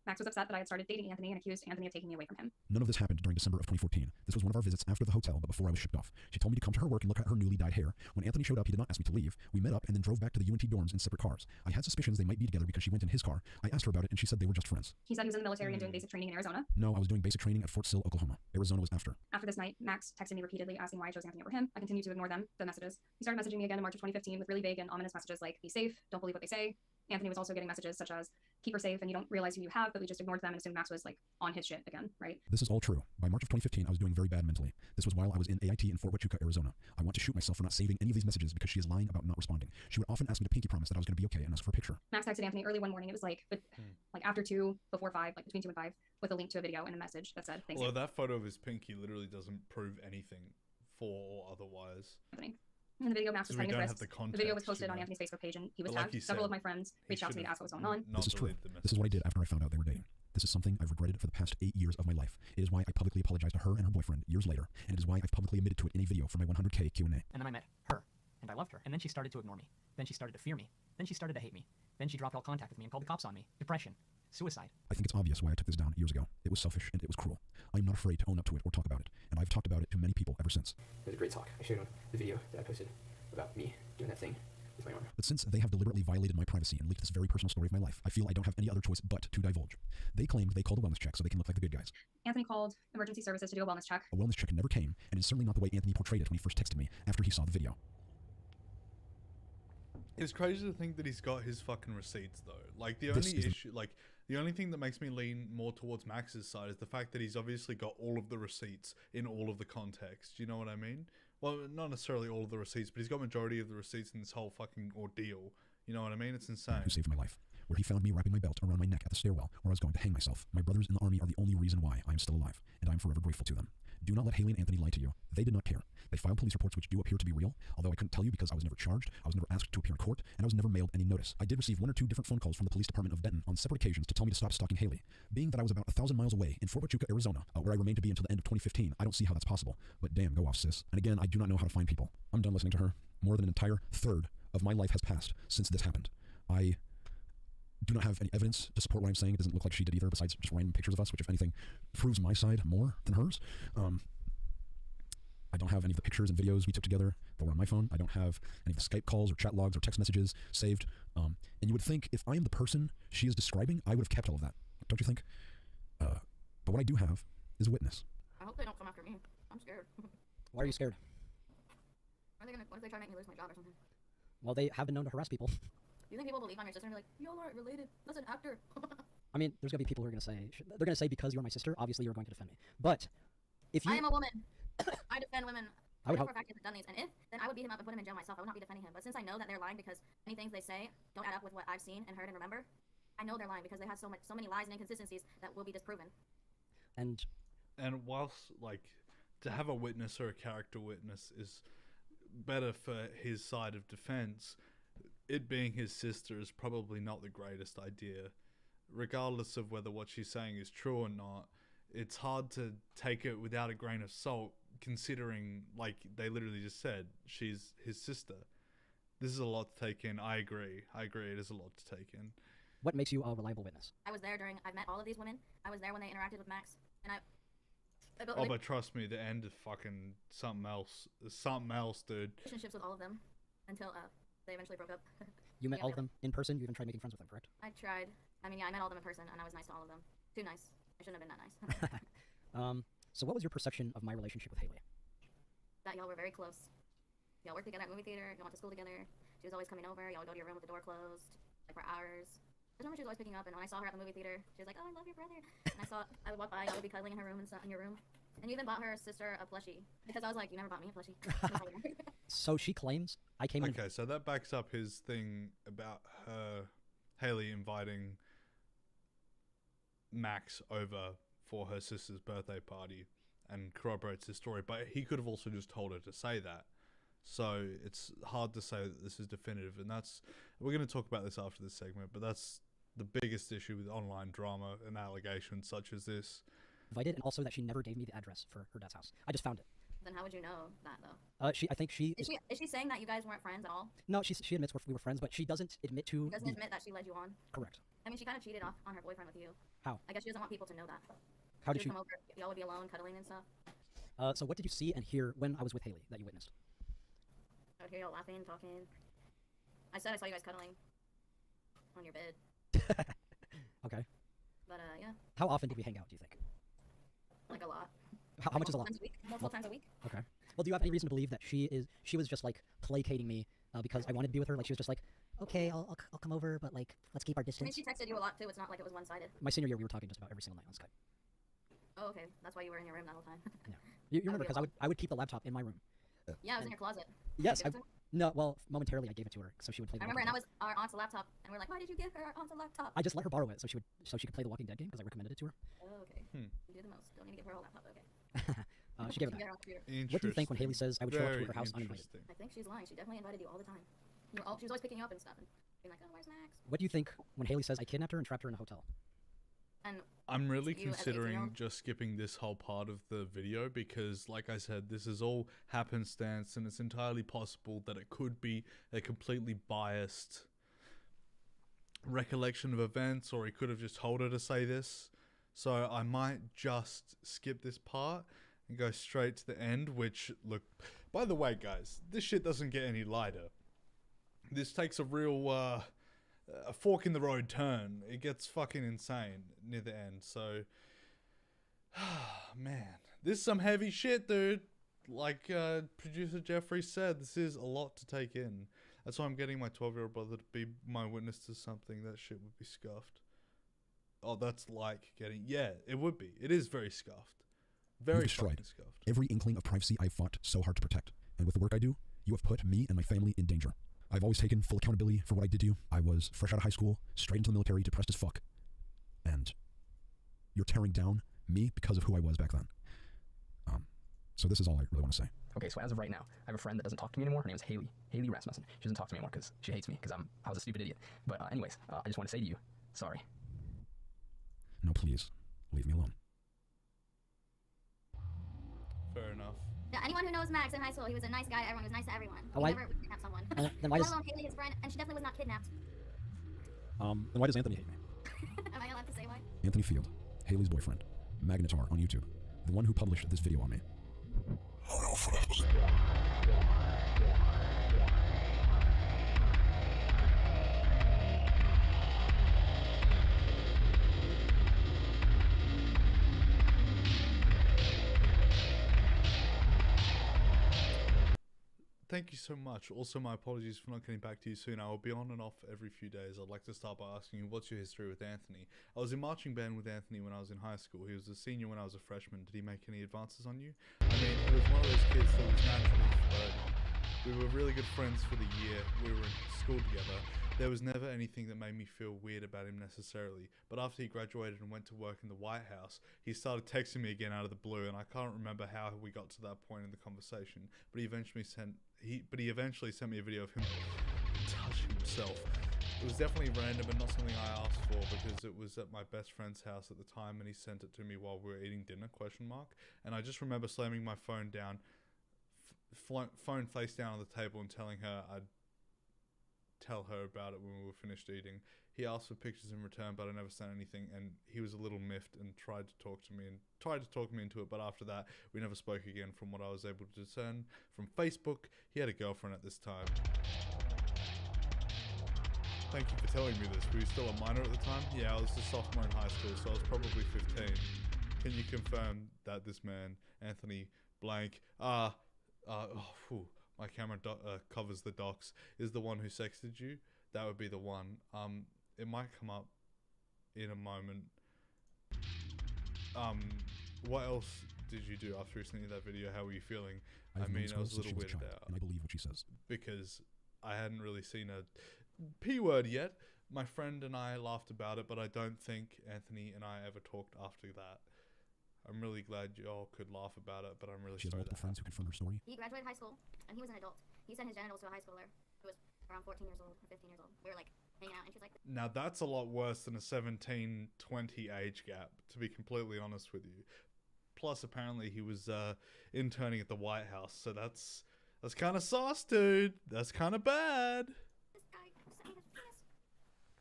Speaker 8: Max was upset that I had started dating Anthony and accused Anthony of taking me away from him.
Speaker 12: None of this happened during December of 2014. This was one of our visits after the hotel, but before I was shipped off. She told me to come to her work and look at her newly dyed hair. When Anthony showed up, he did not ask me to leave. We met up and then drove back to the UNT dorms in separate cars. I had suspicions they might be together because she went in his car. I asked her about it and she said they were just friends.
Speaker 8: He said he was in the military and doing basic training in Arizona.
Speaker 12: No, I was doing basic training at Fort Sill, Oklahoma. Arizona was after.
Speaker 8: After this night, Max texted me repeatedly asking why I chose Anthony over him. I continued to ignore them, the messages. He started messaging me again in March of 2015 with really vague and ominous messages like, be safe, don't believe what they say. Anthony was also getting messages such as, keep her safe and you don't realize who you have, but we just ignored them and assumed Max was like on his shit again, right?
Speaker 12: This is all true. By March of 2015, I was doing very bad mentally. This was while I was in AIT in Fort Huachuca, Arizona. I want to shoot myself for not saving any of these messages because she is lying about not responding. She would often ask me to pinky promise that I was going to be okay and ask for a picture.
Speaker 8: Max texted Anthony early one morning. It was like, like after 2, before 5, like between 2 and 5, with a link to a video and a message that said, thanks.
Speaker 1: Well, that photo of his pinky literally doesn't prove anything for or otherwise.
Speaker 8: Anthony. In the video, Max was cutting his wrists. The video was posted on Anthony's Facebook page, and he was tagged. Several of my friends reached out to me to ask what was going on.
Speaker 12: This is true. This is what I did after I found out they were dating. This is something I've regretted for the past 8 years of my life. It is why I publicly apologized to her and her boyfriend years later, and it is why I've publicly admitted to it in a video for my 100K Q&A.
Speaker 10: And then I met her, and I loved her. And then she started to ignore me. Then she started to fear me. Then she started to hate me. Then she dropped all contact with me and called the cops on me. Depression. Suicide.
Speaker 12: I think it's obvious why I took this down years ago. It was selfish and it was cruel. I am not afraid to own up to it or talk about it, and I've talked about it to many people ever since.
Speaker 20: It was a great talk. I showed him the video that I posted about me doing that thing
Speaker 12: But since they have deliberately violated my privacy and leaked this very personal story of my life, I feel I don't have any other choice but to divulge. They claimed they called a wellness check so they can look like the good guys.
Speaker 8: Anthony called emergency services to do a wellness check.
Speaker 12: A wellness check never came, and it's certainly not the way Anthony portrayed it when he first texted me after he saw the video.
Speaker 1: It's crazy to think that he's got his fucking receipts though. Like the
Speaker 12: This
Speaker 1: only
Speaker 12: is-
Speaker 1: issue, like the only thing that makes me lean more towards Max's side is the fact that he's obviously got all of the receipts in all of the context. Do you know what I mean? Well, not necessarily all of the receipts, but he's got majority of the receipts in this whole fucking ordeal. You know what I mean? It's insane.
Speaker 12: Who saved my life, where he found me wrapping my belt around my neck at the stairwell where I was going to hang myself. My brothers in the army are the only reason why I am still alive, and I'm forever grateful to them. Do not let Haley and Anthony lie to you. They did not care. They filed police reports which do appear to be real, although I couldn't tell you because I was never charged, I was never asked to appear in court, and I was never mailed any notice. I did receive 1 or 2 different phone calls from the police department of Benton on separate occasions to tell me to stop stalking Haley. Being that I was about 1,000 miles away in Fort Huachuca, Arizona, where I remained to be until the end of 2015, I don't see how that's possible. But damn, go off, sis. And again, I do not know how to find people. I'm done listening to her. More than an entire third of my life has passed since this happened. I do not have any evidence to support what I'm saying. It doesn't look like she did either, besides just random pictures of us, which, if anything, proves my side more than hers. I don't have any of the pictures and videos we took together that were on my phone. I don't have any of the Skype calls or chat logs or text messages saved. And you would think if I am the person she is describing, I would have kept all of that. Don't you think? But what I do have is a witness.
Speaker 14: I hope they don't come after me. I'm scared.
Speaker 10: Why are you scared?
Speaker 14: What if they try to make me lose my job or something?
Speaker 10: Well, they have been known to harass people.
Speaker 14: Do you think people believe I'm your sister and be like, y'all aren't related? That's an actor.
Speaker 10: I mean, there's gonna be people who are gonna say, they're gonna say because you're my sister, obviously you're going to defend me. But if you,
Speaker 14: I am a woman. I defend women.
Speaker 10: I would
Speaker 14: know
Speaker 10: hope-
Speaker 14: for a fact he hasn't done these, and if, then I would beat him up and put him in jail myself. I would not be defending him. But since I know that they're lying because any things they say don't add up with what I've seen and heard and remember, I know they're lying because they have so many lies and inconsistencies that will be disproven.
Speaker 10: And
Speaker 1: whilst like to have a witness or a character witness is better for his side of defense, it being his sister is probably not the greatest idea. Regardless of whether what she's saying is true or not, it's hard to take it without a grain of salt, considering, like they literally just said, she's his sister. This is a lot to take in. I agree, it is a lot to take in.
Speaker 10: what makes you a reliable witness?
Speaker 14: I was there I've met all of these women. I was there when they interacted with Max, and I
Speaker 1: Oh, but trust me, the end is fucking something else. Something else, dude.
Speaker 14: relationships with all of them until they eventually broke up.
Speaker 10: You met
Speaker 14: Yeah,
Speaker 10: all
Speaker 14: they-
Speaker 10: of them in person? You even tried making friends with them, correct?
Speaker 14: I tried. I mean, yeah, I met all of them in person, and I was nice to all of them. Too nice. I shouldn't have been that nice.
Speaker 10: So what was your perception of my relationship with Haley?
Speaker 14: That y'all were very close. Y'all worked together at movie theater. Y'all went to school together. She was always coming over. Y'all would go to your room with the door closed, like for hours. I remember she was always picking up, and when I saw her at the movie theater, she was like, "Oh, I love your brother." And I would walk by. Y'all would be cuddling in her room and stuff in your room. And you even bought her sister a plushie because I was like, "You never bought me a plushie."
Speaker 10: So she claims I came in.
Speaker 1: Okay, so that backs up his thing about Haley inviting Max over for her sister's birthday party and corroborates his story, but he could have also just told her to say that. So it's hard to say that this is definitive, and we're going to talk about this after this segment, but that's the biggest issue with online drama and allegations such as this.
Speaker 10: Invited, and also that she never gave me the address for her dad's house. I just found it.
Speaker 14: Then how would you know that though?
Speaker 10: I think she
Speaker 14: Is she saying that you guys weren't friends at all?
Speaker 10: No, she admits we were friends, but she doesn't admit to.
Speaker 14: She doesn't admit that she led you on.
Speaker 10: Correct.
Speaker 14: I mean, she kind of cheated off on her boyfriend with you.
Speaker 10: How?
Speaker 14: I guess she doesn't want people to know that.
Speaker 10: How did she?
Speaker 14: Come over? Y'all would be alone, cuddling and stuff.
Speaker 10: So what did you see and hear when I was with Haley that you witnessed?
Speaker 14: I would hear y'all laughing, talking. I said I saw you guys cuddling on your bed.
Speaker 10: Okay.
Speaker 14: But yeah.
Speaker 10: How often did we hang out, do you think?
Speaker 14: Like a lot.
Speaker 10: How much is a lot?
Speaker 14: Times a week. Multiple times a week.
Speaker 10: Okay. Well, do you have any reason to believe that she was just like placating me because I wanted to be with her? Like she was just like, okay, I'll come over, but like let's keep our
Speaker 14: I mean,
Speaker 10: distance.
Speaker 14: she texted you a lot too. It's not like it was one-sided.
Speaker 10: My senior year, we were talking just about every single night on Skype.
Speaker 14: Oh, okay. That's why you were in your room that whole time.
Speaker 10: Yeah. You remember because I would keep the laptop in my room.
Speaker 14: Yeah, it was in your closet.
Speaker 10: Yes.
Speaker 14: Did you give it to her?
Speaker 10: No, well, momentarily I gave it to her so she would play.
Speaker 14: I remember, and that was our aunt's laptop, and we were like, "Why did you give her our aunt's laptop?"
Speaker 10: I just let her borrow it so she could play the Walking Dead game because I recommended it to her.
Speaker 14: Oh, okay. You do the most. Don't need to give her a whole laptop. Okay.
Speaker 10: She gave it
Speaker 14: Get her
Speaker 10: back.
Speaker 14: on the computer.
Speaker 10: What do you think when Haley says I would show up to
Speaker 1: Very
Speaker 10: her house uninvited?
Speaker 14: I think she's lying. She definitely invited you all the time. She was always picking you up and stuff, and being like, "Oh, where's Max?"
Speaker 10: What do you think when Haley says I kidnapped her and trapped her in a hotel?
Speaker 14: And
Speaker 1: I'm really
Speaker 14: you as an
Speaker 1: considering
Speaker 14: 18-year-old?
Speaker 1: just skipping this whole part of the video because, like I said, this is all happenstance and it's entirely possible that it could be a completely biased recollection of events, or he could have just told her to say this. So I might just skip this part and go straight to the end, which, look, by the way, guys, this shit doesn't get any lighter. this takes a real a fork in the road turn. It gets fucking insane near the end. So, man, this is some heavy shit, dude. Like producer Jeffrey said, this is a lot to take in. That's why I'm getting my 12-year-old brother to be my witness to something. That shit would be scuffed. Oh, that's like getting... Yeah, it would be. It is very scuffed. Very fucking scuffed.
Speaker 12: Every inkling of privacy I've fought so hard to protect. And with the work I do, you have put me and my family in danger. I've always taken full accountability for what I did to you. I was fresh out of high school, straight into the military, depressed as fuck. And you're tearing down me because of who I was back then. So this is all I really want to say.
Speaker 10: Okay, so as of right now, I have a friend that doesn't talk to me anymore. Her name is Haley. Haley Rasmussen. She doesn't talk to me anymore because she hates me because I was a stupid idiot. But anyways, I just want to say to you, sorry.
Speaker 12: No, please, leave me alone.
Speaker 1: Fair enough.
Speaker 14: Yeah, anyone who knows Max in high school, he was a nice guy. Everyone was nice to everyone.
Speaker 9: Oh,
Speaker 14: He never kidnapped someone.
Speaker 9: Then why
Speaker 14: Let
Speaker 9: does...
Speaker 14: alone Haley, his friend, and she definitely was not kidnapped.
Speaker 12: Then why does Anthony hate me?
Speaker 14: Am I allowed to say why?
Speaker 12: Anthony Field, Haley's boyfriend, Magnetar on YouTube, the one who published this video on me.
Speaker 1: Thank you so much. Also, my apologies for not getting back to you soon. I will be on and off every few days. I'd like to start by asking you, what's your history with Anthony? I was in marching band with Anthony when I was in high school. He was a senior when I was a freshman. Did he make any advances on you? I mean, he was one of those kids that was naturally flirty. We were really good friends for the year. We were in school together. There was never anything that made me feel weird about him necessarily, but after he graduated and went to work in the White House, he started texting me again out of the blue, and I can't remember how we got to that point in the conversation, but he eventually sent me a video of him touching himself. It was definitely random and not something I asked for because it was at my best friend's house at the time, and he sent it to me while we were eating dinner, ? And I just remember slamming my phone down, phone face down on the table, and telling her I'd tell her about it when we were finished eating. He asked for pictures in return, but I never sent anything, and he was a little miffed and tried to talk me into it, but after that we never spoke again. From what I was able to discern from Facebook, he had a girlfriend at this time. Thank you for telling me this. Were you still a minor at the time? Yeah, I was a sophomore in high school, so I was probably 15. Can you confirm that this man, Anthony Blank, my camera covers the docs, is the one who sexted you? That would be the one. It might come up in a moment. What else did you do after you sent me that video? How were you feeling? I mean, I was a little weirded out.
Speaker 12: And I believe what she says.
Speaker 1: Because I hadn't really seen a P word yet. My friend and I laughed about it, but I don't think Anthony and I ever talked after that. I'm really glad you all could laugh about it, but I'm really
Speaker 12: She has
Speaker 1: sorry.
Speaker 12: multiple friends who confirm her story.
Speaker 14: He graduated high school, and he was an adult. He sent his genitals to a high schooler who was around 14 years old or 15 years old. We were like hanging out, and she's like,
Speaker 1: Now that's a lot worse than a 17-20 age gap, to be completely honest with you. Plus, apparently he was interning at the White House, so that's kind of sauce, dude. That's kind of bad.
Speaker 14: this guy sent me his penis.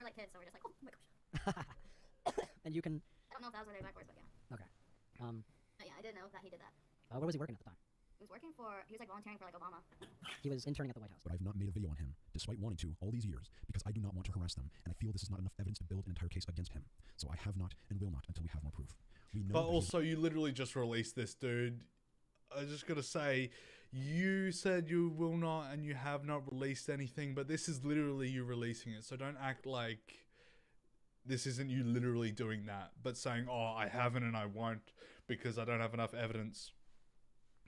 Speaker 14: We're like kids, so we're just like, oh my gosh.
Speaker 9: And you can...
Speaker 14: I don't know if that was really backwards, but yeah.
Speaker 9: Okay.
Speaker 14: But yeah, I did know that he did that.
Speaker 9: Where was he working at the time?
Speaker 14: He was like volunteering for like Obama.
Speaker 9: He was interning at the White House.
Speaker 12: But I've not made a video on him, despite wanting to all these years, because I do not want to harass them, and I feel this is not enough evidence to build an entire case against him. So I have not and will not until we have more proof. We know
Speaker 1: But also, you literally just released this, dude. I just gotta say, you said you will not and you have not released anything, but this is literally you releasing it. So don't act like this isn't you literally doing that, but saying, oh, I haven't and I won't because I don't have enough evidence.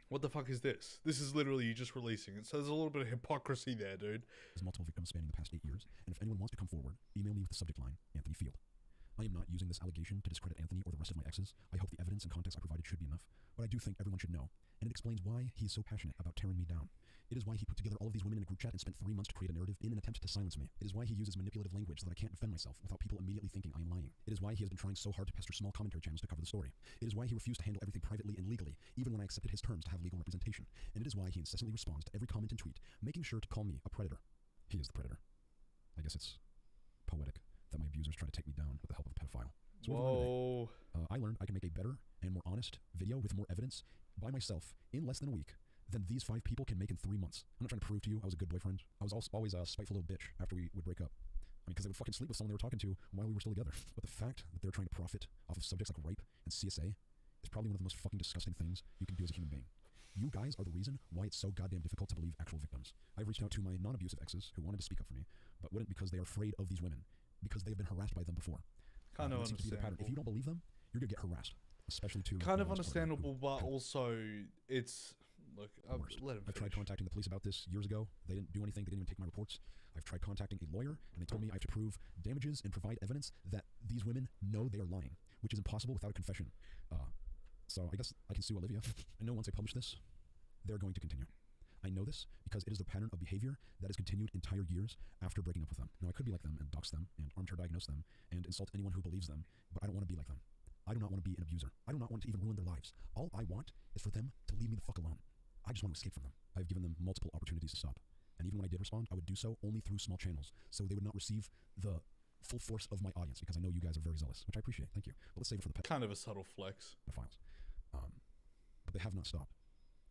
Speaker 1: What the fuck is this? This is literally you just releasing it. So there's a little bit of hypocrisy there, dude.
Speaker 12: There's multiple victims spanning the past 8 years, and if anyone wants to come forward, email me with the subject line, Anthony Field. I am not using this allegation to discredit Anthony or the rest of my exes. I hope the evidence and context I provided should be enough, but I do think everyone should know, and it explains why he is so passionate about tearing me down. It is why he put together all of these women in a group chat and spent 3 months to create a narrative in an attempt to silence me. It is why he uses manipulative language so that I can't defend myself without people immediately thinking I am lying. It is why he has been trying so hard to pester small commentary channels to cover the story. It is why he refused to handle everything privately and legally, even when I accepted his terms to have legal representation. And it is why he incessantly responds to every comment and tweet, making sure to call me a predator. He is the predator. I guess it's poetic that my abusers try to take me down with the help of a pedophile. So I learned I can make a better and more honest video with more evidence by myself in less than a week than these 5 people can make in 3 months. I'm not trying to prove to you I was a good boyfriend. I was always a spiteful little bitch after we would break up. I mean, because they would fucking sleep with someone they were talking to while we were still together. But the fact that they're trying to profit off of subjects like rape and CSA is probably one of the most fucking disgusting things you can do as a human being. You guys are the reason why it's so goddamn difficult to believe actual victims. I've reached out to my non-abusive exes who wanted to speak up for me, but wouldn't because they are afraid of these women, because they have been harassed by them before.
Speaker 1: Kind of
Speaker 12: That seems to be the pattern.
Speaker 1: understandable.
Speaker 12: If you don't believe them, you're gonna get harassed, especially to
Speaker 1: Kind of
Speaker 12: women as part
Speaker 1: understandable, but also it's look. Let him
Speaker 12: I've tried contacting the police about this years ago. They didn't do anything. They didn't even take my reports. I've tried contacting a lawyer, and they told me I have to prove damages and provide evidence that these women know they are lying, which is impossible without a confession. So I guess I can sue Olivia. I know once I publish this, they're going to continue. I know this because it is the pattern of behavior that has continued entire years after breaking up with them. Now, I could be like them and dox them and armchair diagnose them and insult anyone who believes them, but I don't want to be like them. I do not want to be an abuser. I do not want to even ruin their lives. All I want is for them to leave me the fuck alone. I just want to escape from them. I've given them multiple opportunities to stop. And even when I did respond, I would do so only through small channels, so they would not receive the full force of my audience, because I know you guys are very zealous, which I appreciate. Thank you. But let's save it for the
Speaker 1: kind of a subtle flex.
Speaker 12: Files. But they have not stopped.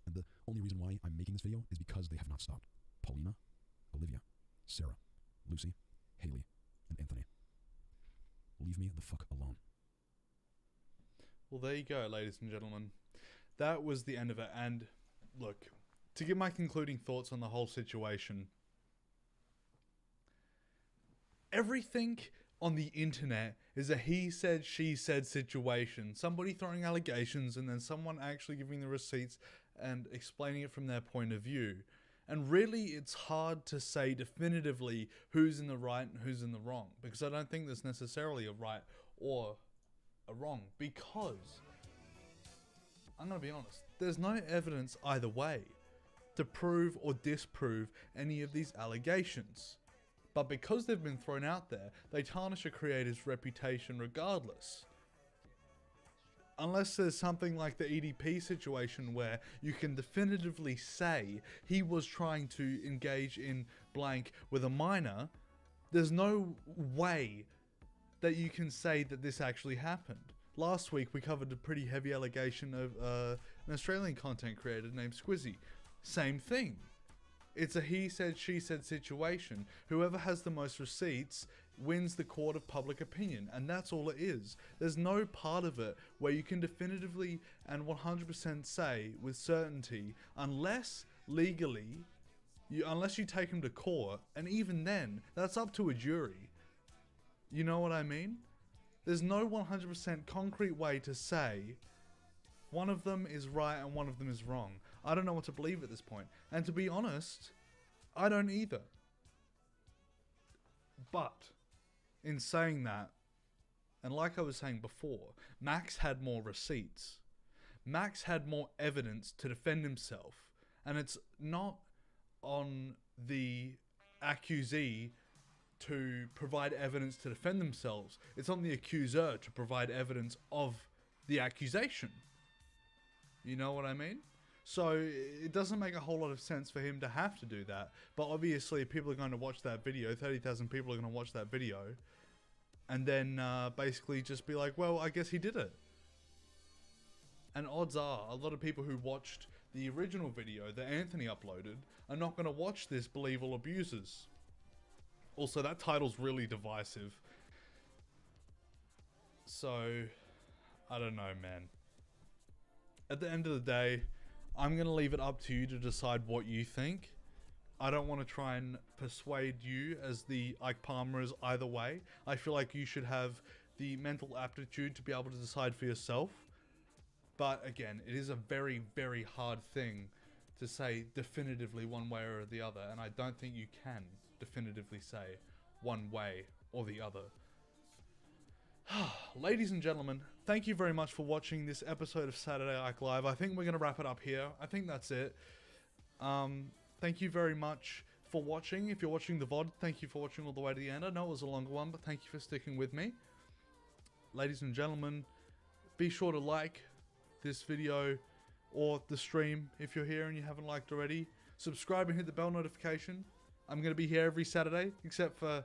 Speaker 12: And the only reason why I'm making this video is because they have not stopped. Paulina, Olivia, Sarah, Lucy, Haley, and Anthony. Leave me the fuck alone.
Speaker 1: Well, there you go, ladies and gentlemen. That was the end of it. And look, to give my concluding thoughts on the whole situation, everything on the internet is a he said, she said situation. Somebody throwing allegations and then someone actually giving the receipts and explaining it from their point of view. And really, it's hard to say definitively who's in the right and who's in the wrong, because I don't think there's necessarily a right or a wrong, because I'm going to be honest, there's no evidence either way to prove or disprove any of these allegations. But because they've been thrown out there, they tarnish a creator's reputation regardless. Unless there's something like the EDP situation where you can definitively say he was trying to engage in blank with a minor, there's no way that you can say that this actually happened. Last week we covered a pretty heavy allegation of an Australian content creator named Squizzy. Same thing. It's a he said, she said situation. Whoever has the most receipts wins the court of public opinion, and that's all it is. There's no part of it where you can definitively and 100% say with certainty, unless legally, unless you take him to court, and even then, that's up to a jury. You know what I mean? There's no 100% concrete way to say one of them is right and one of them is wrong. I don't know what to believe at this point. And to be honest, I don't either. But in saying that, and like I was saying before, Max had more receipts. Max had more evidence to defend himself. And it's not on the accusee to provide evidence to defend themselves. It's on the accuser to provide evidence of the accusation. You know what I mean? So it doesn't make a whole lot of sense for him to have to do that. But obviously people are going to watch that video. 30,000 people are going to watch that video. And then basically just be like, well, I guess he did it. And odds are, a lot of people who watched the original video that Anthony uploaded are not going to watch this Believe All Abusers. Also, that title's really divisive. So, I don't know, man. At the end of the day, I'm going to leave it up to you to decide what you think. I don't want to try and persuade you as the Ike Palmers either way. I feel like you should have the mental aptitude to be able to decide for yourself. But again, it is a very, very hard thing to say definitively one way or the other. And I don't think you can definitively say one way or the other. Ladies and gentlemen, thank you very much for watching this episode of Saturday Ike Live. I think we're going to wrap it up here. I think that's it. Thank you very much for watching. If you're watching the VOD, thank you for watching all the way to the end. I know it was a longer one, but thank you for sticking with me. Ladies and gentlemen, be sure to like this video or the stream if you're here and you haven't liked already. Subscribe and hit the bell notification. I'm going to be here every Saturday, except for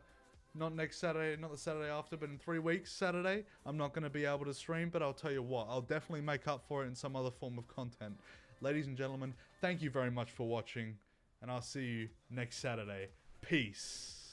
Speaker 1: not next Saturday, not the Saturday after, but in 3 weeks, Saturday, I'm not going to be able to stream, but I'll tell you what, I'll definitely make up for it in some other form of content. Ladies and gentlemen, thank you very much for watching, and I'll see you next Saturday. Peace.